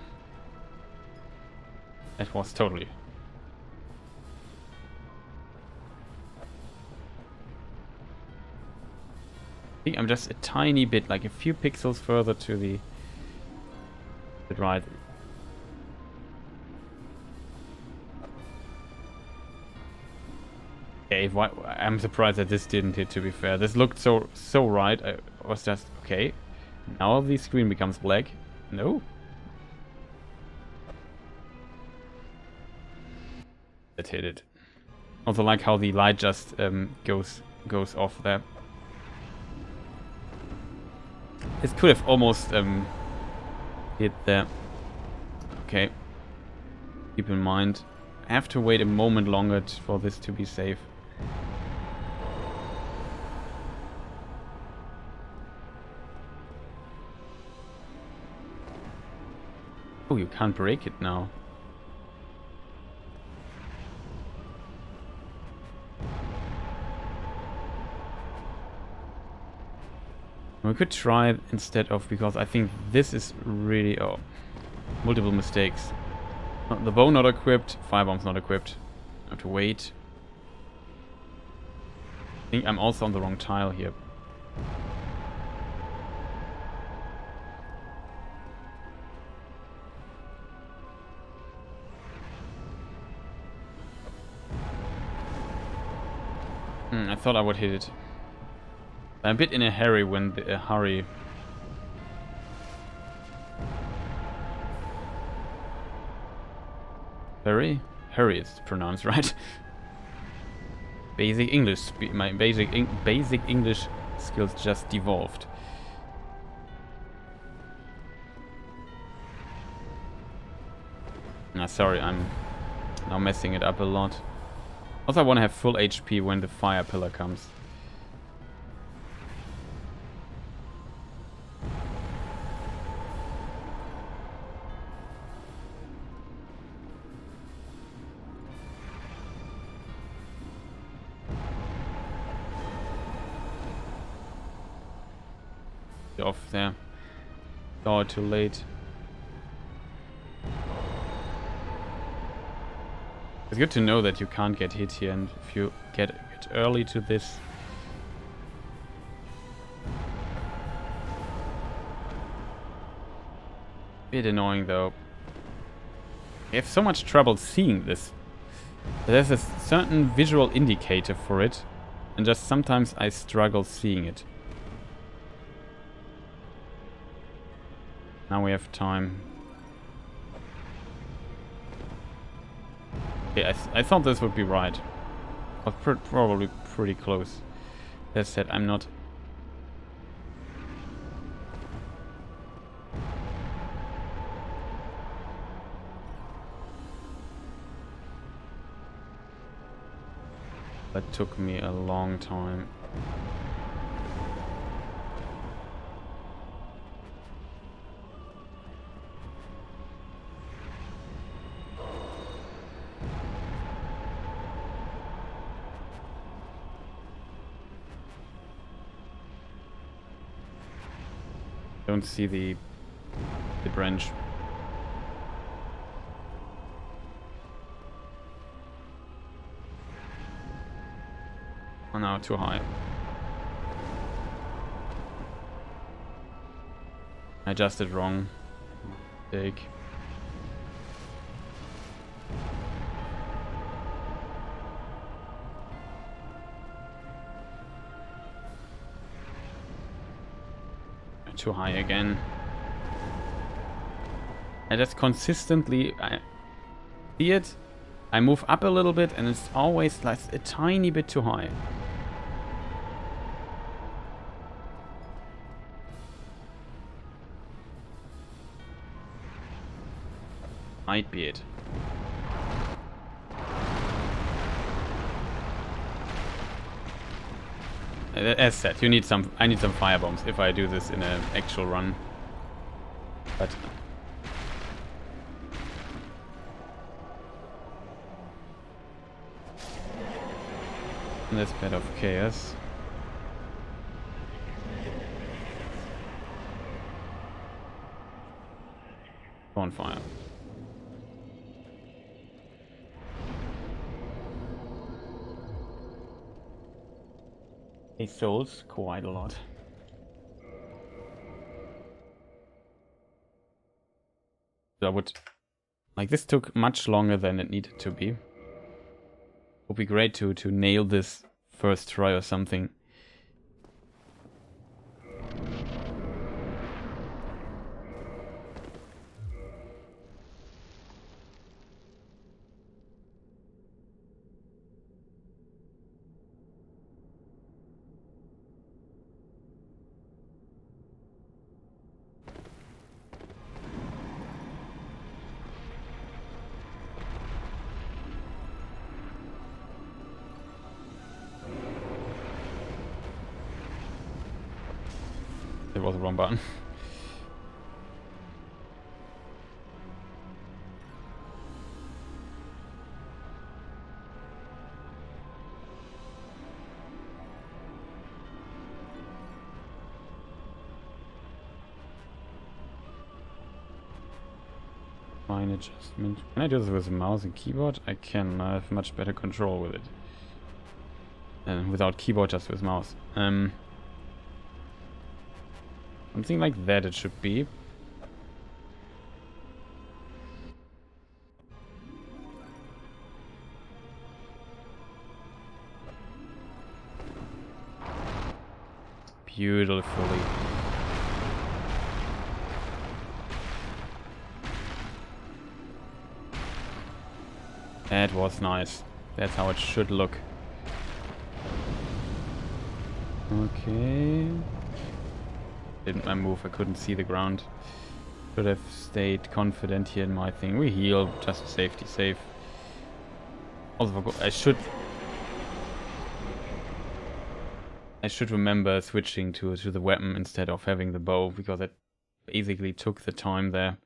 That was totally... I think I'm just a tiny bit, like a few pixels further to the right. Okay, I'm surprised that this didn't hit, to be fair. This looked so right. I was just, okay. Now the screen becomes black. No. That hit it. Also like how the light just goes off there. This could have almost hit there. Okay. Keep in mind, I have to wait a moment longer for this to be safe. Oh, you can't break it now. We could try instead of, because I think this is really... Oh, multiple mistakes. The bow not equipped, firebomb's not equipped. I have to wait. I think I'm also on the wrong tile here. I thought I would hit it. I'm a bit in a hurry when the hurry. Hurry it's pronounced, right? Basic English. My basic English skills just devolved. Sorry, I'm now messing it up a lot. Also, I want to have full HP when the fire pillar comes. Off there. Oh, too late. It's good to know that you can't get hit here, and if you get early to this... Bit annoying though. I have so much trouble seeing this. There's a certain visual indicator for it, and just sometimes I struggle seeing it. Now we have time. Okay, I thought this would be right. I was probably pretty close. That said, I'm not... That took me a long time. Don't see the branch. Oh no, too high. I adjusted wrong. Big. too high again. I just consistently see it. I move up a little bit and it's always like a tiny bit too high. Might be it. As said, I need some fire bombs if I do this in an actual run. But this bed of chaos. Bonfire. Souls quite a lot. So I would like this took much longer than it needed to be. Would be great to nail this first try or something. It was the wrong button. Fine adjustment. Can I do this with mouse and keyboard? I can. I have much better control with it. Without keyboard, just with mouse. Something like that it should be. Beautifully. That was nice. That's how it should look. Okay. Didn't I move? I couldn't see the ground. Should have stayed confident here in my thing. We heal, just safety save. Also, I should remember switching to the weapon instead of having the bow, because it basically took the time there.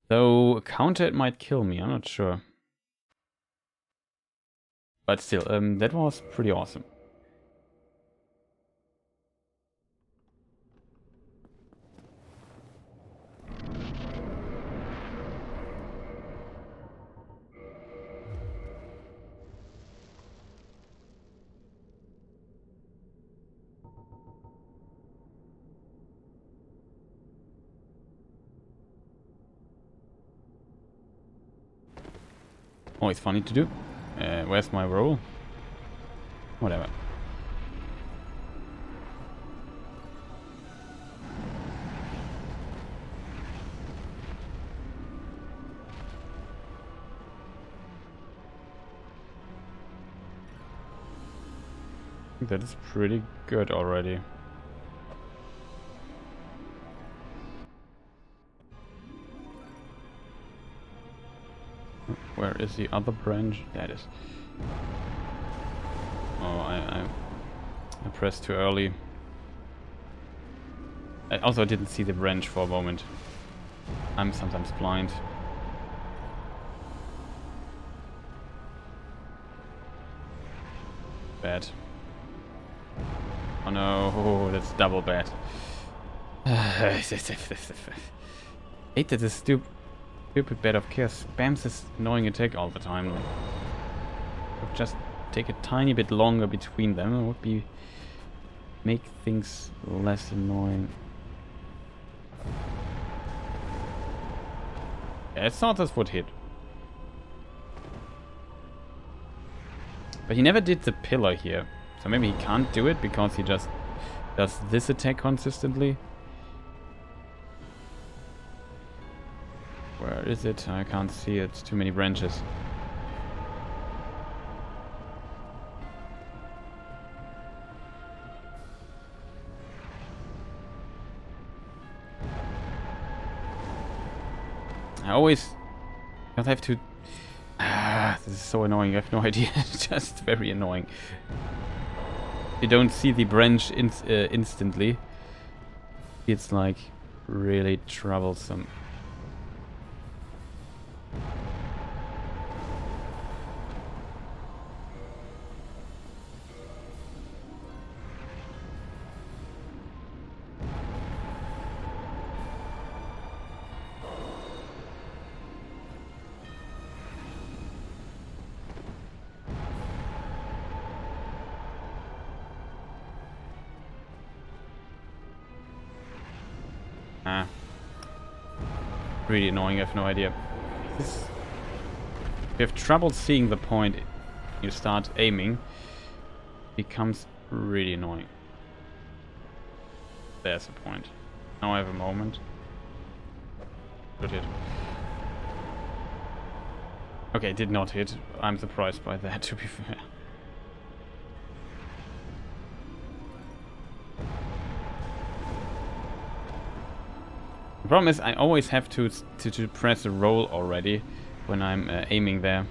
Though counter it might kill me, I'm not sure. But still, that was pretty awesome. Always funny to do. Where's my roll? Whatever. I think that is pretty good already. Where is the other branch? That is. Oh, I pressed too early. I also didn't see the branch for a moment. I'm sometimes blind. Bad. Oh no, oh, that's double bad. Hate that this stupid bed of chaos spams this annoying attack all the time. Would just take a tiny bit longer between them. It would make things less annoying. Yeah, it's not this would hit. But he never did the pillar here. So maybe he can't do it because he just does this attack consistently. Where is it? I can't see it. Too many branches. I always have to... this is so annoying. I have no idea. It's just very annoying. You don't see the branch instantly. It's like really troublesome. Really annoying, I have no idea. If you have trouble seeing the point, you start aiming, it becomes really annoying. There's a point. Now I have a moment. Good hit. Okay, did not hit. I'm surprised by that, to be fair. The problem is I always have to press a roll already when I'm aiming there.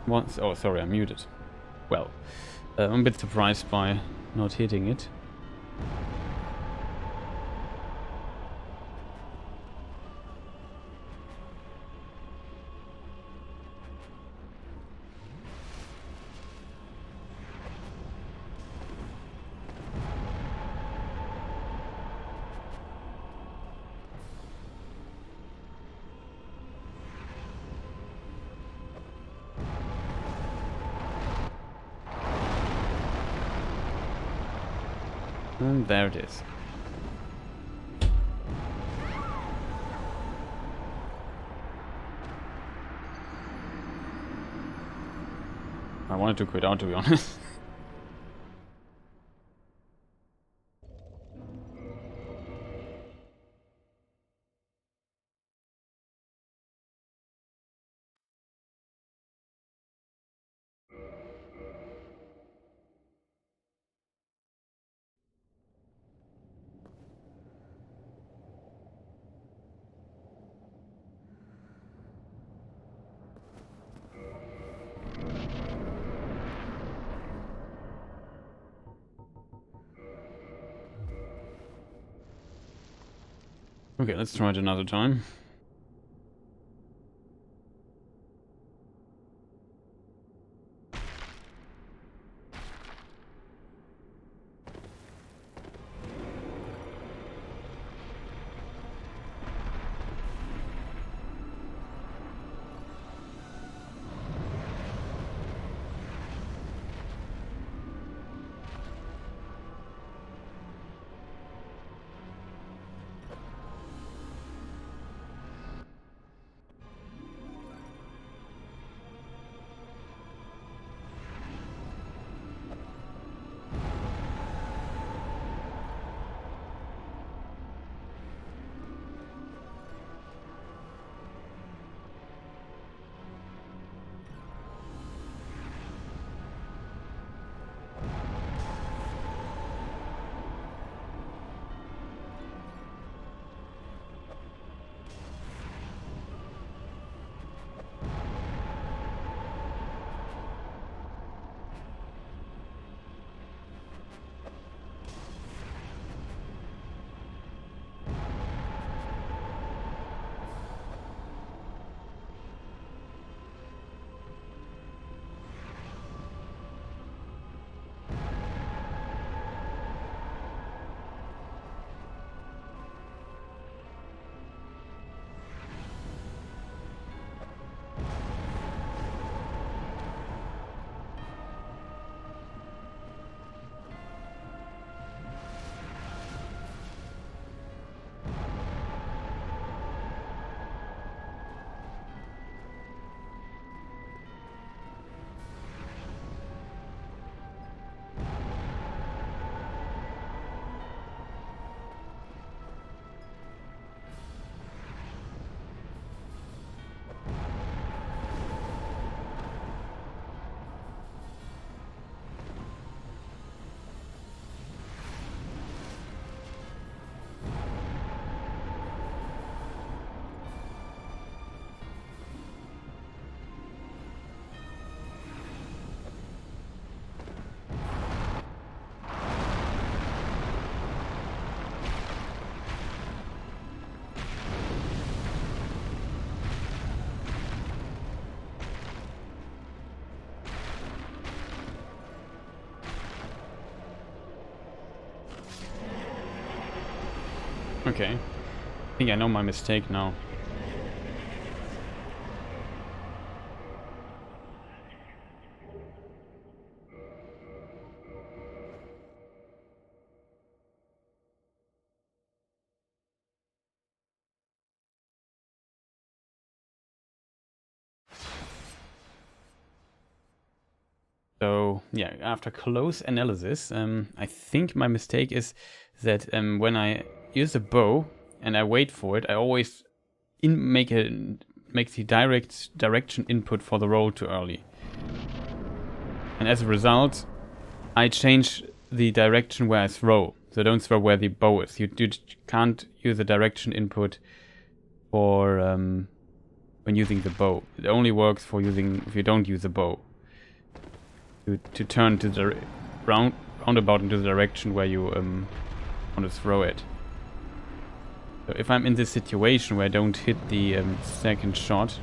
Once, oh, sorry, I'm muted. Well, I'm a bit surprised by not hitting it. And there it is. I wanted to quit out, to be honest. Okay, let's try it another time. Okay. I think I know my mistake now. So yeah, after close analysis, I think my mistake is that when I use a bow and I wait for it, I always make the direction input for the roll too early, and as a result, I change the direction where I throw. So don't throw where the bow is. You can't use a direction input for when using the bow. It only works for using if you don't use a bow. To turn to the roundabout into the direction where you want to throw it. So if I'm in this situation where I don't hit the second shot,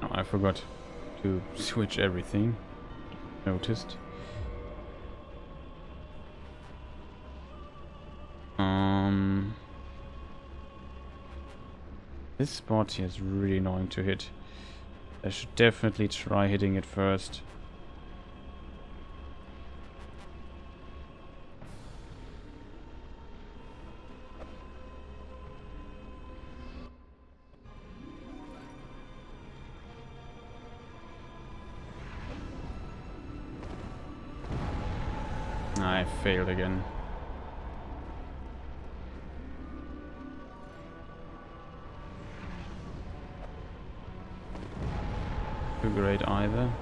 oh, I forgot to switch everything. Noticed. This spot here is really annoying to hit. I should definitely try hitting it first. I failed again. Too great either.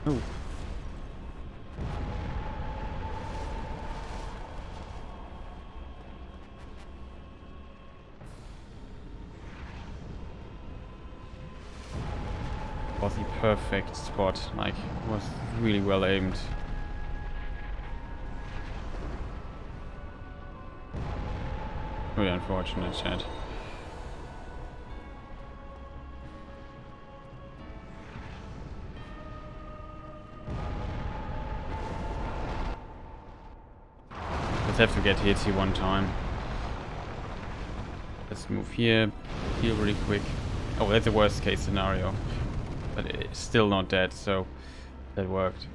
Oh. Was the perfect spot, like, was really well aimed. Really unfortunate, chat. Just have to get hit one time. Let's move here, heal really quick. Oh, that's the worst case scenario. But it's still not dead, so that worked.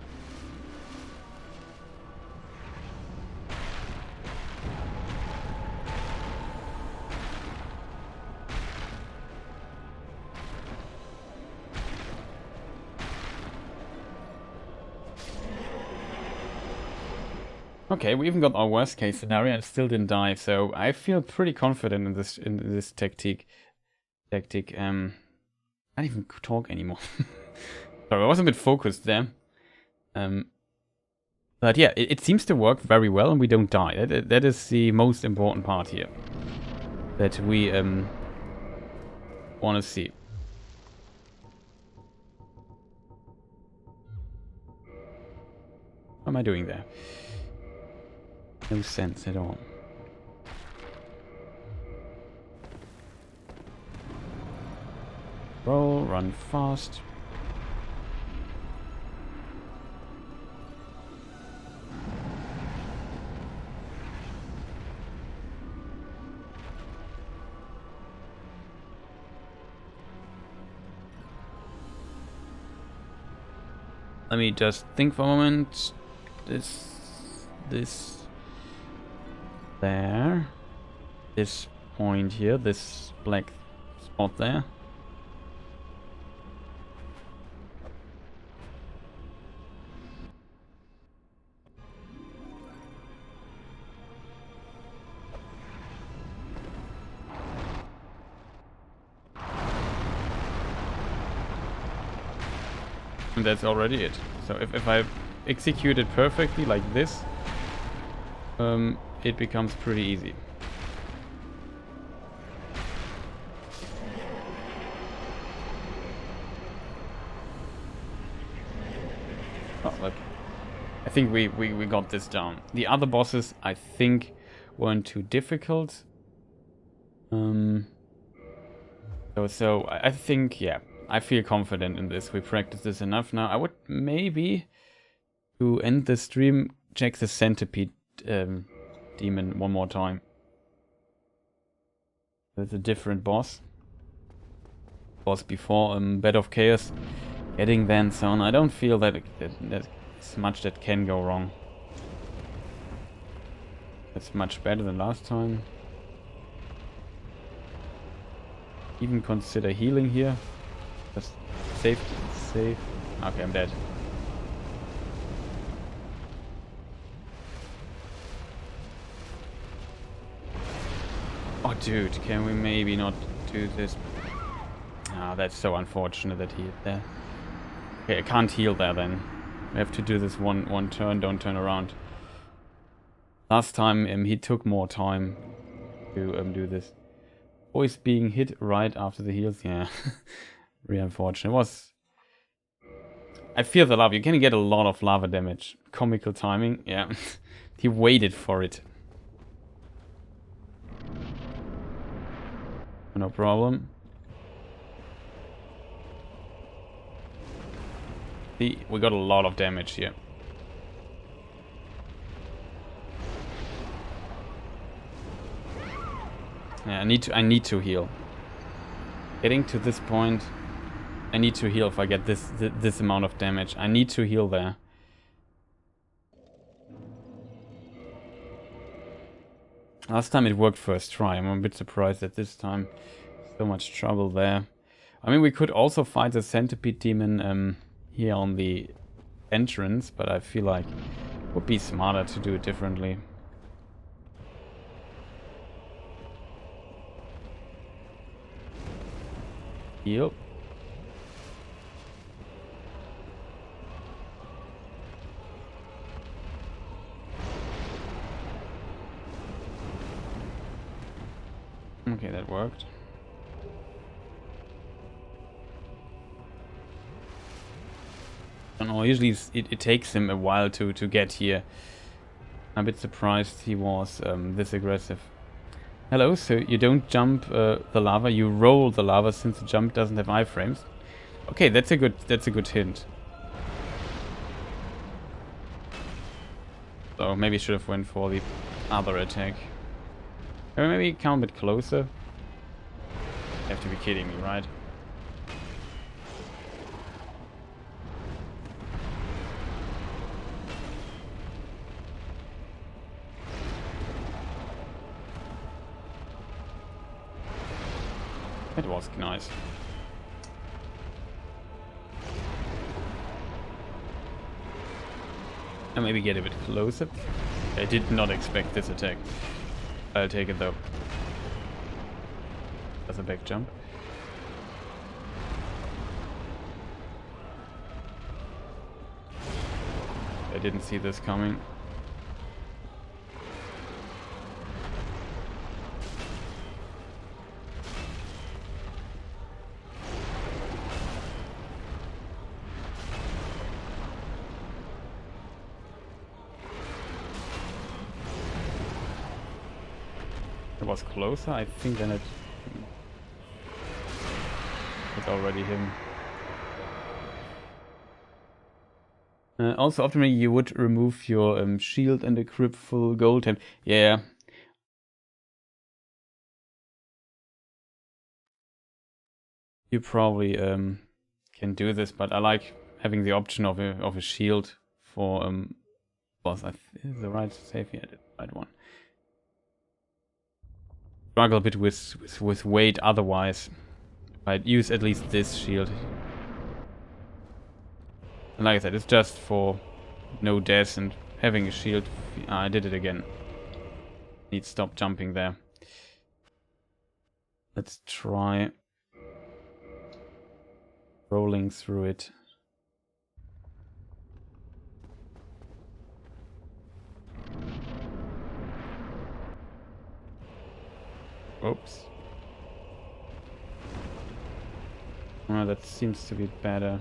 Okay, we even got our worst case scenario and still didn't die, so I feel pretty confident in this tactic. Can't even talk anymore. Sorry, I was a bit focused there. But yeah, it seems to work very well and we don't die. That is the most important part here. That we want to see. What am I doing there? No sense at all. Roll, run fast. Let me just think for a moment. This, there. This point here, this black spot there. And that's already it. So if I execute it perfectly like this, it becomes pretty easy. Oh, look. I think we got this down. The other bosses, I think, weren't too difficult. So I think, yeah, I feel confident in this. We practiced this enough now. I would maybe, to end the stream, check the Centipede Demon one more time. There's a different boss. Boss before, Bed of Chaos. Getting then so on. I don't feel that there's much that can go wrong. That's much better than last time. Even consider healing here. Just save. Okay, I'm dead. dude, can we maybe not do this? Ah, that's so unfortunate that he hit there. Okay, I can't heal there then. We have to do this one turn, don't turn around. Last time he took more time to do this. Always being hit right after the heals, yeah. Really unfortunate. It was... I fear the lava. You can get a lot of lava damage. Comical timing, yeah. He waited for it. No problem. See, we got a lot of damage here. Yeah, I need to heal. Getting to this point, I need to heal if I get this amount of damage. I need to heal there. Last time it worked first try. I'm a bit surprised that this time so much trouble there. I mean, we could also fight the Centipede Demon here on the entrance, but I feel like it would be smarter to do it differently. Heal. Okay, that worked. I don't know, usually it takes him a while to get here. I'm a bit surprised he was this aggressive. Hello, so you don't jump the lava, you roll the lava since the jump doesn't have iframes. Okay, that's a good hint. So maybe I should have went for the other attack. Can we maybe come a bit closer? You have to be kidding me, right? That was nice. And maybe get a bit closer. I did not expect this attack. I'll take it though. That's a back jump. I didn't see this coming. It was closer, I think, than it... It's already him. Also, optimally, you would remove your shield and equip full gold temp. Yeah. You probably can do this, but I like having the option of a shield for boss. Is the right save? Yeah, the right one. Struggle a bit with weight otherwise. I'd use at least this shield. And like I said, it's just for no deaths and having a shield. I did it again. Need to stop jumping there. Let's try rolling through it. Oops. Oh, that seems to be better.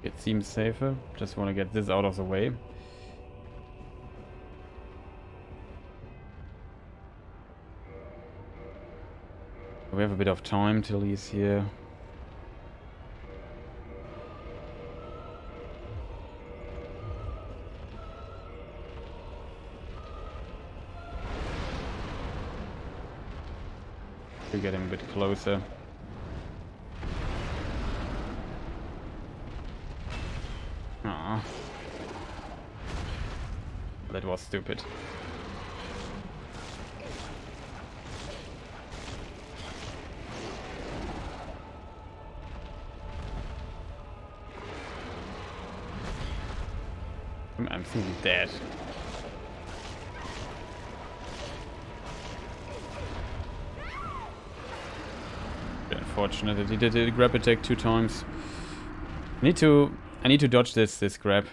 It seems safer. Just want to get this out of the way. We have a bit of time till he's here. To get him a bit closer. Ah, that was stupid. I'm simply dead. Unfortunate that he did a grab attack 2 times. I need to dodge this grab.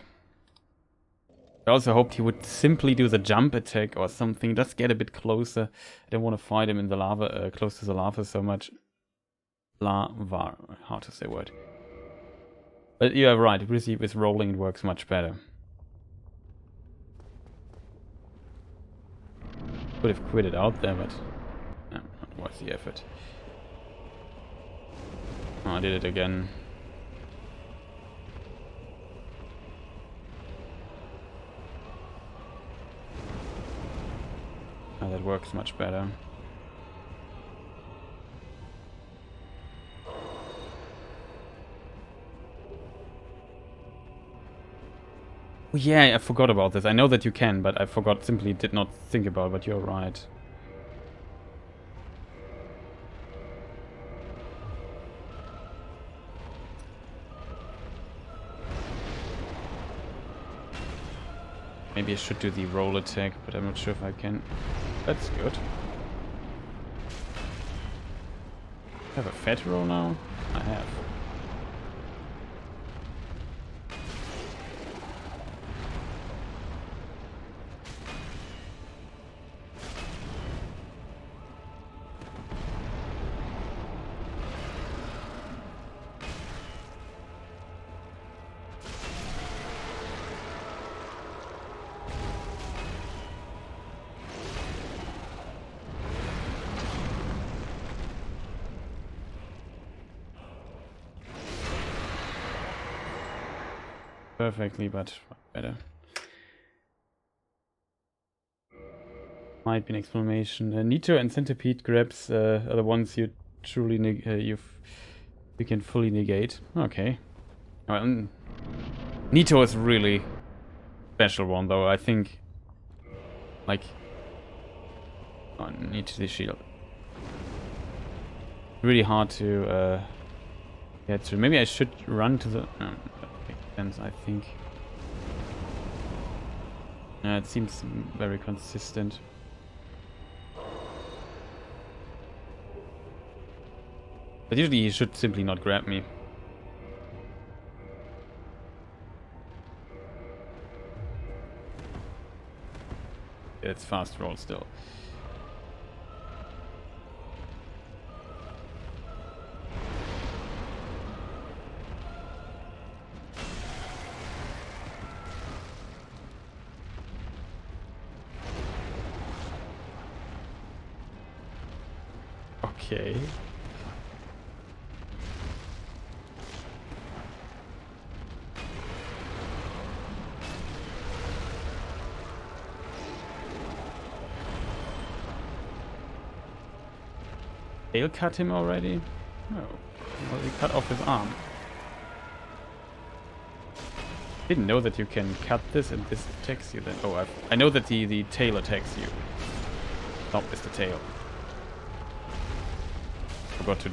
I also hoped he would simply do the jump attack or something. Just get a bit closer. I don't want to fight him in the lava, close to the lava so much. Lava, hard to say word. But you're right, with rolling it works much better. Could have quit it out there, but no, not worth the effort. Oh, I did it again. Oh, that works much better. Oh, yeah, I forgot about this. I know that you can, but I forgot, simply did not think about it, but you're right. Maybe I should do the roll attack, but I'm not sure if I can. That's good. I have a fat roll now? I have. Perfectly, but better. Might be an explanation. Nitro and Centipede grabs are the ones you truly you can fully negate. Okay. Well, Nitro is really special one though. I think like I need the shield. Really hard to get through. Maybe I should run to the. No, that makes sense. I think. It seems very consistent. But usually he should simply not grab me. It's fast roll still. Okay. Tail cut him already? No. Well, he cut off his arm. Didn't know that you can cut this and this attacks you then. Oh, I know that the tail attacks you. Not with the tail. Forgot to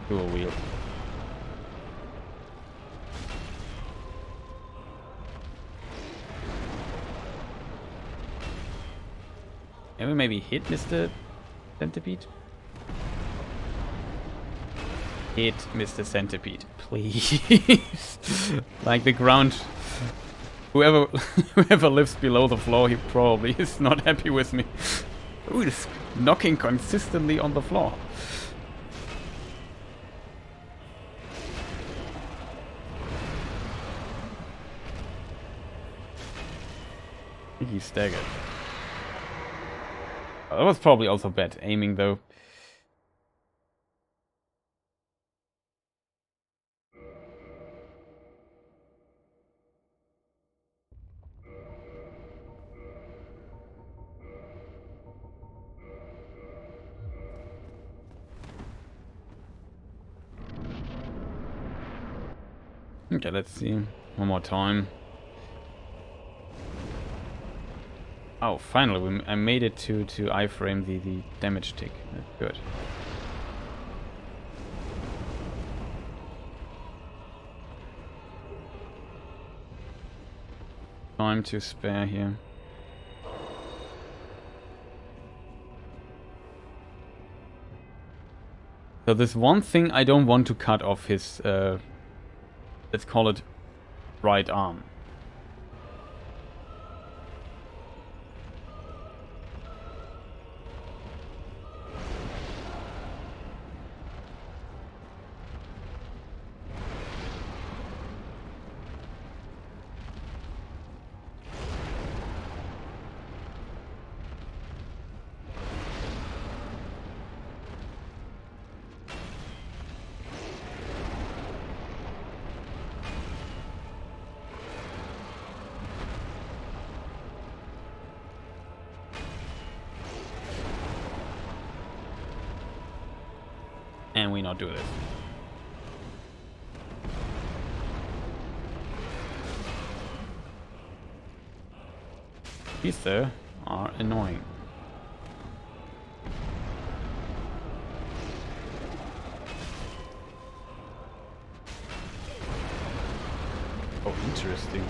do a wheel. Can we maybe hit Mr. Centipede? Hit Mr. Centipede, please. Like the ground. Whoever lives below the floor, he probably is not happy with me. Ooh, it's knocking consistently on the floor. I think he's staggered. Oh, that was probably also bad aiming though. Okay, let's see. One more time. Oh, finally, I made it to iframe the damage tick. That's good. time to spare here. So there's one thing I don't want to cut off his, let's call it right arm. And we not do this. These though are annoying. Oh, interesting.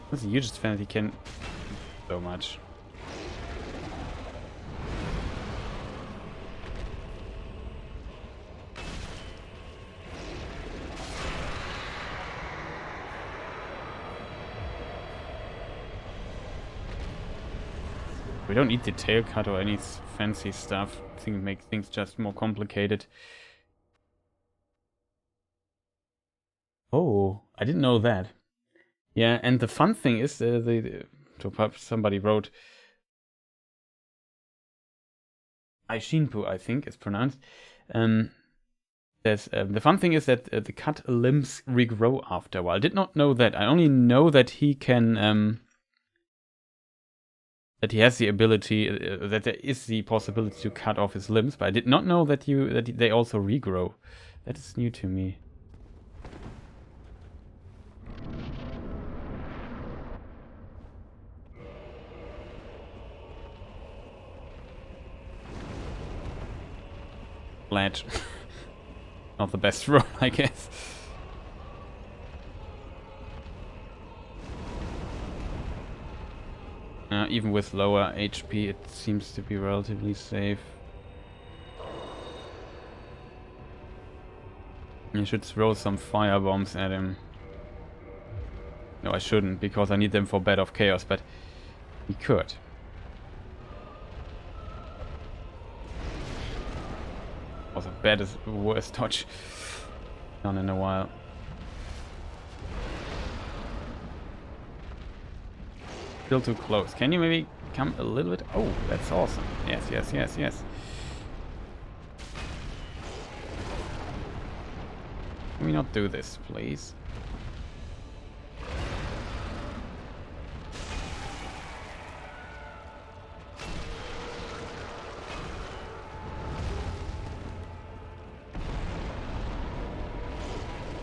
What's the hugest fan that he can so much? We don't need the tail cut or any fancy stuff. I think it makes things just more complicated. Oh, I didn't know that. Yeah, and the fun thing is, somebody wrote, Aishinpu, I think it's pronounced. The fun thing is that the cut limbs regrow after a while. I did not know that. I only know that he can, that he has the ability, that there is the possibility to cut off his limbs, but I did not know that they also regrow. That is new to me. Ledge. Not the best roll, I guess. Even with lower HP, it seems to be relatively safe. I should throw some fire bombs at him. No, I shouldn't, because I need them for Bed of Chaos, but he could. Also, bad is the worst dodge done in a while. Still too close. Can you maybe come a little bit? Oh, that's awesome. Yes, yes, yes, yes. Can we not do this, please?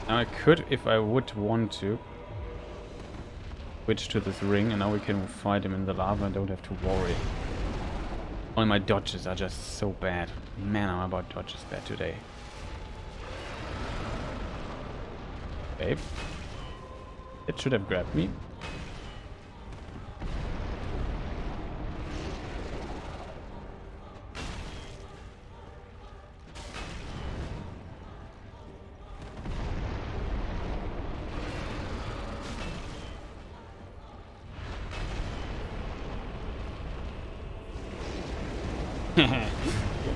Now I could, if I would want to, switch to this ring, and now we can fight him in the lava and don't have to worry. Only my dodges are just so bad. Man, I'm about dodges bad today. Okay. It should have grabbed me.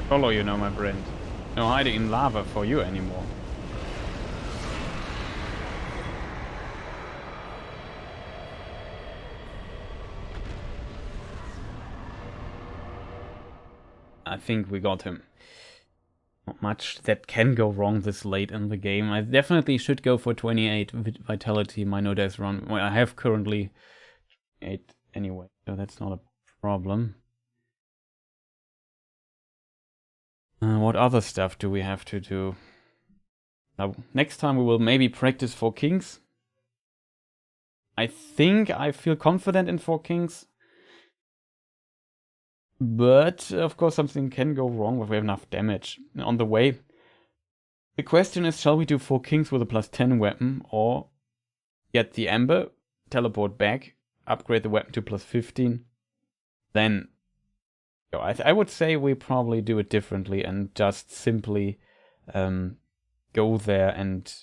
Follow you now, my friend. No hiding in lava for you anymore. I think we got him. Not much that can go wrong this late in the game. I definitely should go for 28 vitality, my no death run. Well, I have currently 8 anyway, so that's not a problem. What other stuff do we have to do? Next time we will maybe practice 4 Kings. I think I feel confident in 4 Kings. But, of course, something can go wrong if we have enough damage. On the way, the question is, shall we do 4 kings with a +10 weapon, or get the Ember, teleport back, upgrade the weapon to +15, then... I would say we probably do it differently and just simply go there and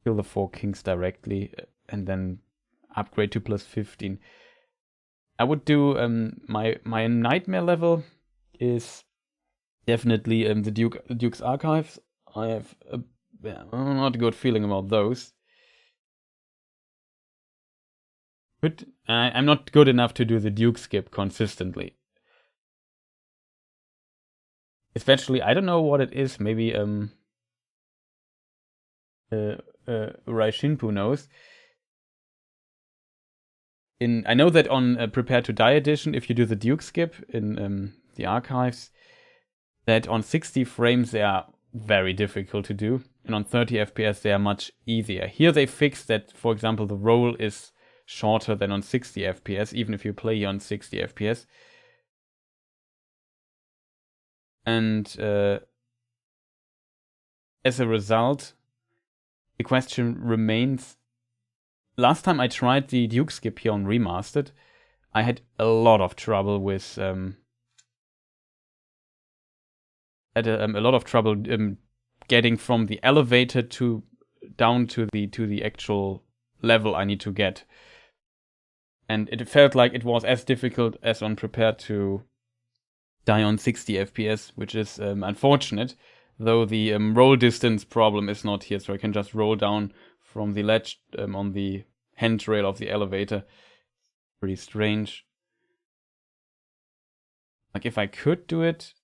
kill the 4 kings directly, and then upgrade to +15. I would do my nightmare level is definitely the Duke's Archives. I have not a good feeling about those. But I'm not good enough to do the Duke skip consistently. Especially, I don't know what it is. Maybe Raishinpu knows. I know that on Prepare to Die edition, if you do the Duke skip in the archives, that on 60 frames they are very difficult to do, and on 30 FPS they are much easier. Here they fixed that, for example, the roll is shorter than on 60 FPS, even if you play on 60 FPS. And as a result, the question remains. Last time I tried the Duke skip here on Remastered, I had a lot of trouble with getting from the elevator down to the actual level I need to get, and it felt like it was as difficult as on Prepare to Die on 60 FPS, which is unfortunate. Though the roll distance problem is not here, so I can just roll down from the ledge on the handrail of the elevator. Pretty strange. Like, if I could do it,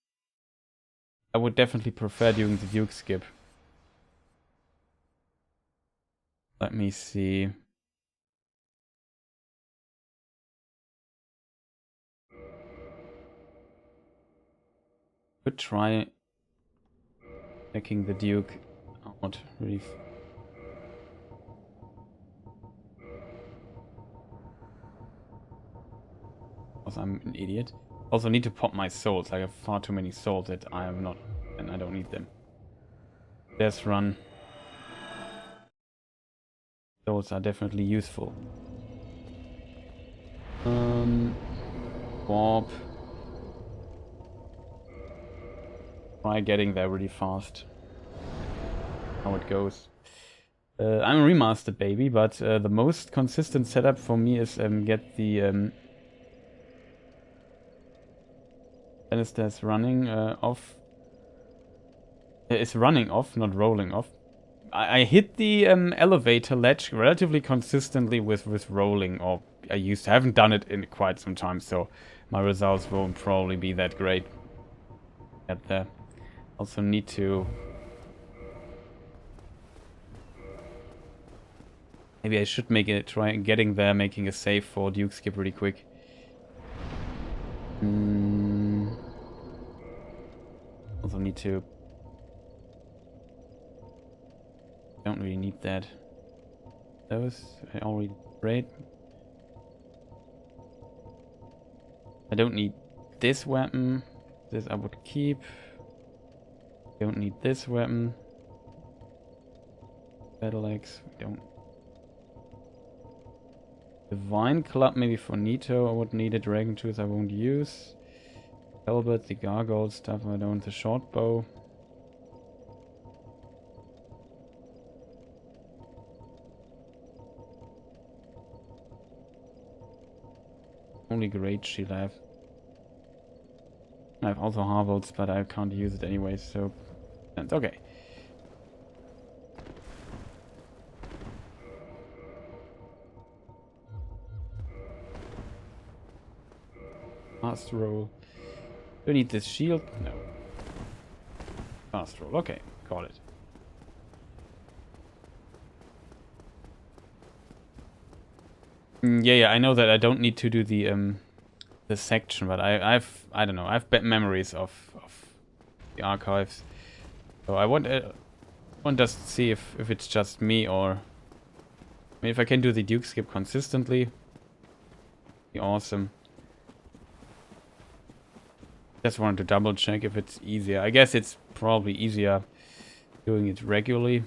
I would definitely prefer doing the Duke skip. Let me see. Could try taking the Duke out. Really. Also, I'm an idiot. Also need to pop my souls. I have far too many souls that I am not, and I don't need them. There's run. Those are definitely useful. Warp. Try getting there really fast. How it goes. I'm a remastered baby, but the most consistent setup for me is get the Alistair's running off. It's running off, not rolling off. I hit the elevator ledge relatively consistently with rolling, or I haven't done it in quite some time, so my results won't probably be that great. Get there. Also need to... Maybe I should try getting there, making a save for Duke skip really quick. Also need to... Don't really need that. Those I already read. I don't need this weapon. This I would keep. Don't need this weapon. Battle axe. We don't. Divine Club maybe for Nito. I would need a Dragon Tooth I won't use. Albert, the gargoyle stuff I don't. The short bow. Only great shield I have. I have also Harvolds, but I can't use it anyway, so that's okay. Fast roll. Do I need this shield? No. Fast roll. Okay, got it. Yeah, I know that I don't need to do the section, but I don't know. I have bad memories of the archives, so I want just to see if it's just me, or I mean, if I can do the Duke skip consistently, be awesome. Just wanted to double check if it's easier. I guess it's probably easier doing it regularly.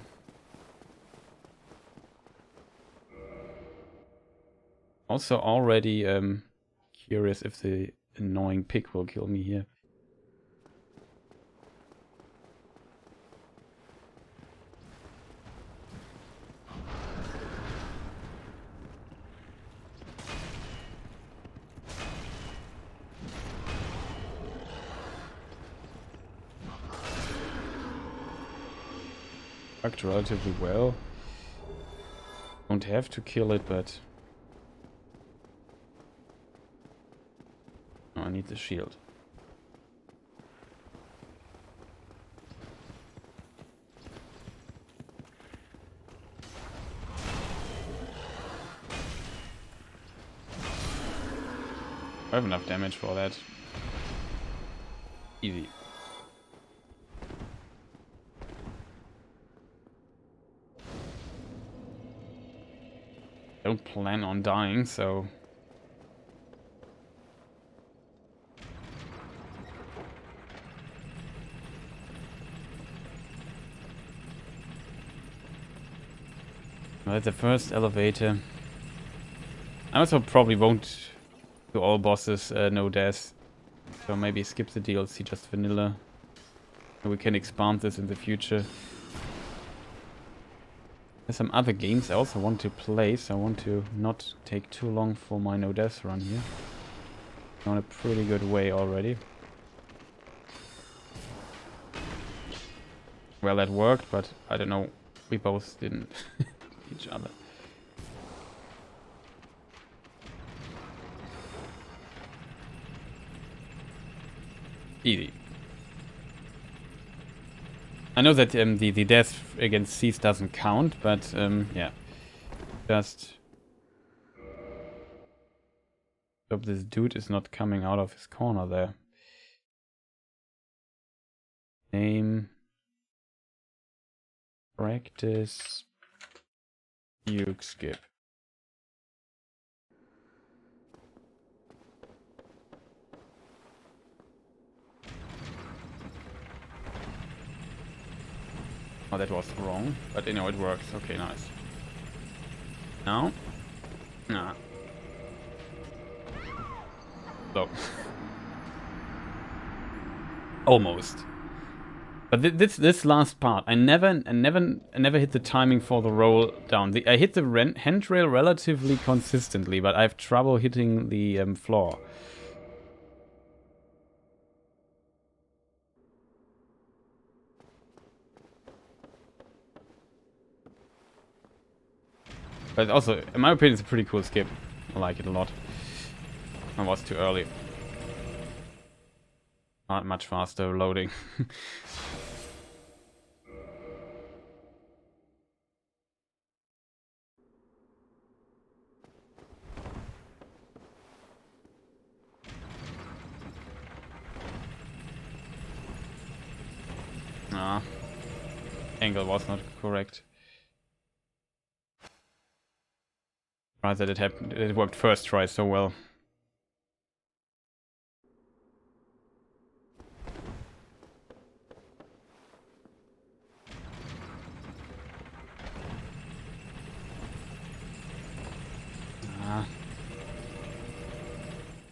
Also already curious if the annoying pig will kill me here. Worked relatively well. Don't have to kill it, but I need the shield. I have enough damage for that. Easy. Don't plan on dying, so... Well, that's the first elevator. I also probably won't do all bosses no death. So maybe skip the DLC, just vanilla. We can expand this in the future. There's some other games I also want to play, so I want to not take too long for my no death run here. On a pretty good way already. Well, that worked, but I don't know. We both didn't each other. Easy. I know that the death against Cease doesn't count, but yeah. Just hope this dude is not coming out of his corner there. Name. Practice. You skip. Oh, that was wrong, but you know it works. Okay, nice. Now? Nah. So. Almost. But this last part, I never hit the timing for the roll down. I hit the handrail relatively consistently, but I have trouble hitting the floor. But also, in my opinion, it's a pretty cool skip. I like it a lot. I was too early. Not much faster loading. Ah, angle was not correct. Right, that it happened. It worked first try so well. Ah,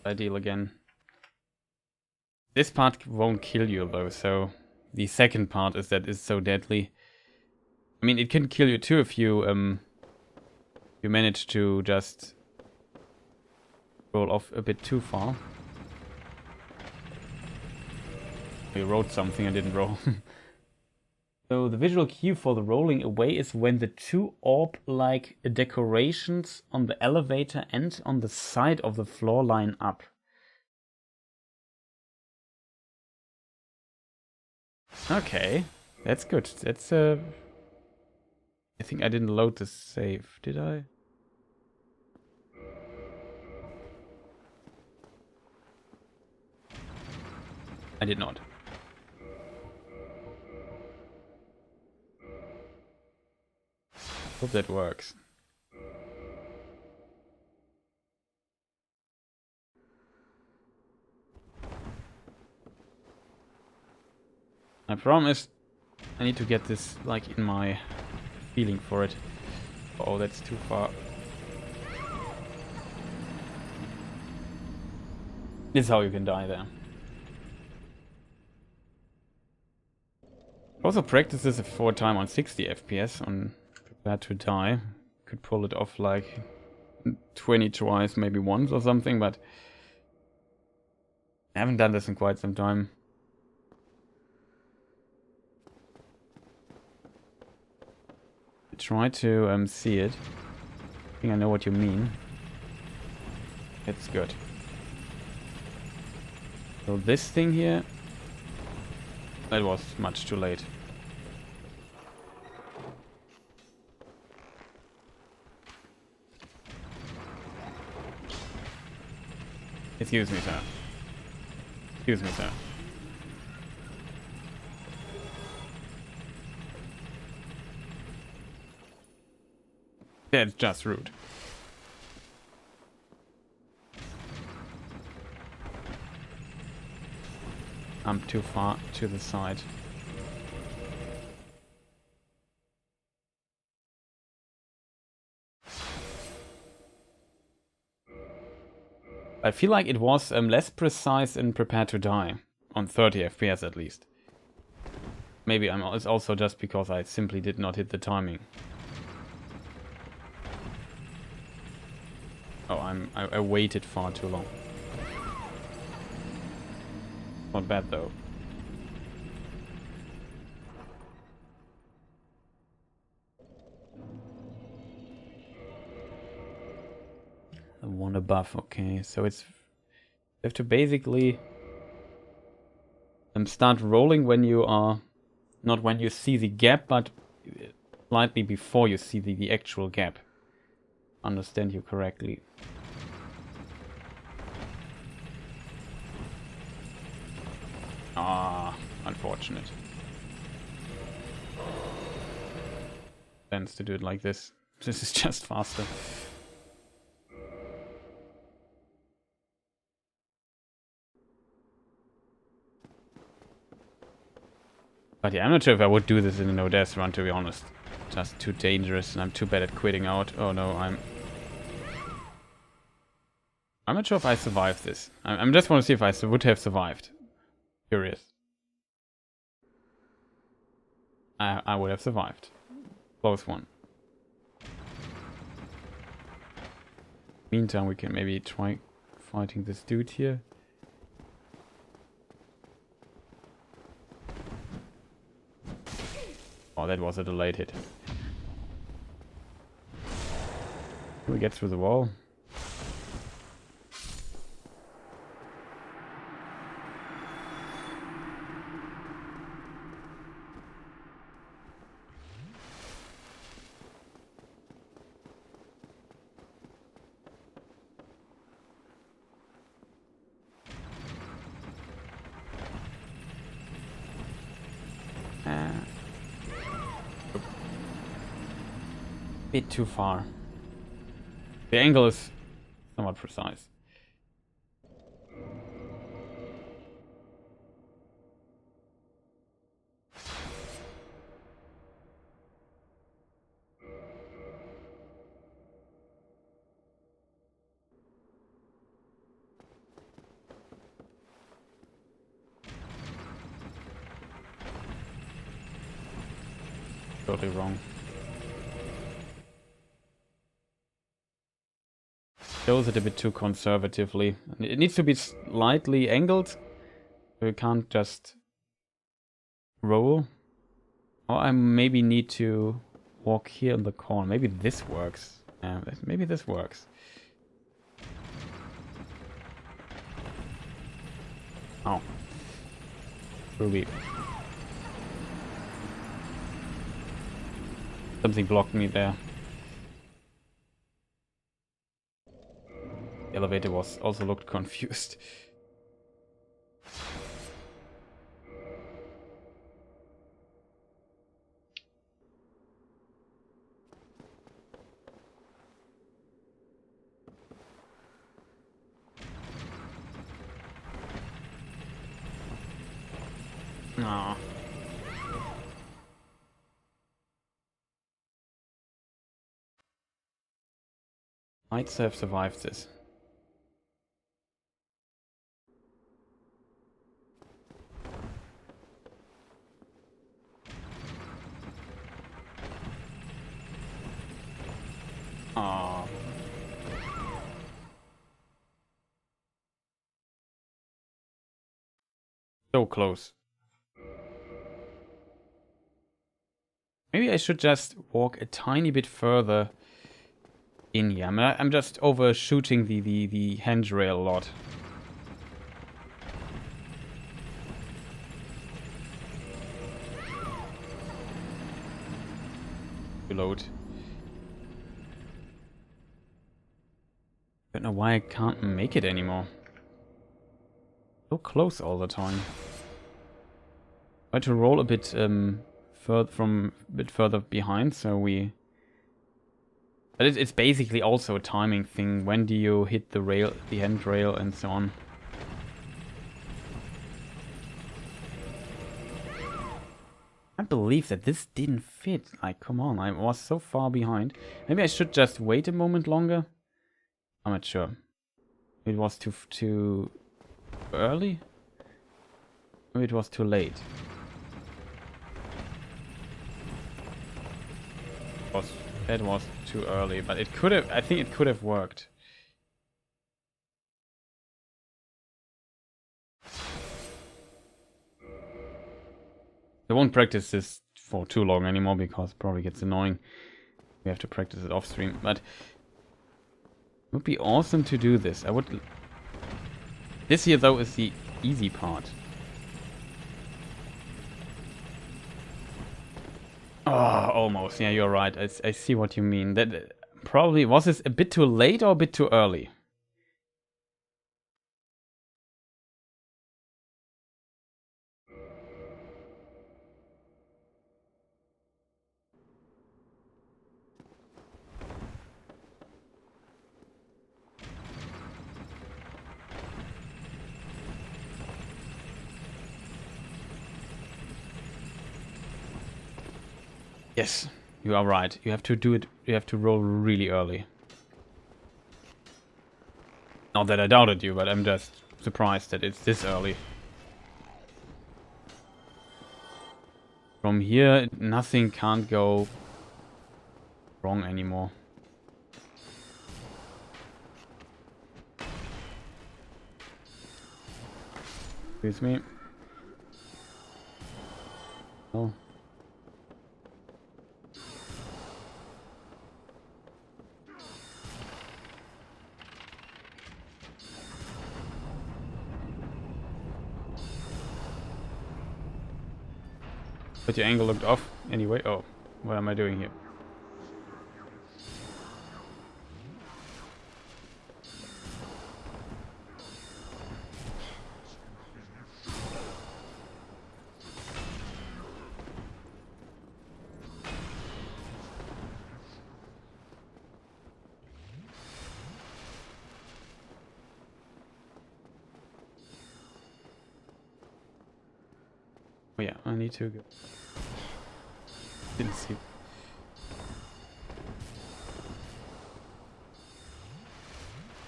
ideal again. This part won't kill you though, so the second part is that it's so deadly. I mean, it can kill you too if you manage to just roll off a bit too far. I wrote something I didn't roll. So the visual cue for the rolling away is when the two orb-like decorations on the elevator and on the side of the floor line up. Okay, that's good. That's I think I didn't load the save, did I? I did not. Hope that works. My problem is I need to get this like in my feeling for it. Oh, that's too far. This is how you can die there. Also practice this for a time on 60 FPS on Prepare to Die. Could pull it off like 20 tries, maybe once or something, but I haven't done this in quite some time. Try to see it. I think I know what you mean. It's good. So this thing here, that was much too late. Excuse me, sir. Excuse me, sir. That's just rude. I'm too far to the side. I feel like it was less precise in Prepare to Die, on 30 FPS at least. Maybe it's also just because I simply did not hit the timing. Oh, I waited far too long. Not bad though. The one above, okay. So it's you have to basically start rolling when you are not when you see the gap, but slightly before you see the actual gap. Understand you correctly. Ah, unfortunate. Tends to do it like this. This is just faster. But yeah, I'm not sure if I would do this in a no-death run, to be honest. Just too dangerous, and I'm too bad at quitting out. Oh no, I'm not sure if I survived this. I just want to see if I would have survived. Curious. I would have survived. Close one. Meantime, we can maybe try fighting this dude here. Oh, that was a delayed hit. Can we get through the wall? Bit too far. The angle is somewhat precise. Totally wrong. Shows it a bit too conservatively. It needs to be slightly angled. So you can't just roll. Or I maybe need to walk here in the corner. Maybe this works. Maybe this works. Oh. Ruby. Something blocked me there. The elevator also looked confused. Ah. Might have survived this. Ah. So close. Maybe I should just walk a tiny bit further in here. I'm just overshooting the handrail a lot. Reload. Don't know why I can't make it anymore. So close all the time. Try to roll a bit further behind, so we. But it's basically also a timing thing. When do you hit the rail, the handrail, and so on? I can't believe that this didn't fit. Like, come on, I was so far behind. Maybe I should just wait a moment longer. I'm not sure. It was too early. Maybe it was too late. It was too early, but it could have. I think it could have worked. I won't practice this for too long anymore because it probably gets annoying. We have to practice it off stream, but it would be awesome to do this. I would. This here though is the easy part. Oh, almost. Yeah, you're right. I see what you mean. That probably was this a bit too late or a bit too early? Yes, you are right. You have to do it. You have to roll really early. Not that I doubted you, but I'm just surprised that it's this early. From here, nothing can't go wrong anymore. Excuse me. Oh. But your angle looked off anyway. Oh, what am I doing here? Oh yeah, I need to go. Didn't see.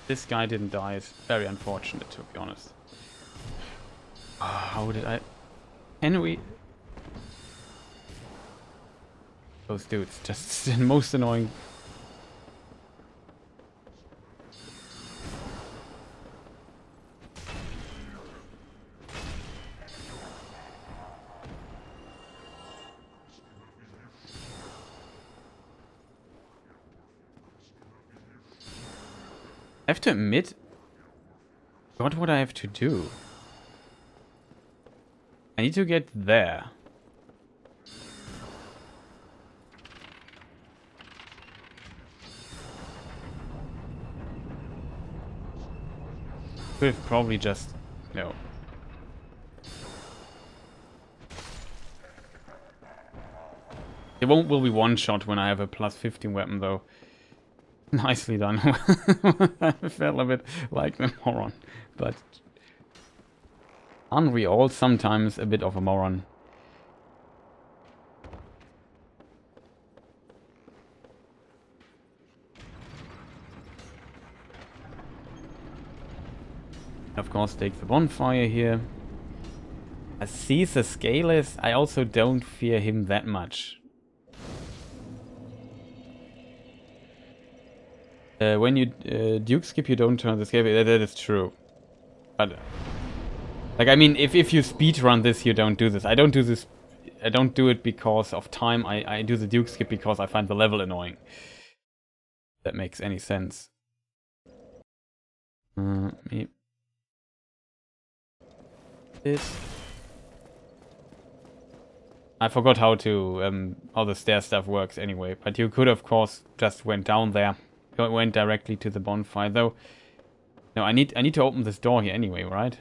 This guy didn't die. It's very unfortunate, to be honest. How did I... Can we... Those dudes, just the most annoying. I have to admit, what would I have to do? I need to get there. Could have probably just... No. It will be one shot when I have a plus 15 weapon though. Nicely done. I felt a bit like a moron, but aren't we all sometimes a bit of a moron? course take the bonfire here. As Caesar scaleless, I also don't fear him that much. When you Duke skip, you don't turn the scale. That is true. But like, I mean, if you speedrun this, you don't do this. I don't do this. I don't do it because of time. I do the Duke skip because I find the level annoying. That makes any sense. Me. This. I forgot how the stair stuff works anyway. But you could, of course, just went down there. Went directly to the bonfire, though. No, I need to open this door here anyway, right?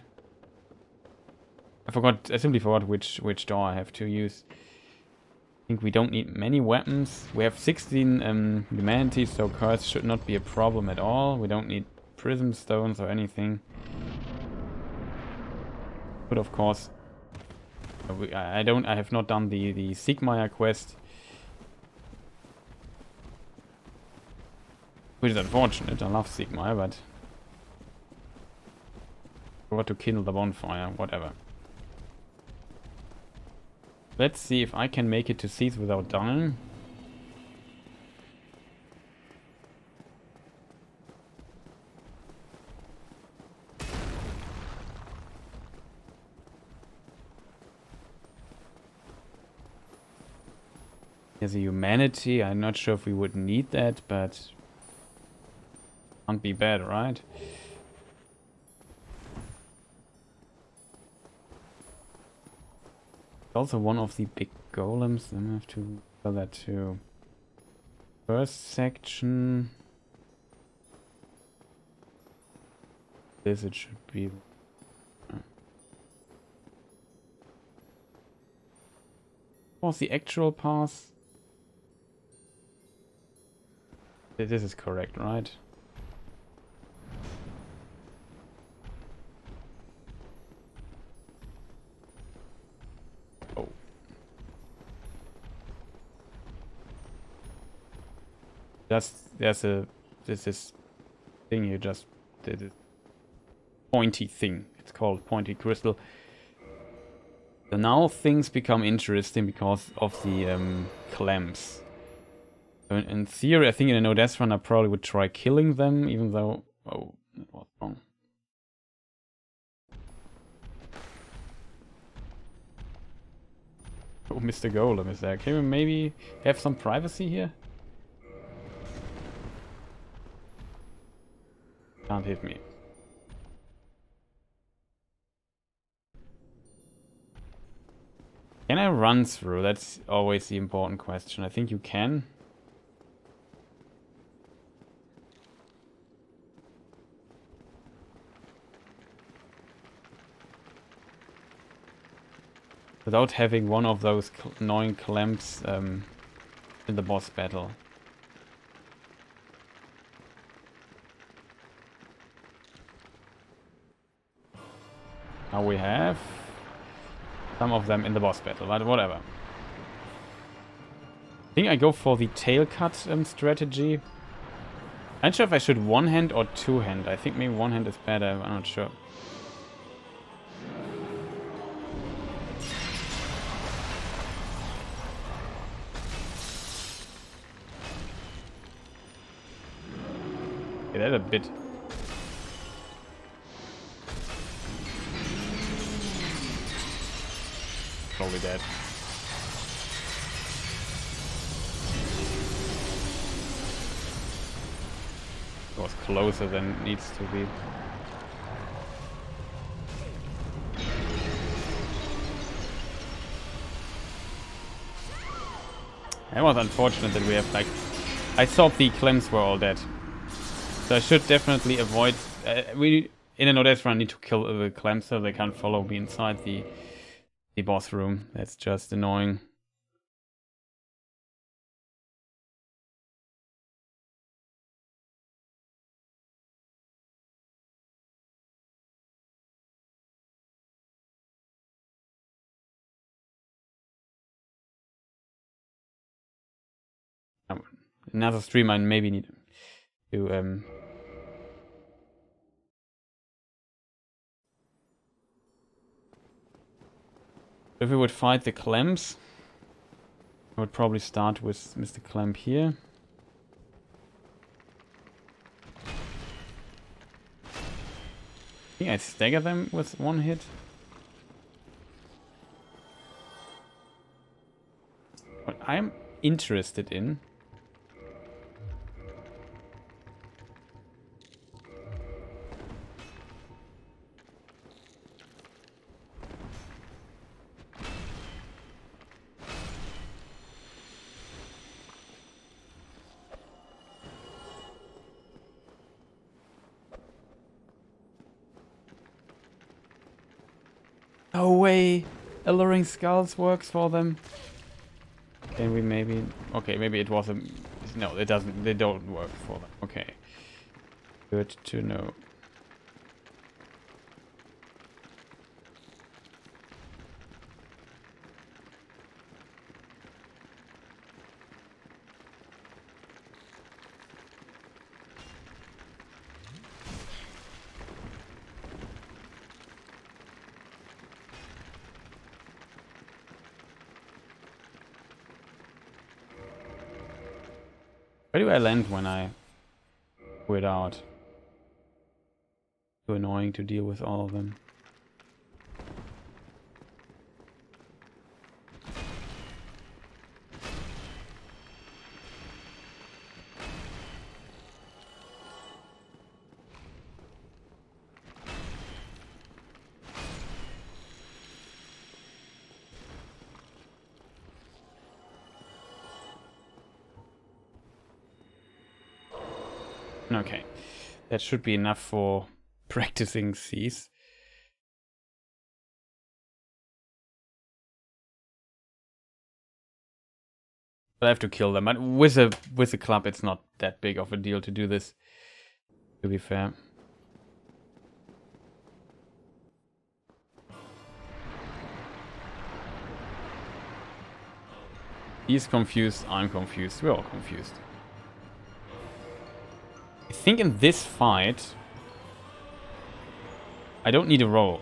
I simply forgot which door I have to use. I think we don't need many weapons. We have 16 humanity, so curse should not be a problem at all. We don't need prism stones or anything. But of course, I have not done the Sigmire quest, which is unfortunate. I love Sigmire, but I forgot to kindle the bonfire. Whatever. Let's see if I can make it to Seath without dying. There's a humanity. I'm not sure if we would need that, but can't be bad, right? Also one of the big golems. I'm gonna have to tell that too. First section. This it should be. What's the actual path? This is correct, right? Oh. This is thing you just did it. Pointy thing. It's called pointy crystal. So now things become interesting because of the clamps. So in theory, I think in a no-death run I probably would try killing them, even though... Oh, that was wrong. Oh, Mr. Golem is there. Can we maybe have some privacy here? Can't hit me. Can I run through? That's always the important question. I think you can. Without having one of those annoying clamps in the boss battle. Now we have some of them in the boss battle, but whatever. I think I go for the tail cut strategy. I'm not sure if I should one hand or two hand. I think maybe one hand is better, I'm not sure. Yeah, that's a bit. Probably dead. It was closer than it needs to be. It was unfortunate that we have like... I thought the clamps were all dead. So I should definitely avoid... we in a no-death run need to kill the clamps so they can't follow me inside the boss room. That's just annoying. Another stream I maybe need to If we would fight the Clamps, I would probably start with Mr. Clamp here. I think I stagger them with one hit. What I'm interested in no way! Alluring Skulls works for them. Can we maybe... Okay, maybe it was a... No, it doesn't. They don't work for them. Okay. Good to know. Where do I land when I quit out? Too annoying to deal with all of them. Okay, that should be enough for practicing these. But I have to kill them. But with a club, it's not that big of a deal to do this, to be fair. He's confused, I'm confused, we're all confused. I think in this fight, I don't need a roll.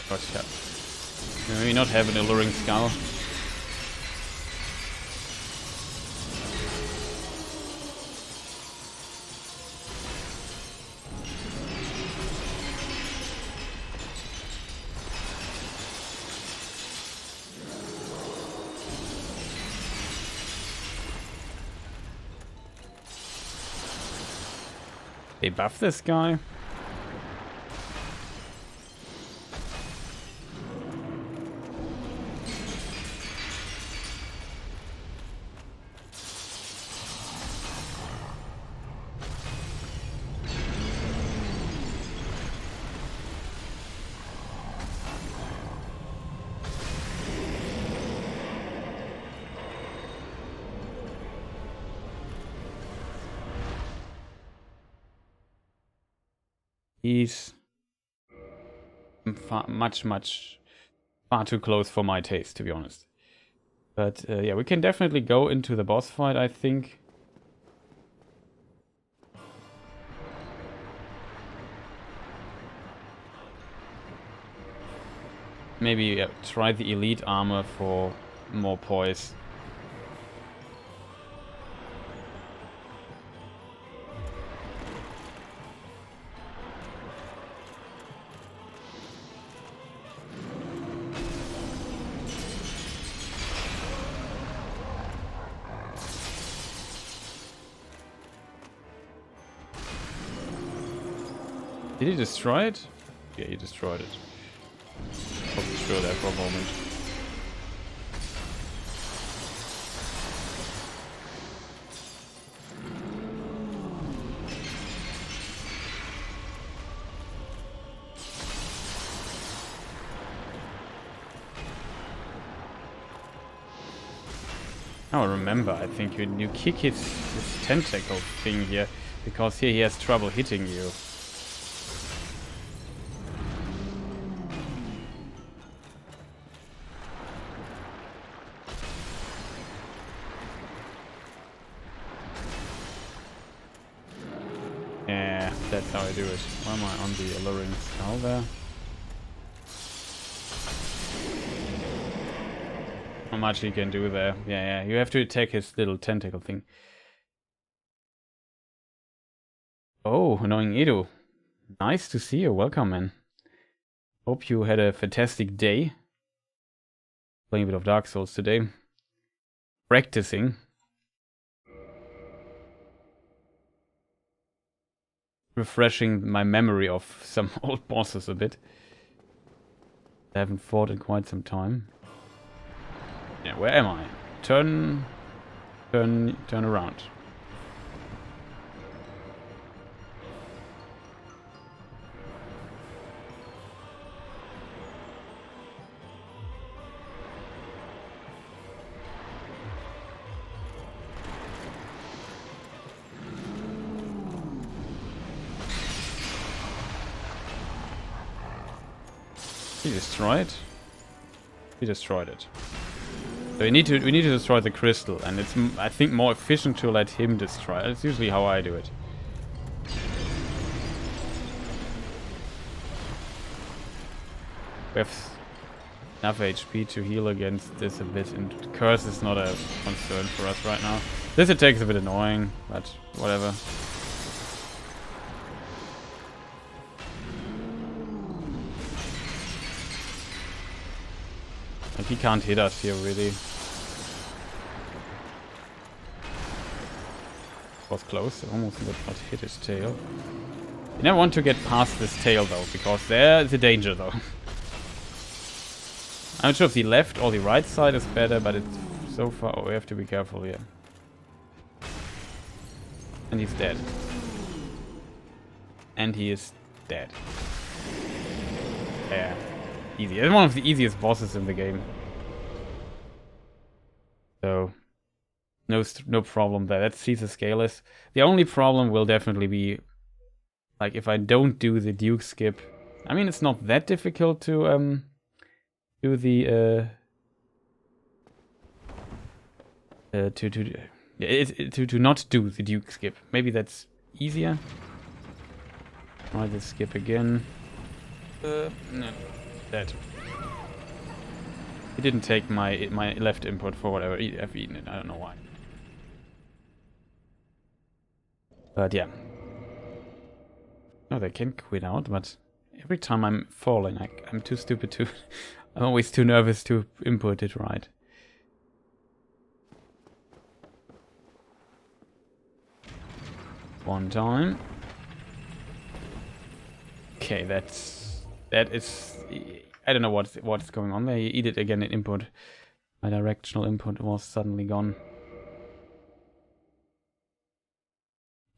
Gotcha. Maybe not have an alluring skull. They buff this guy. He's far too close for my taste, to be honest. But yeah, we can definitely go into the boss fight, I think. Maybe try the elite armor for more poise. Did he destroy it? Yeah, he destroyed it. Wasn't sure there for a moment. Oh, remember, I think you kick his tentacle thing here, because here he has trouble hitting you. Yeah, that's how I do it. Why am I on the alluring skull there? How much he can do there. Yeah, you have to attack his little tentacle thing. Oh, annoying Edu. Nice to see you. Welcome, man. Hope you had a fantastic day. Playing a bit of Dark Souls today. Practicing. Refreshing my memory of some old bosses a bit. I haven't fought in quite some time. Yeah, where am I? Turn around. He destroyed? He destroyed it. So we need to destroy the crystal, and it's, I think, more efficient to let him destroy it. That's usually how I do it. We have enough HP to heal against this a bit, and curse is not a concern for us right now. This attack is a bit annoying, but whatever. Like, he can't hit us here, really. Was close, almost got hit his tail. You never want to get past this tail, though, because there's a danger, though. I'm not sure if the left or the right side is better, but it's so far... Oh, we have to be careful here. And he's dead. And he is dead. Yeah. Easy. It's one of the easiest bosses in the game. So, no problem there. Let's see the scaleless. The only problem will definitely be, like, if I don't do the Duke skip. I mean, it's not that difficult to do the to not do the Duke skip. Maybe that's easier. Try the skip again. No. Dead. He didn't take my left input for whatever. I've eaten it. I don't know why. But yeah. Oh, they can quit out, but every time I'm falling, I'm too stupid to... I'm always too nervous to input it right. One time. Okay, that is... I don't know what's going on there. You eat it again in input. My directional input was suddenly gone.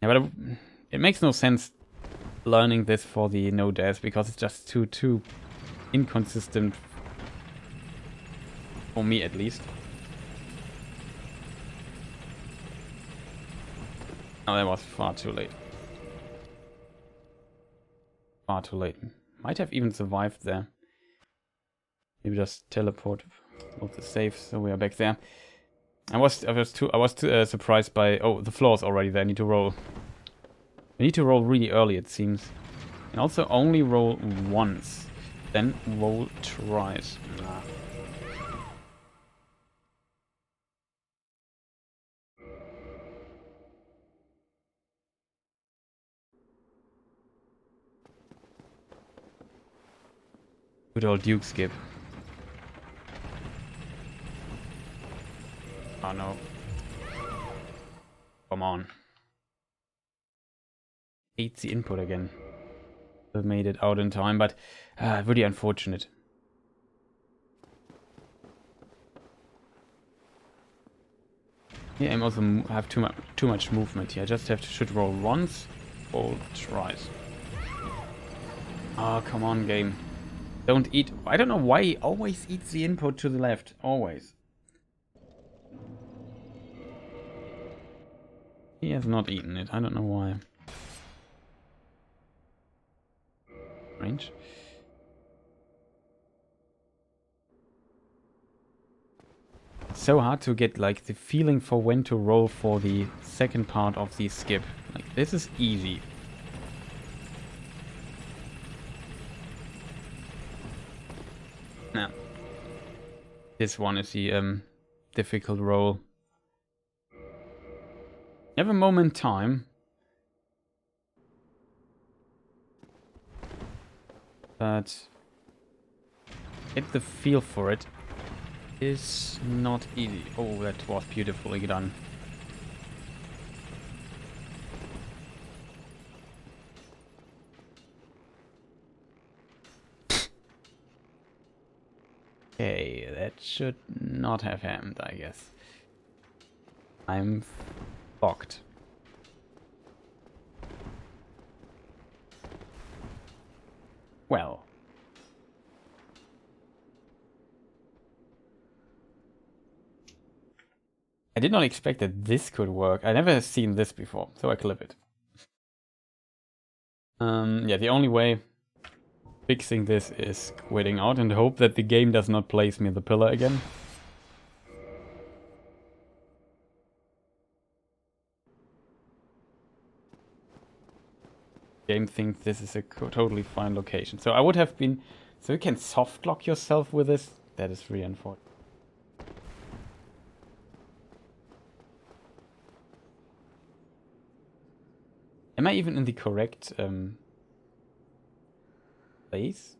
Yeah, but it makes no sense learning this for the no dash because it's just too inconsistent for me, at least. Oh, that was far too late. Far too late. Might have even survived there. Maybe just teleport with the safe, so we are back there. I was too surprised by... Oh, the floor is already there. I need to roll. I need to roll really early, it seems. And also only roll once. Then roll twice. Good old Duke skip. Oh no. Come on. Ate the input again. I made it out in time, but really unfortunate. Yeah, I also have too much movement here. I just should roll once, roll twice. Oh, come on, game. Don't eat... I don't know why he always eats the input to the left. Always. has not eaten it. I don't know why. Strange. It's so hard to get like the feeling for when to roll for the second part of the skip. Like this is easy. Now, this one is the difficult roll. You have a moment in time. But get the feel for it is not easy. Oh, that was beautifully done. Okay, that should not have happened, I guess. I'm fucked. Well. I did not expect that this could work. I never have seen this before, so I clip it. Yeah, the only way fixing this is quitting out and hope that the game does not place me in the pillar again. Game thinks this is a totally fine location. So I would have been... So you can soft lock yourself with this? That is really unfortunate. Am I even in the correct place?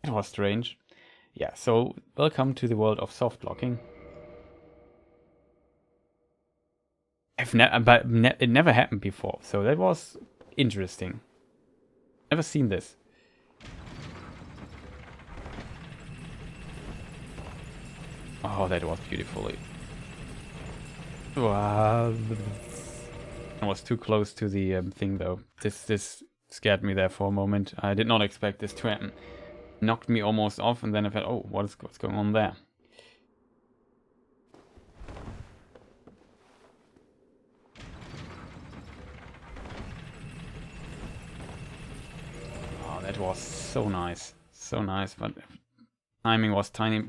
That was strange. Yeah, so welcome to the world of soft locking. It never happened before, so that was interesting. Never seen this. Oh, that was beautifully. Wow. I was too close to the thing though. This scared me there for a moment. I did not expect this to happen. Knocked me almost off, and then I felt, oh, what's going on there? Oh, that was so nice, but timing was tiny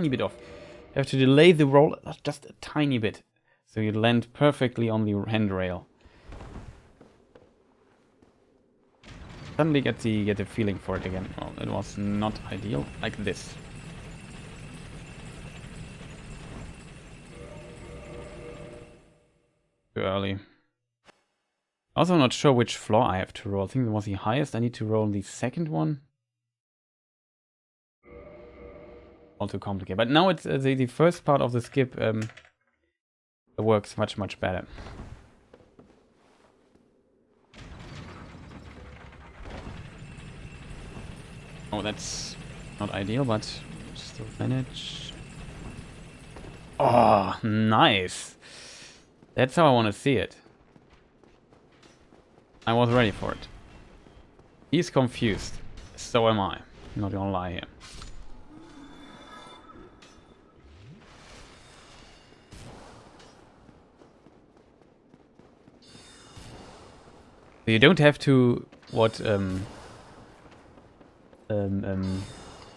bit off. You have to delay the roll just a tiny bit, so you land perfectly on the handrail. Suddenly get the feeling for it again. Well, it was not ideal, like this. Too early. Also not sure which floor I have to roll. I think it was the highest. I need to roll the second one. All too complicated. But now it's the first part of the skip works much better. Oh, that's not ideal, but still manage. Oh, nice. That's how I want to see it. I was ready for it. He's confused. So am I. I'm not gonna lie here. You don't have to what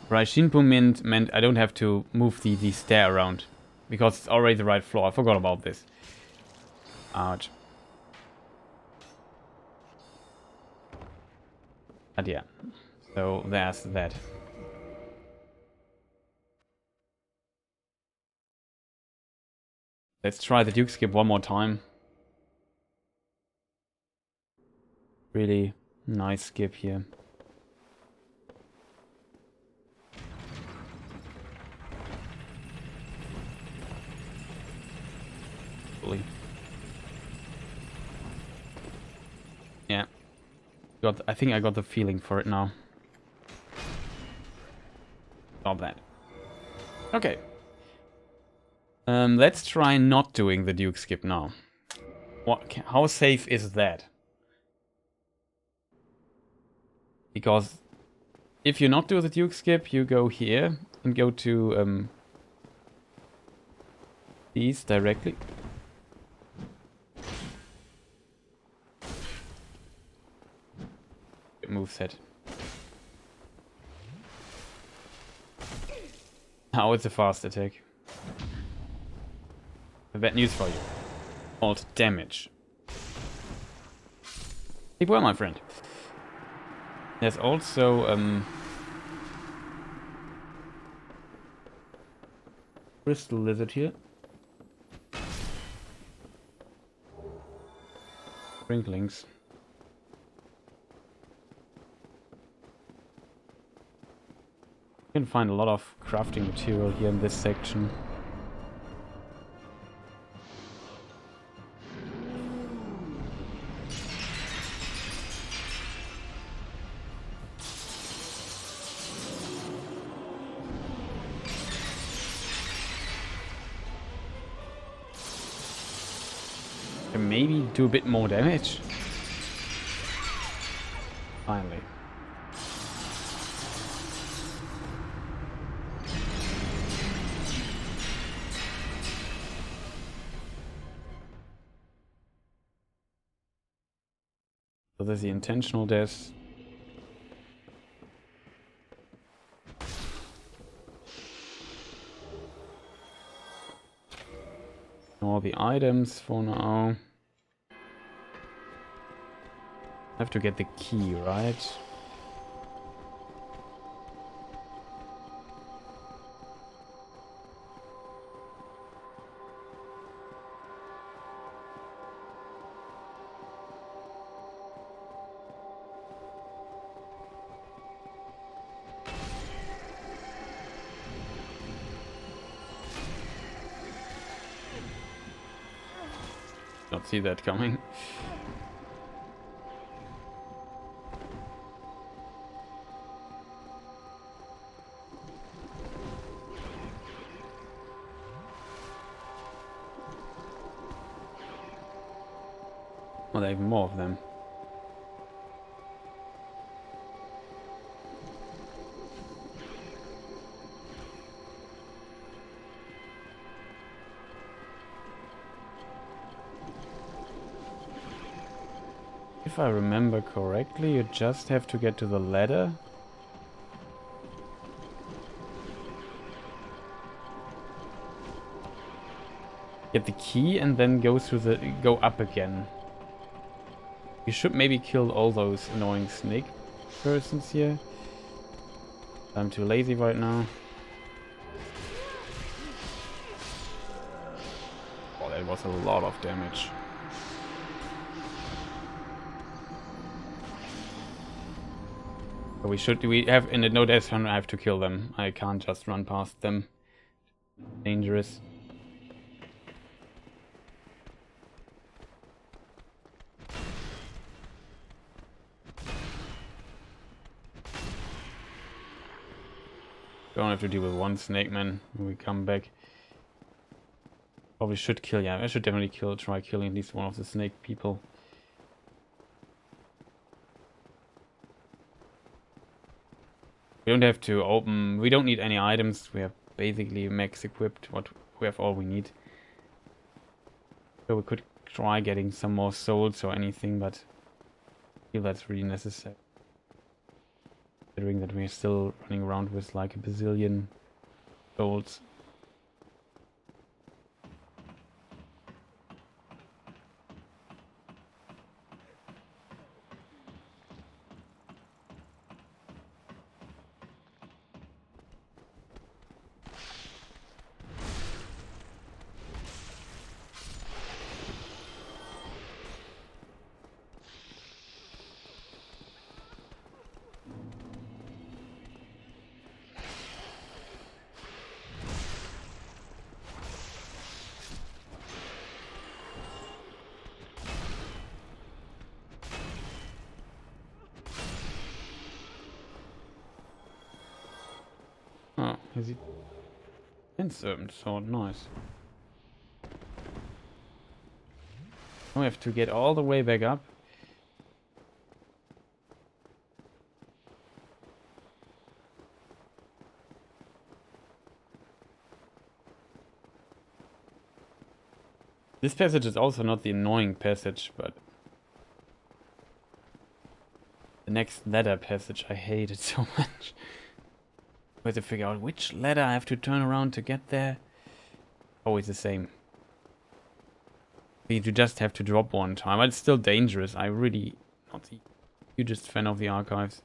Raishinpu meant I don't have to move the stair around because it's already the right floor. I forgot about this. Ouch. But yeah, so there's that. Let's try the Duke skip one more time. Really nice skip here. Yeah. I think I got the feeling for it now. Stop that. Okay. Let's try not doing the Duke skip now. How safe is that? Because if you not do the Duke skip, you go here and go to these directly. Good moveset. Now it's a fast attack. Bad news for you. Alt damage. Keep well, my friend. There's also crystal lizard here. Sprinklings. You can find a lot of crafting material here in this section. Can maybe do a bit more damage. Finally. So there's the intentional death. All the items for now. I have to get the key, right? Not see that coming. Well, there are even more of them. If I remember correctly, you just have to get to the ladder. Get the key and then go up again. You should maybe kill all those annoying snake persons here. I'm too lazy right now. Oh, that was a lot of damage. We have in the no death run. I have to kill them. I can't just run past them. Dangerous. Don't have to deal with one snake man when we come back. Probably should kill. Yeah, I should definitely try killing at least one of the snake people. We don't have to open. We don't need any items. We have basically max equipped. We have all we need. So we could try getting some more souls or anything, but I feel that's really necessary. Considering that we're still running around with like a bazillion souls. Oh, is he? Serpent sword, nice. Now we have to get all the way back up. This passage is also not the annoying passage, but the next ladder passage I hate it so much. I have to figure out which ladder I have to turn around to get there. Always the same. You just have to drop one time. But it's still dangerous. I really not the hugest fan of the archives.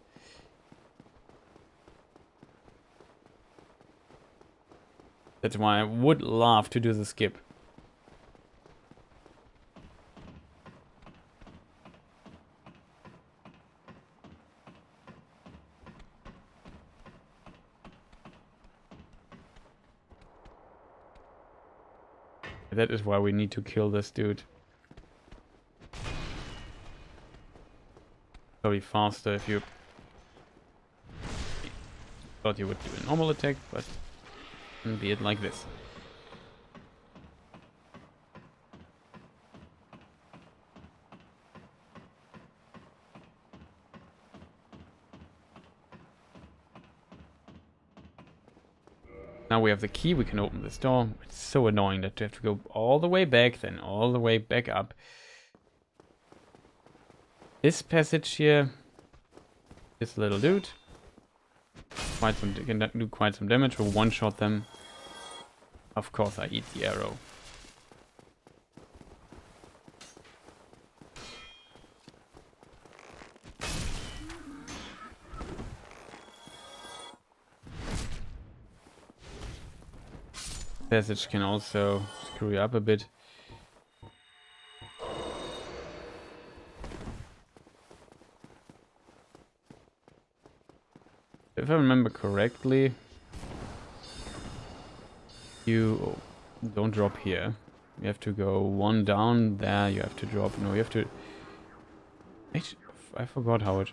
That's why I would love to do the skip. That is why we need to kill this dude. Probably faster if you thought you would do a normal attack, but be it like this. Now we have the key, we can open this door. It's so annoying that you have to go all the way back, then all the way back up. This passage here, this little dude, can do quite some damage. We'll one-shot them. Of course I eat the arrow. Passage can also screw you up a bit. If I remember correctly, you don't drop here. You have to go one down there. You have to drop. No, you have to. Actually, I forgot how it.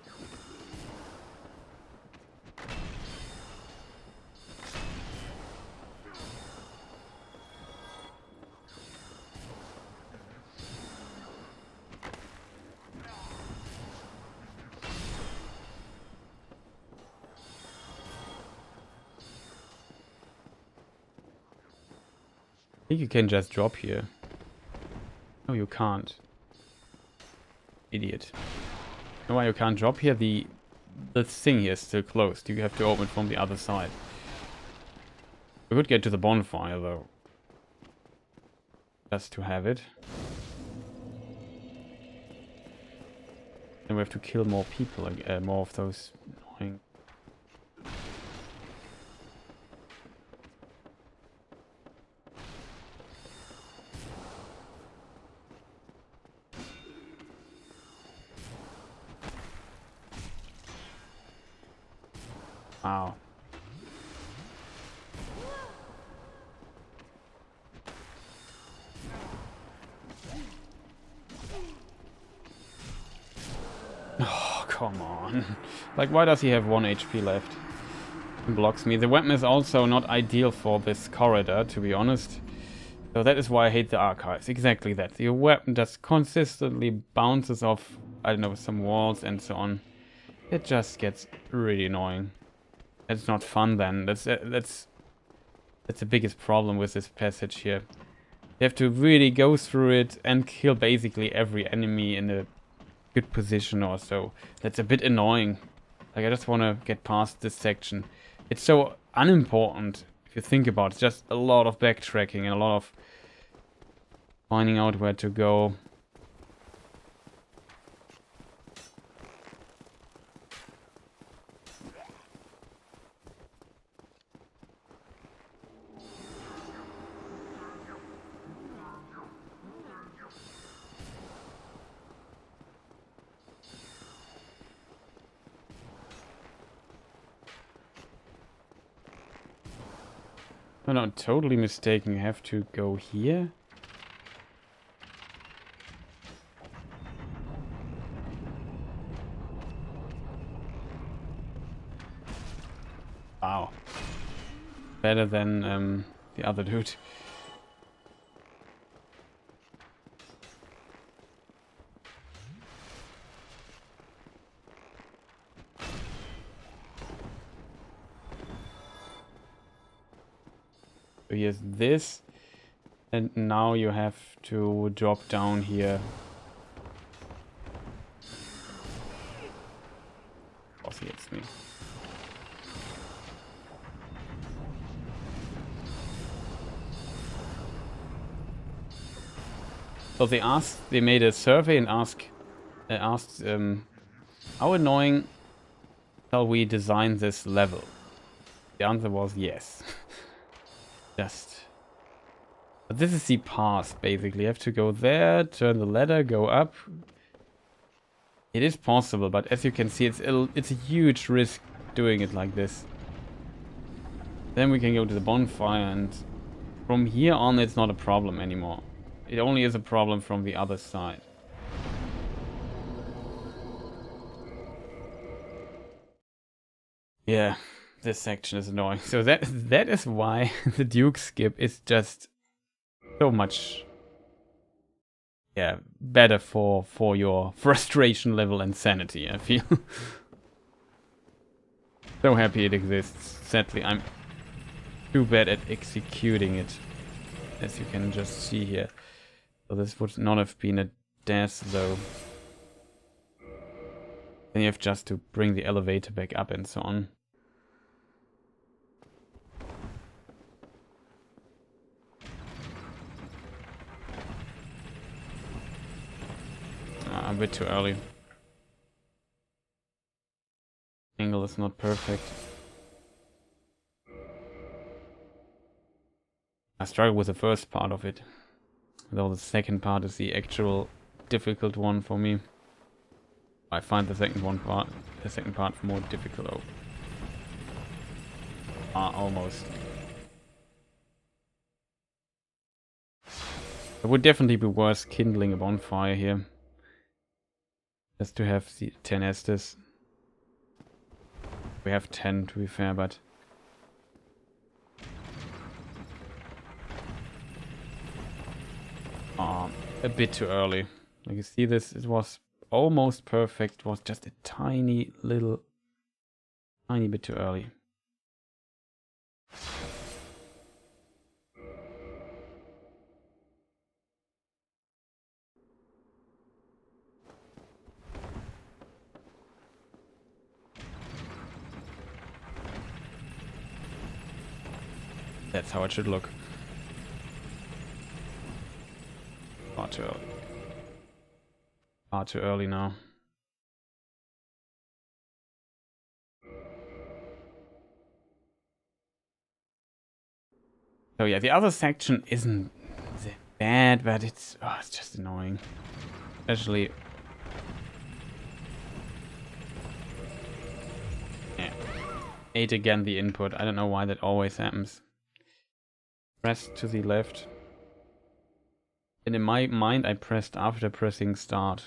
I think you can just drop here. No, you can't. Idiot. No, why you can't drop here? The thing here is still closed. You have to open it from the other side. We could get to the bonfire though. Just to have it. Then we have to kill more people, more of those annoying. Wow. Oh, come on. Like, why does he have 1 HP left? He blocks me. The weapon is also not ideal for this corridor, to be honest. So that is why I hate the archives. Exactly that. Your weapon just consistently bounces off, I don't know, some walls and so on. It just gets really annoying. It's not fun then. That's the biggest problem with this passage here. You have to really go through it and kill basically every enemy in a good position or so. That's a bit annoying. Like, I just want to get past this section. It's so unimportant if you think about it. It's just a lot of backtracking and a lot of finding out where to go. I'm not totally mistaken. You have to go here. Wow. Better than the other dude. So here's this. And now you have to drop down here. Oh, he hits me. So they made a survey and asked, how annoying shall we design this level? The answer was yes. But this is the path, basically. You have to go there, turn the ladder, go up. It is possible, but as you can see, it's a huge risk doing it like this. Then we can go to the bonfire, and from here on, it's not a problem anymore. It only is a problem from the other side. Yeah, this section is annoying. So that is why the Duke skip is just so much, yeah, better for your frustration level and sanity, I feel. So happy it exists. Sadly, I'm too bad at executing it, as you can just see here. So this would not have been a death, though. Then you have just to bring the elevator back up and so on. A bit too early. Angle is not perfect. I struggle with the first part of it, though the second part is the actual difficult one for me. I find the second part more difficult. Oh. Almost. It would definitely be worth kindling a bonfire here. Just to have the 10 Estes. We have 10 to be fair, but... a bit too early. Like you see this, it was almost perfect. It was just a tiny bit too early. That's how it should look. Far too early. Far too early now. So yeah, the other section isn't that bad, but it's just annoying. Especially... yeah. 8 again the input. I don't know why that always happens. Press to the left. And in my mind I pressed after pressing start.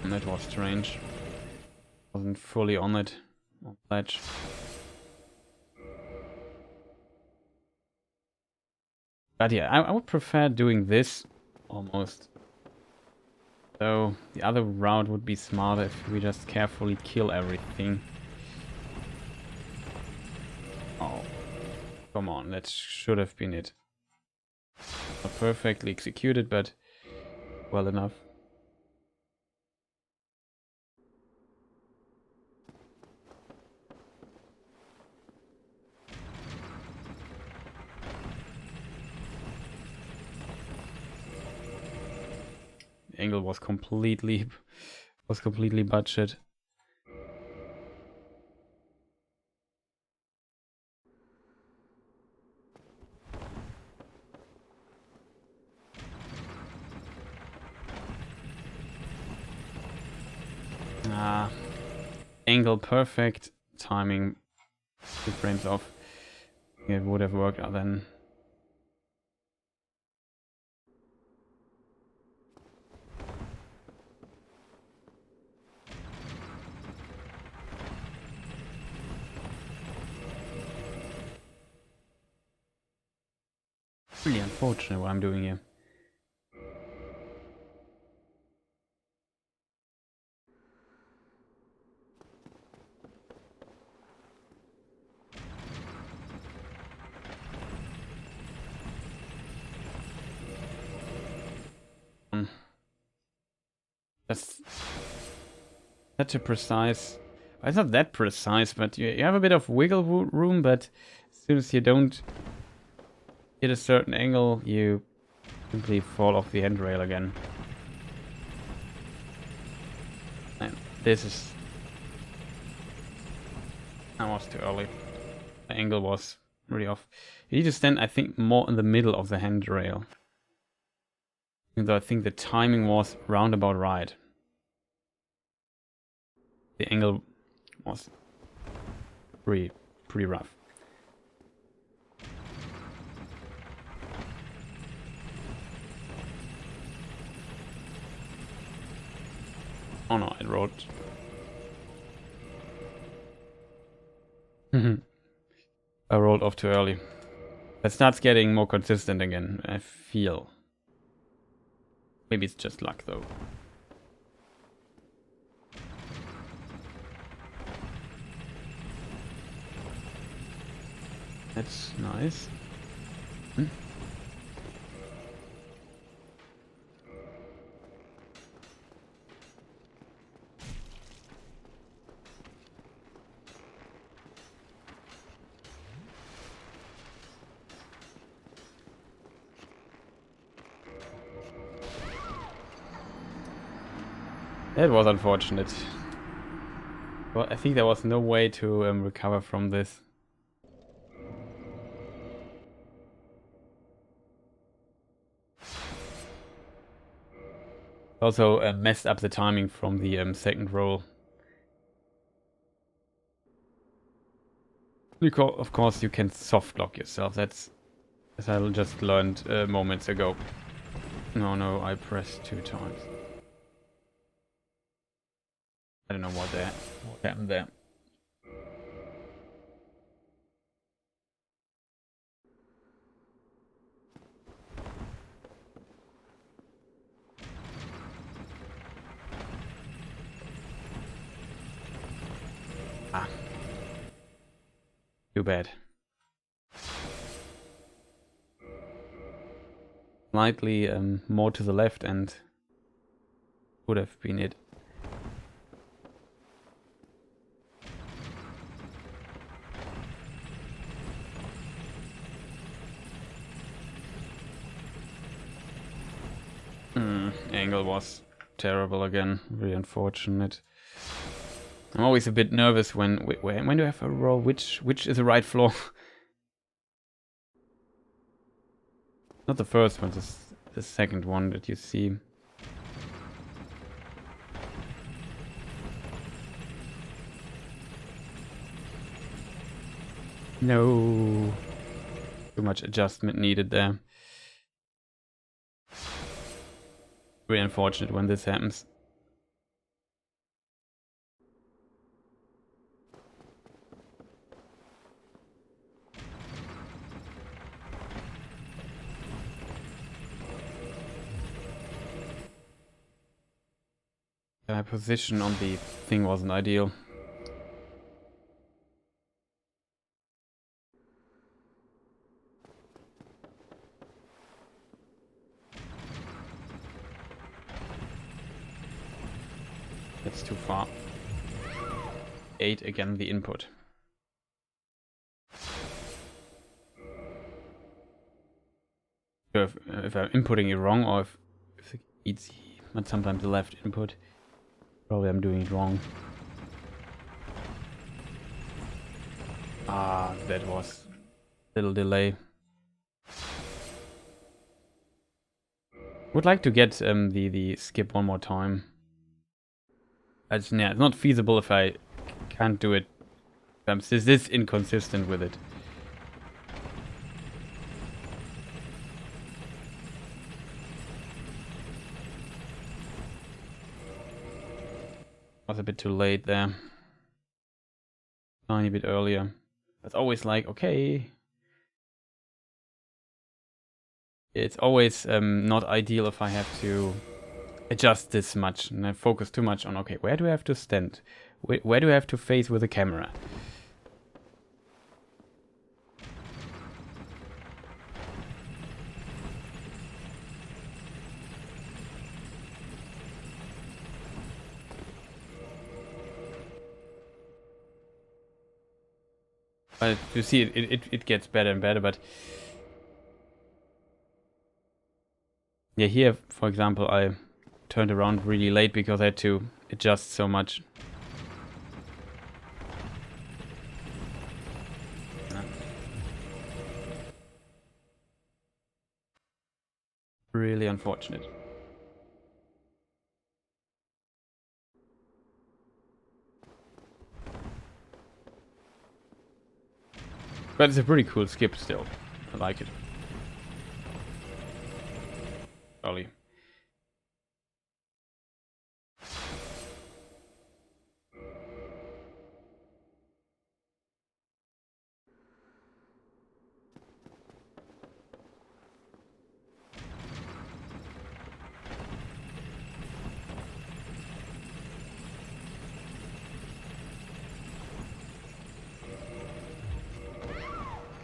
And that was strange. Wasn't fully on it. On ledge. But yeah, I would prefer doing this almost. So the other route would be smarter if we just carefully kill everything. Oh, come on, that should have been it. Not perfectly executed, but well enough. The angle was completely butchered. Angle perfect, timing 2 frames off. It would have worked out then. Really unfortunate what I'm doing here. just such a precise... It's not that precise, but you have a bit of wiggle room, but as soon as you don't hit a certain angle, you simply fall off the handrail again. And this is... I was too early. The angle was really off. You need to stand, I think, more in the middle of the handrail. Even though I think the timing was roundabout right. The angle was pretty rough. Oh no, I wrote. I rolled off too early. It starts getting more consistent again, I feel. Maybe it's just luck though. That's nice. That was unfortunate. Well, I think there was no way to recover from this. Also messed up the timing from the second roll. Because, of course, you can soft lock yourself. That's as I just learned moments ago. No, I pressed 2 times. I don't know what happened there. Ah. Too bad. Slightly more to the left and would have been it. Angle was terrible again. Really unfortunate. I'm always a bit nervous when do I have a roll? Which is the right floor? Not the first one, the second one that you see. No. Too much adjustment needed there. Very unfortunate when this happens. My position on the thing wasn't ideal. That's too far. 8 again, the input. If I'm inputting it wrong, or if it's not sometimes the left input, probably I'm doing it wrong. Ah, that was a little delay. Would like to get the skip one more time. It's not feasible if I can't do it. I'm this inconsistent with it. Was a bit too late there. Tiny bit earlier. It's always like, okay. It's always not ideal if I have to adjust this much and I focus too much on, okay, where do I have to stand? Where do I have to face with the camera? But you see, it gets better and better, but... Yeah, here, for example, I turned around really late because I had to adjust so much. Really unfortunate. But it's a pretty cool skip still. I like it. Ollie.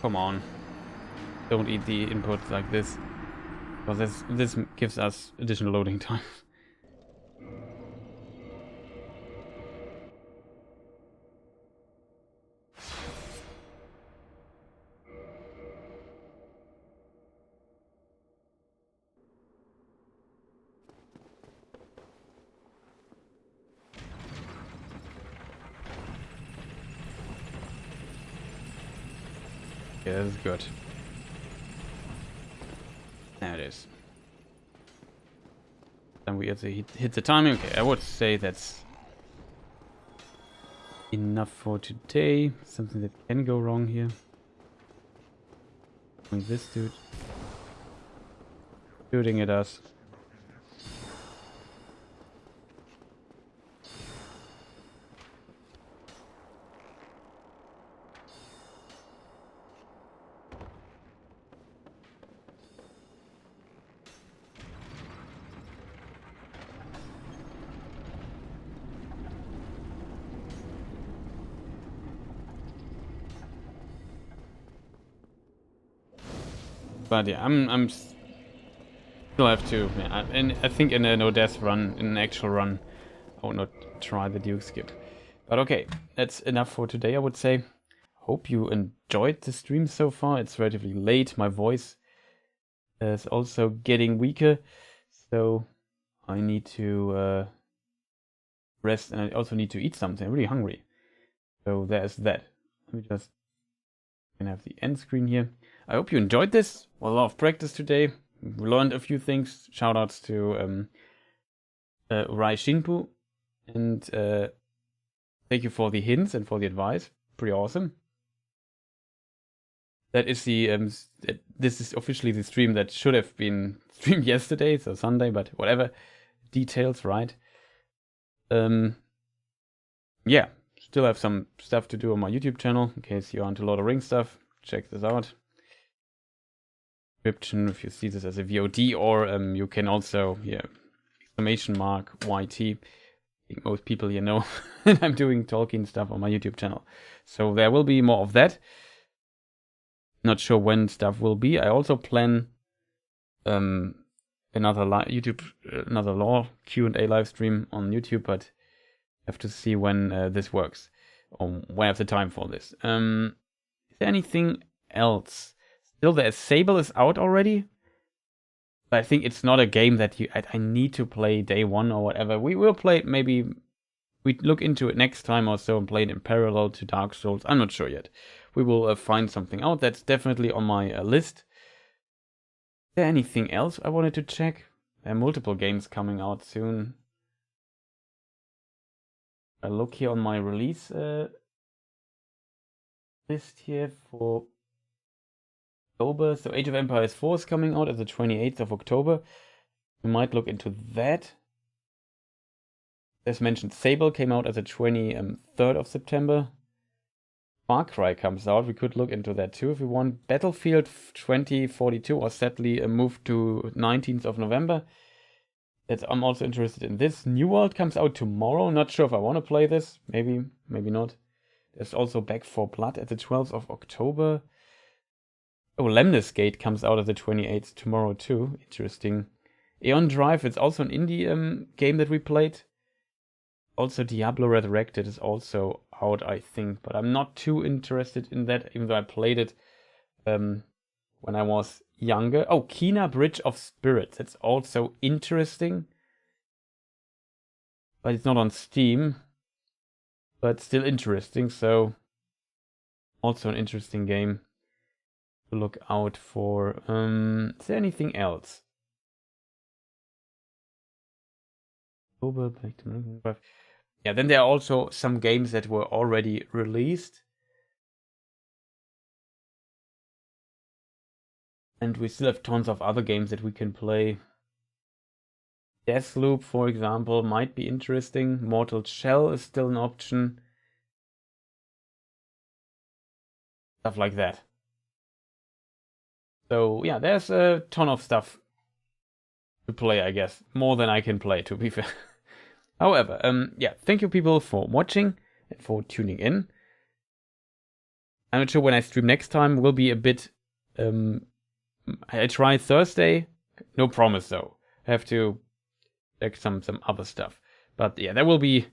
Come on. Don't eat the input like this. Because this gives us additional loading time. Yeah, that's good. There it is. Then we have to hit the timing. Okay, I would say that's enough for today. Something that can go wrong here. This dude shooting at us. But yeah, I'm still have to. Yeah, and I think in a no death run, in an actual run, I would not try the Duke skip. But okay, that's enough for today, I would say. Hope you enjoyed the stream so far. It's relatively late. My voice is also getting weaker, so I need to rest, and I also need to eat something. I'm really hungry. So there's that. Let me just have the end screen here. I hope you enjoyed this. Well, a lot of practice today. We learned a few things. Shoutouts to Rai Shinpu. And thank you for the hints and for the advice. Pretty awesome. That is the this is officially the stream that should have been streamed yesterday, so Sunday, but whatever. Details, right? Yeah, still have some stuff to do on my YouTube channel in case you're into Lord of the Rings stuff. Check this out. Description if you see this as a VOD, or you can also exclamation mark YT. I think most people here know I'm doing Tolkien stuff on my YouTube channel, so there will be more of that. Not sure when stuff will be. I also plan another law Q&A live stream on YouTube, but I have to see when this works or when I have the time for this. Is there anything else? Still, the Sable is out already, but I think it's not a game that I need to play day one or whatever. We will play it, maybe we look into it next time or so and play it in parallel to Dark Souls. I'm not sure yet. We will find something out. That's definitely on my list. Is there anything else I wanted to check? There are multiple games coming out soon. I look here on my release list here for October. So Age of Empires 4 is coming out at the 28th of October. We might look into that. As mentioned, Sable came out at the 23rd of September. Far Cry comes out. We could look into that too if we want. Battlefield 2042 was sadly moved to 19th of November. I'm also interested in this. New World comes out tomorrow. Not sure if I want to play this. Maybe, maybe not. There's also Back 4 Blood at the 12th of October. Oh, Lemnis Gate comes out at the 28th tomorrow too. Interesting. Aeon Drive, it's also an indie game that we played. Also, Diablo Resurrected is also out, I think, but I'm not too interested in that, even though I played it when I was younger. Oh, Kena Bridge of Spirits. That's also interesting, but it's not on Steam. But still interesting, so also an interesting game to look out for. Is there anything else? Yeah, then there are also some games that were already released. And we still have tons of other games that we can play. Deathloop, for example, might be interesting. Mortal Shell is still an option. Stuff like that. So yeah, there's a ton of stuff to play, I guess. More than I can play, to be fair. However, yeah, thank you people for watching and for tuning in. I'm not sure when I stream next time. Will be a bit. I try Thursday. No promise though. I have to check some other stuff. But yeah, there will be.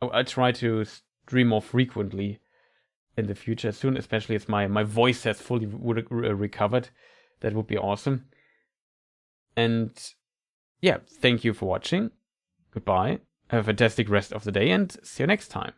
I try to stream more frequently in the future soon, especially as my voice has fully recovered. That would be awesome. And yeah, thank you for watching. Goodbye. Have a fantastic rest of the day and see you next time.